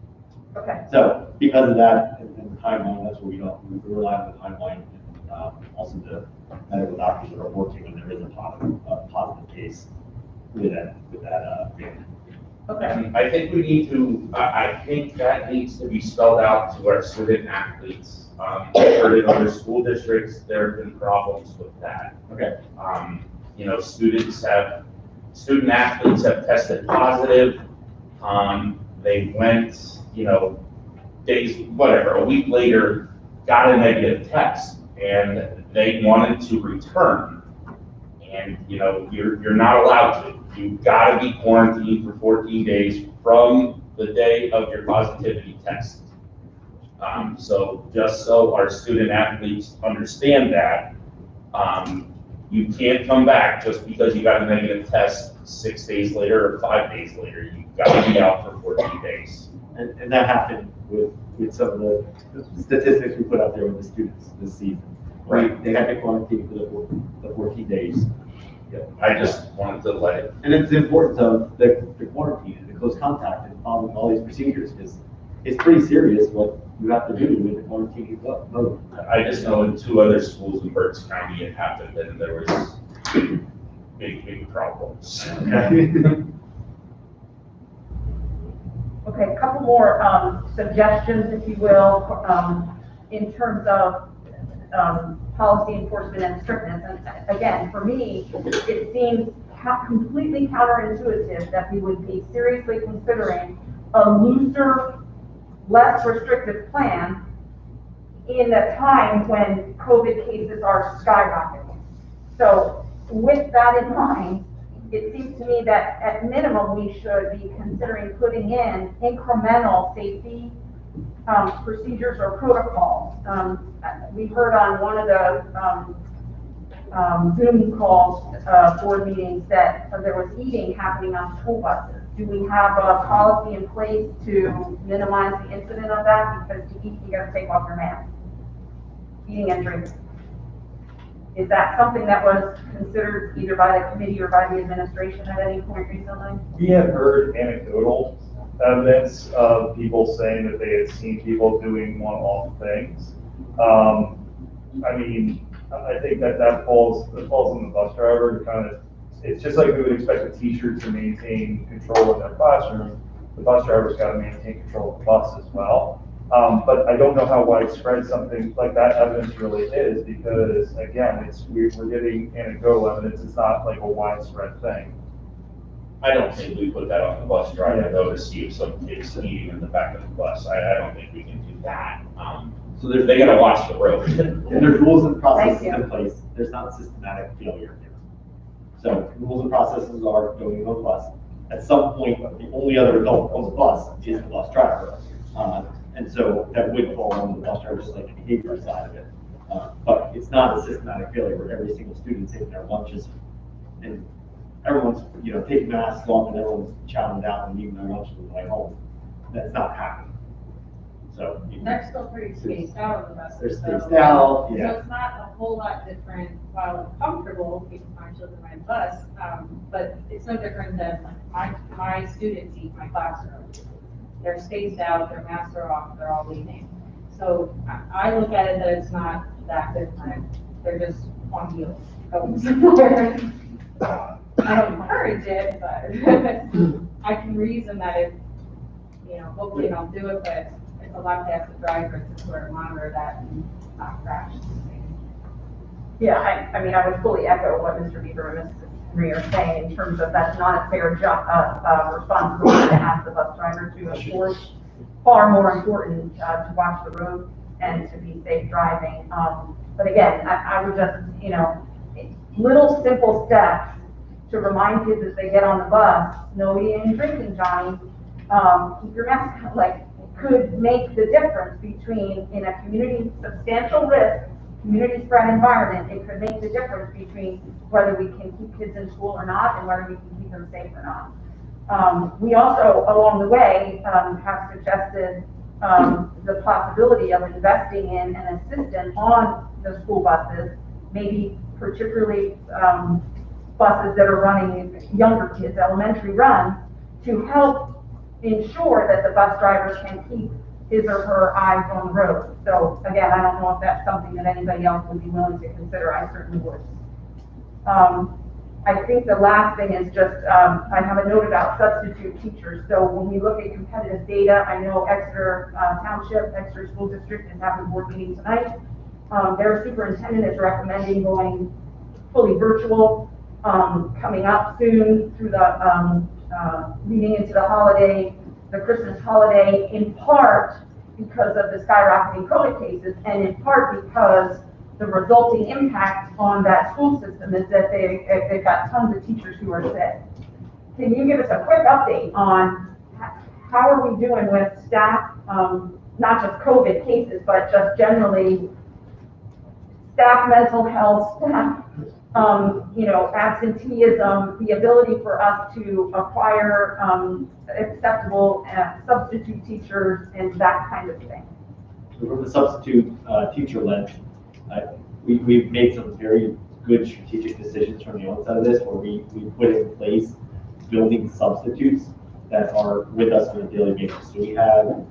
Speaker 6: Okay.
Speaker 5: So because of that and the timeline, that's what we rely on the timeline, and also the medical doctors that are working when there is a positive case with that family.
Speaker 6: Okay.
Speaker 9: I think we need to, I think that needs to be spelled out to our student athletes. I've heard in other school districts, there have been problems with that.
Speaker 5: Okay.
Speaker 9: You know, student athletes have tested positive. They went, you know, a week later, got a negative test, and they wanted to return. And, you know, you're not allowed to. You've got to be quarantined for 14 days from the day of your positivity test. So just so our student athletes understand that, you can't come back just because you got a negative test 6 days later or 5 days later. You've got to be out for 14 days.
Speaker 5: And that happened with some of the statistics we put out there with the students this season. Right. They had to quarantine for the 14 days.
Speaker 9: Yeah. I just wanted to let it.
Speaker 5: And it's the importance of the quarantine and the close contact and following all these procedures, because it's pretty serious what you have to do with the quarantine mode.
Speaker 9: I just know in 2 other schools in Berks County it happened, and there was big problems.
Speaker 5: Okay.
Speaker 6: Okay, a couple more suggestions, if you will, in terms of policy enforcement and strictness. And again, for me, it seems completely counterintuitive that we would be seriously considering a looser, less restrictive plan in a time when COVID cases are skyrocketing. So with that in mind, it seems to me that at minimum, we should be considering putting in incremental safety procedures or protocols. We heard on one of the Zoom calls, board meetings, that there was eating happening on school buses. Do we have a policy in place to minimize the incident of that? Because to eat, you gotta take off your mask. Eating and drinking. Is that something that was considered either by the committee or by the administration at any point recently?
Speaker 11: We have heard anecdotal evidence of people saying that they had seen people doing one-off things. I mean, I think that falls on the bus driver to kind of, it's just like we would expect a teacher to maintain control in their classroom. The bus driver's got to maintain control of the bus as well. But I don't know how widespread something like that evidence really is, because again, we're getting anecdotal evidence. It's not like a widespread thing.
Speaker 9: I don't think we put that on the bus driver though to see if some kid's eating in the back of the bus. I don't think we can do that. So they gotta watch the road.
Speaker 5: And there's rules and processes in place. There's not systematic failure here. So rules and processes are going on the bus. At some point, the only other adult on the bus is the bus driver. And so that would fall on the bus driver, just like the behavior side of it. But it's not a systematic failure where every single student's taking their lunches and everyone's, taking masks off and everyone's chowing down and eating their lunches on the way home. That's not happening. So.
Speaker 3: They're still pretty spaced out on the buses.
Speaker 5: They're
Speaker 3: so-
Speaker 5: spaced out, yeah.
Speaker 3: So it's not a whole lot different, while it's comfortable, because my children ride the bus, but it's no different than like my students eat my classroom. They're spaced out, their masks are off, they're all leaving. So I look at it that it's not that different, they're just on wheels going somewhere. I don't encourage it, but I can reason that if, hopefully they'll do it, but it's a lot to ask the driver to sort of monitor that and not crash.
Speaker 6: Yeah, I mean, I would fully echo what Mr. Bieber and Mrs. Henry are saying in terms of that's not a fair job, responsibility to ask the bus driver to enforce. Far more important to watch the road and to be safe driving. But again, I would just, little simple steps to remind kids as they get on the bus, no eating and drinking, Johnny. Keep your mask, could make the difference between, in a community substantial risk, community spread environment, it could make the difference between whether we can keep kids in school or not and whether we can keep them safe or not. We also, along the way, have suggested the possibility of investing in an assistant on the school buses, maybe particularly buses that are running younger kids, elementary runs, to help ensure that the bus drivers can keep his or her eyes on the road. So again, I don't know if that's something that anybody else would be willing to consider. I certainly would. I think the last thing is just, I have a note about substitute teachers. So when we look at competitive data, I know Exeter Township, Exeter School District is having a board meeting tonight. Their superintendent is recommending going fully virtual, coming up soon through the, leading into the holiday, the Christmas holiday, in part because of the skyrocketing COVID cases, and in part because the resulting impact on that school system is that they've got tons of teachers who are sick. Can you give us a quick update on how are we doing with staff, not just COVID cases, but just generally staff mental health, staff, absenteeism, the ability for us to acquire acceptable substitute teachers and that kind of thing?
Speaker 5: From the substitute teacher lens, we've made some very good strategic decisions from the onset of this, where we put in place building substitutes that are with us on a daily basis. So we have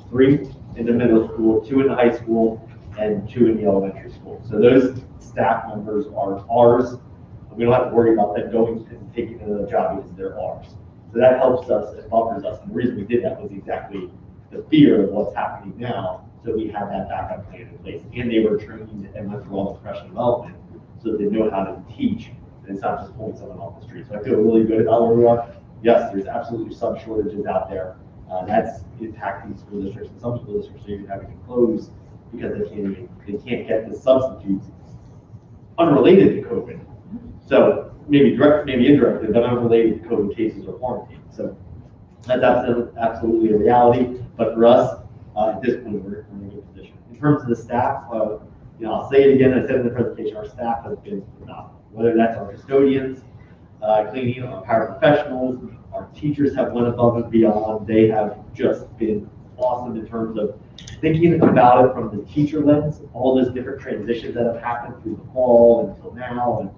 Speaker 5: three in the middle school, 2 in the high school, and 2 in the elementary school. So those staff members are ours. We don't have to worry about them going and taking another job because they're ours. So that helps us, it buffers us. And the reason we did that was exactly the fear of what's happening now. So we had that backup plan in place, and they were trained and went through all the professional development so they know how to teach, and it's not just pulling someone off the street. So I feel really good about where we are. Yes, there's absolutely some shortages out there. That's impacting school districts, and some school districts are even having to close because they can't get the substitutes unrelated to COVID. So maybe direct, maybe indirectly, but unrelated to COVID cases or quarantine. So that's absolutely a reality. But for us, at this point, we're in a good position. In terms of the staff, I'll say it again, I said in the presentation, our staff has been phenomenal. Whether that's our custodians, cleaning, our paraprofessionals, our teachers have went above and beyond. They have just been awesome in terms of thinking about it from the teacher lens, all those different transitions that have happened through the fall until now. And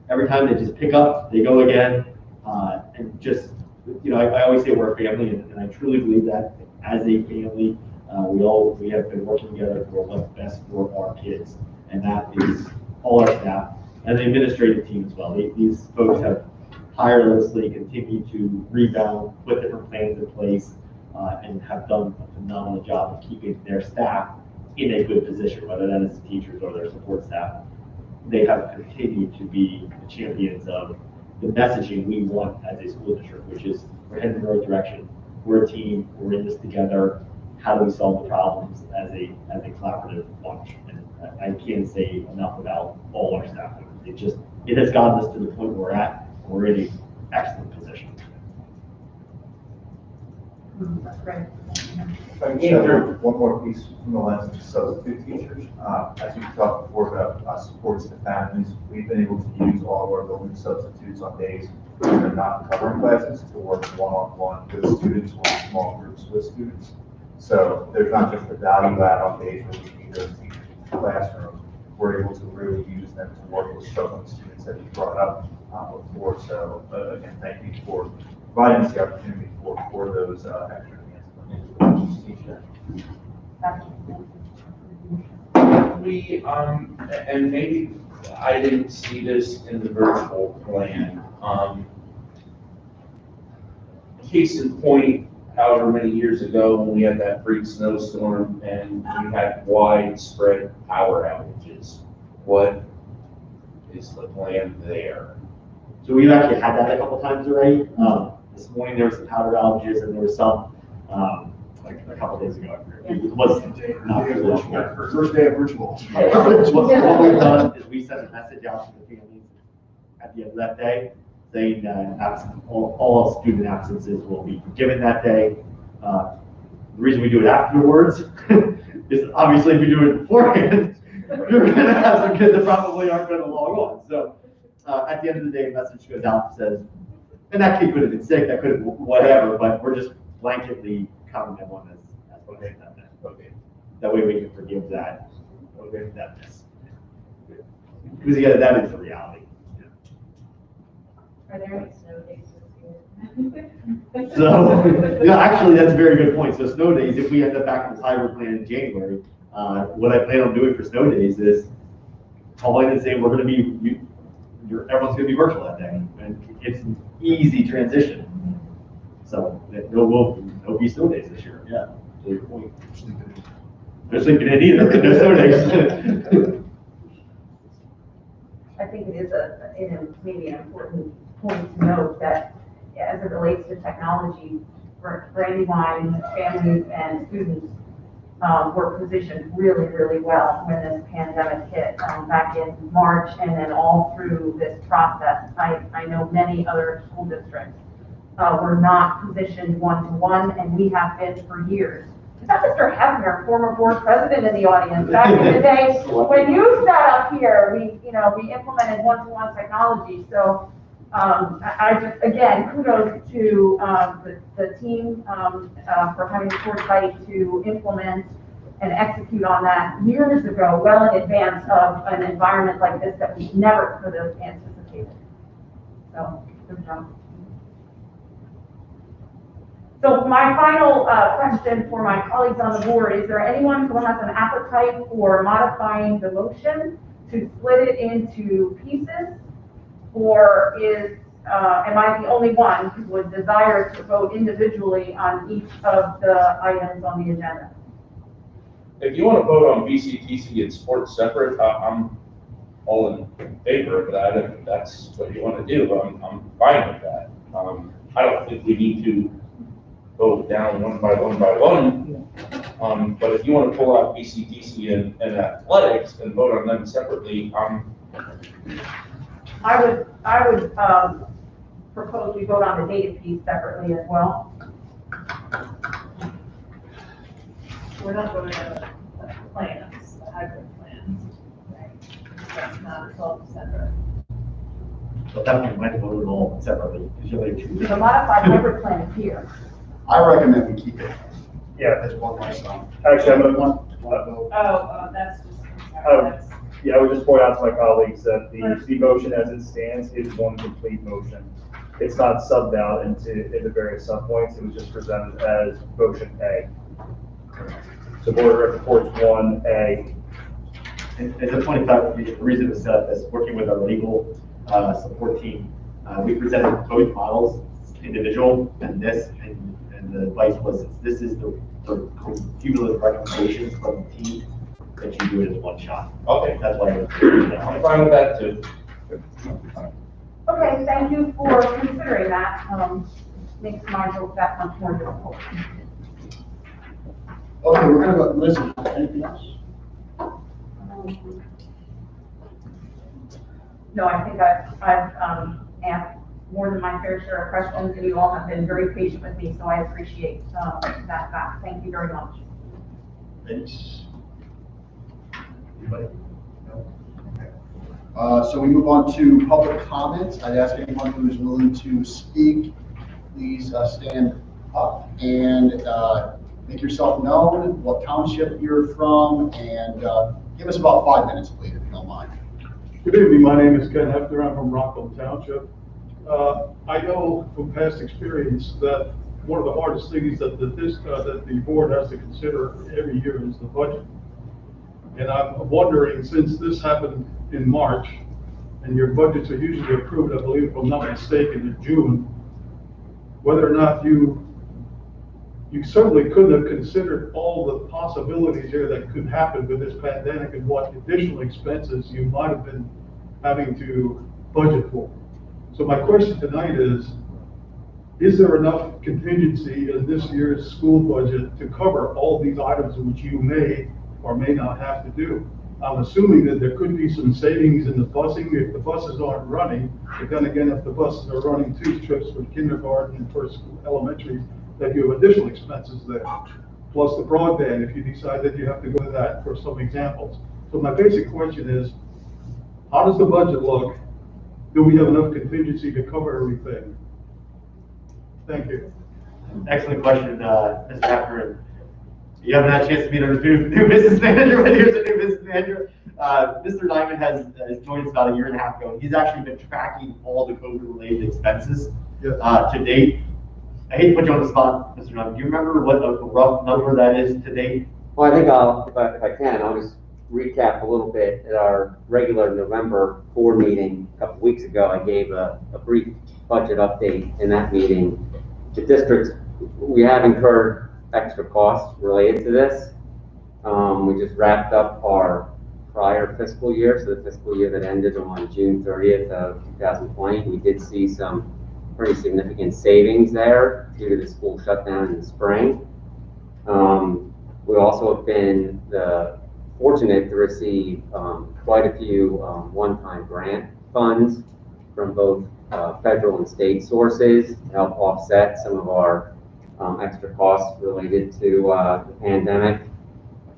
Speaker 5: every time they just pick up, they go again. And just, I always say we're a family, and I truly believe that as a family, we have been working together for what's best for our kids. And that is all our staff and the administrative team as well. These folks have tirelessly continued to rebound, put different plans in place, and have done a phenomenal job of keeping their staff in a good position, whether that is the teachers or their support staff. They have continued to be the champions of the messaging we want as a school district, which is we're heading in the right direction. We're a team. We're in this together. How do we solve the problems as a collaborative bunch? And I can't say enough about all our staff members. It has gotten us to the point where we're at. We're in an excellent position.
Speaker 6: That's great.
Speaker 13: If I can share one more piece from the lens of substitute teachers, as we talked before about supports to families, we've been able to use all of our building substitutes on days when they're not covering classes to work one-on-one with students or small groups with students. So there's not just the value add on days where we need those teachers in the classroom, we're able to really use them to work with struggling students that you brought up before. So again, thank you for providing us the opportunity for those extra enhancements.
Speaker 9: We, and maybe I didn't see this in the virtual plan. Case in point, however many years ago, when we had that freak snowstorm and we had widespread power outages, what is the plan there?
Speaker 5: So we've actually had that a couple times already. This morning there was some power outages and there was some, like a couple days ago. It was not virtual.
Speaker 1: First day of virtual.
Speaker 5: What we've done is we sent a message out to the families at the end of that day saying that all student absences will be forgiven that day. The reason we do it afterwards is obviously if we do it beforehand, you're going to have some kids that probably aren't going to log on. So at the end of the day, a message goes out that says, and that kid could have been sick, that could have been whatever, but we're just blanketly counting them on as what they that day. Okay. That way we can forgive that. Okay. That miss. Because yeah, that is the reality.
Speaker 3: Are there any snow days this year?
Speaker 5: So, yeah, actually, that's a very good point. So snow days, if we end up back in this hybrid plan in January, what I plan on doing for snow days is calling and saying we're going to be, everyone's going to be virtual that day, and it's an easy transition. So there'll be snow days this year. Yeah, to your point. No sleeping in either. No snow days.
Speaker 6: I think it is maybe an important point to note that as it relates to technology, for Brandywine families and students were positioned really, really well when this pandemic hit back in March and then all through this process. I know many other school districts were not positioned one-to-one, and we have been for years. Is that Mr. Hefner, former board president in the audience? Back in the day, when you sat up here, we implemented one-to-one technology. So I just, again, kudos to the team for having the foresight to implement and execute on that years ago, well in advance of an environment like this that we never could have anticipated. So, good job. So my final question for my colleagues on the board, is there anyone who has an appetite for modifying the motion to split it into pieces? Or am I the only one who would desire to vote individually on each of the items on the agenda?
Speaker 9: If you want to vote on BCTC and sports separate, I'm all in favor of that. If that's what you want to do, I'm fine with that. I don't think we need to go down one by one. But if you want to pull out BCTC and athletics and vote on them separately,
Speaker 6: I would propose we vote on the data piece separately as well.
Speaker 8: We're not voting on the plans, the hybrid plans. Right? That's not 12 separate.
Speaker 5: But that one might vote it all separately, because you'll have two.
Speaker 6: The modified hybrid plan is here.
Speaker 1: I recommend we keep it.
Speaker 11: Yeah.
Speaker 1: That's one my son.
Speaker 11: Actually, I'm gonna,
Speaker 8: Oh, that's just, that's,
Speaker 11: yeah, I would just point out to my colleagues that the motion as it stands is one complete motion. It's not subbed out into various subpoints. It was just presented as motion A. So board reports 1A.
Speaker 5: As a point of clarification, the reason to set up is working with our legal support team. We presented both models, individual and this, and the advice was this is the cumulative recommendations from the team that you do it as one shot.
Speaker 9: okay,
Speaker 5: That's why
Speaker 9: I'm fine with that too.
Speaker 6: Okay, thank you for considering that. Makes my job that much more difficult.
Speaker 1: Okay, we're gonna go, listen, anything else?
Speaker 6: No, I think I've asked more than my fair share of questions, and you all have been very patient with me, so I appreciate that fact. Thank you very much.
Speaker 5: Anybody?
Speaker 1: So we move on to public comments. I'd ask anyone who is willing to speak, please stand up and make yourself known, what township you're from, and give us about 5 minutes, please, if you don't mind.
Speaker 14: Good evening, my name is Ken Hefner, I'm from Rockville Township. I know from past experience that one of the hardest things that the board has to consider every year is the budget. And I'm wondering, since this happened in March, and your budgets are usually approved, I believe, if I'm not mistaken, in June, whether or not you certainly could have considered all the possibilities here that could happen with this pandemic and what additional expenses you might have been having to budget for. So my question tonight is there enough contingency in this year's school budget to cover all these items which you may or may not have to do? I'm assuming that there could be some savings in the busing if the buses aren't running, but then again, if the buses are running 2 trips for kindergarten and first elementary, that you have additional expenses there. Plus the broadband, if you decide that you have to go to that, for some examples. So my basic question is, how does the budget look? Do we have enough contingency to cover everything? Thank you.
Speaker 5: Excellent question, Mr. Hefner. You haven't had a chance to meet our new business manager, but here's a new business manager. Mr. Diamond has joined us about 1.5 years ago. He's actually been tracking all the COVID-related expenses to date. I hate to put you on the spot, Mr. Diamond. Do you remember what a rough number that is to date?
Speaker 15: Well, I think if I can, I'll just recap a little bit. At our regular November board meeting a couple weeks ago, I gave a brief budget update in that meeting. The districts, we have incurred extra costs related to this. We just wrapped up our prior fiscal year, so the fiscal year that ended on June 30th of 2020. We did see some pretty significant savings there due to the school shutdown in the spring. We also have been fortunate to receive quite a few one-time grant funds from both federal and state sources to help offset some of our extra costs related to the pandemic.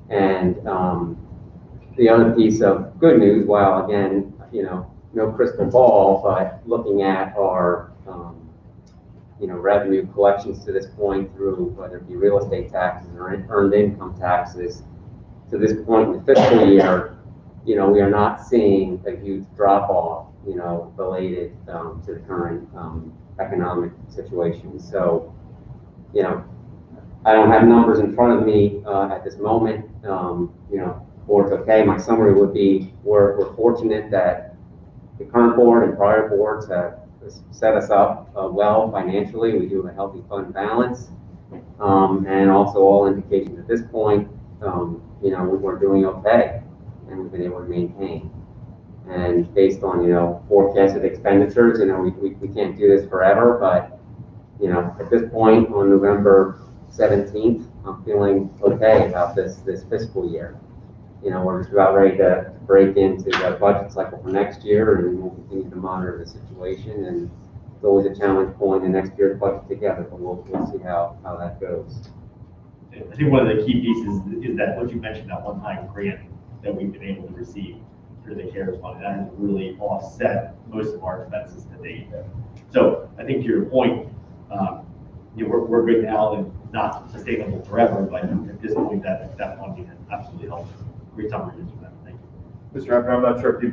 Speaker 15: And the other piece of good news, while again, no crystal ball, but looking at our revenue collections to this point through whether it be real estate taxes or earned income taxes, to this point in the fiscal year, we are not seeing a huge drop off, related to the current economic situation. So, I don't have numbers in front of me at this moment. Board's okay. My summary would be we're fortunate that the current board and prior boards have set us up well financially. We do have a healthy fund balance, and also all indications at this point, we're doing okay, and we've been able to maintain. And based on forecasted expenditures, we can't do this forever, but at this point on November 17th, I'm feeling okay about this fiscal year. We're just about ready to break into the budget cycle for next year, and we'll continue to monitor the situation. And it's always a challenge pulling the next year's budget together, but we'll see how that goes.
Speaker 5: I think one of the key pieces is that what you mentioned, that one-time grant that we've been able to receive through the CARES Fund, that has really offset most of our expenses to date. So I think to your point, we're good now and not sustainable forever, but at this point, that funding has absolutely helped. Great summary, Mr. Bennett. Thank you.
Speaker 11: Mr. Hefner, I'm not sure if you've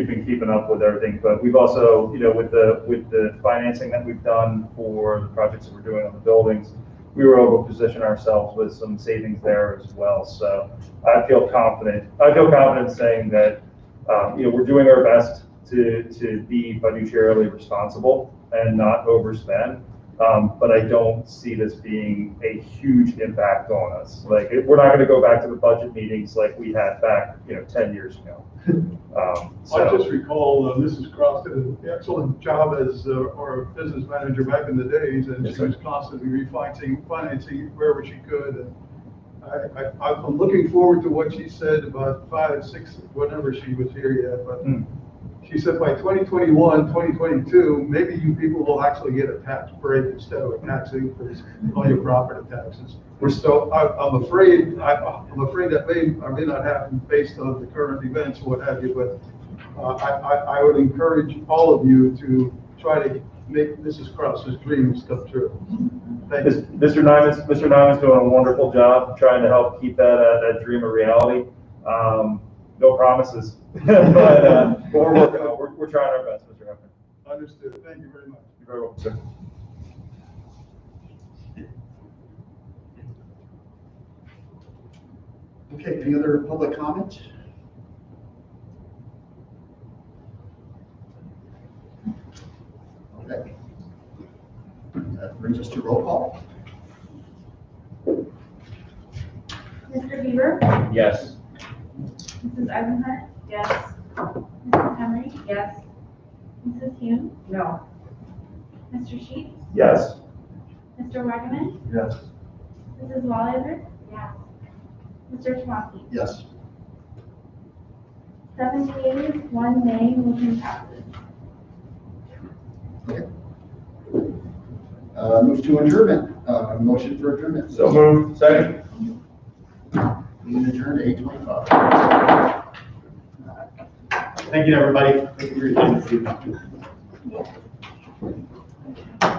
Speaker 11: been keeping up with everything, but we've also, with the financing that we've done for the projects that we're doing on the buildings, we were able to position ourselves with some savings there as well. So I feel confident saying that we're doing our best to be fiduciarily responsible and not overspend. But I don't see this being a huge impact on us. Like, we're not going to go back to the budget meetings like we had back, 10 years ago.
Speaker 14: I just recall Mrs. Cross did an excellent job as our business manager back in the days, and she was constantly financing wherever she could. And I'm looking forward to what she said about 5, 6, whenever she was here yet, but she said by 2021, 2022, maybe you people will actually get a tax break instead of a tax increase on your property taxes. I'm afraid that may or may not happen based on the current events, what have you, but I would encourage all of you to try to make Mrs. Krause's dreams come true. Thanks.
Speaker 11: Mr. Nyman's doing a wonderful job trying to help keep that dream a reality. No promises, but we're trying our best, Mr. Hefner.
Speaker 14: Understood. Thank you very much.
Speaker 11: You're very welcome, sir.
Speaker 1: Okay, any other public comment? Okay. That brings us to roll call.
Speaker 10: Mr. Beaver?
Speaker 11: Yes.
Speaker 10: Mrs. Eisenhart?
Speaker 8: Yes.
Speaker 10: Mrs. Henry?
Speaker 6: Yes.
Speaker 10: Mrs. Hume?
Speaker 6: No.
Speaker 10: Mr. Sheets?
Speaker 11: Yes.
Speaker 10: Mr. Wagaman?
Speaker 11: Yes.
Speaker 10: Mrs. Walliser? Yes. Mr. Chouwaki?
Speaker 1: Yes.
Speaker 10: 7 yeas, 1 nay, motion passes.
Speaker 1: Okay. Move to adjournment. Motion for adjournment.
Speaker 11: So moved. Second.
Speaker 1: Meeting adjourned at 8:25.
Speaker 5: Thank you, everybody.
Speaker 1: Thank you for your time.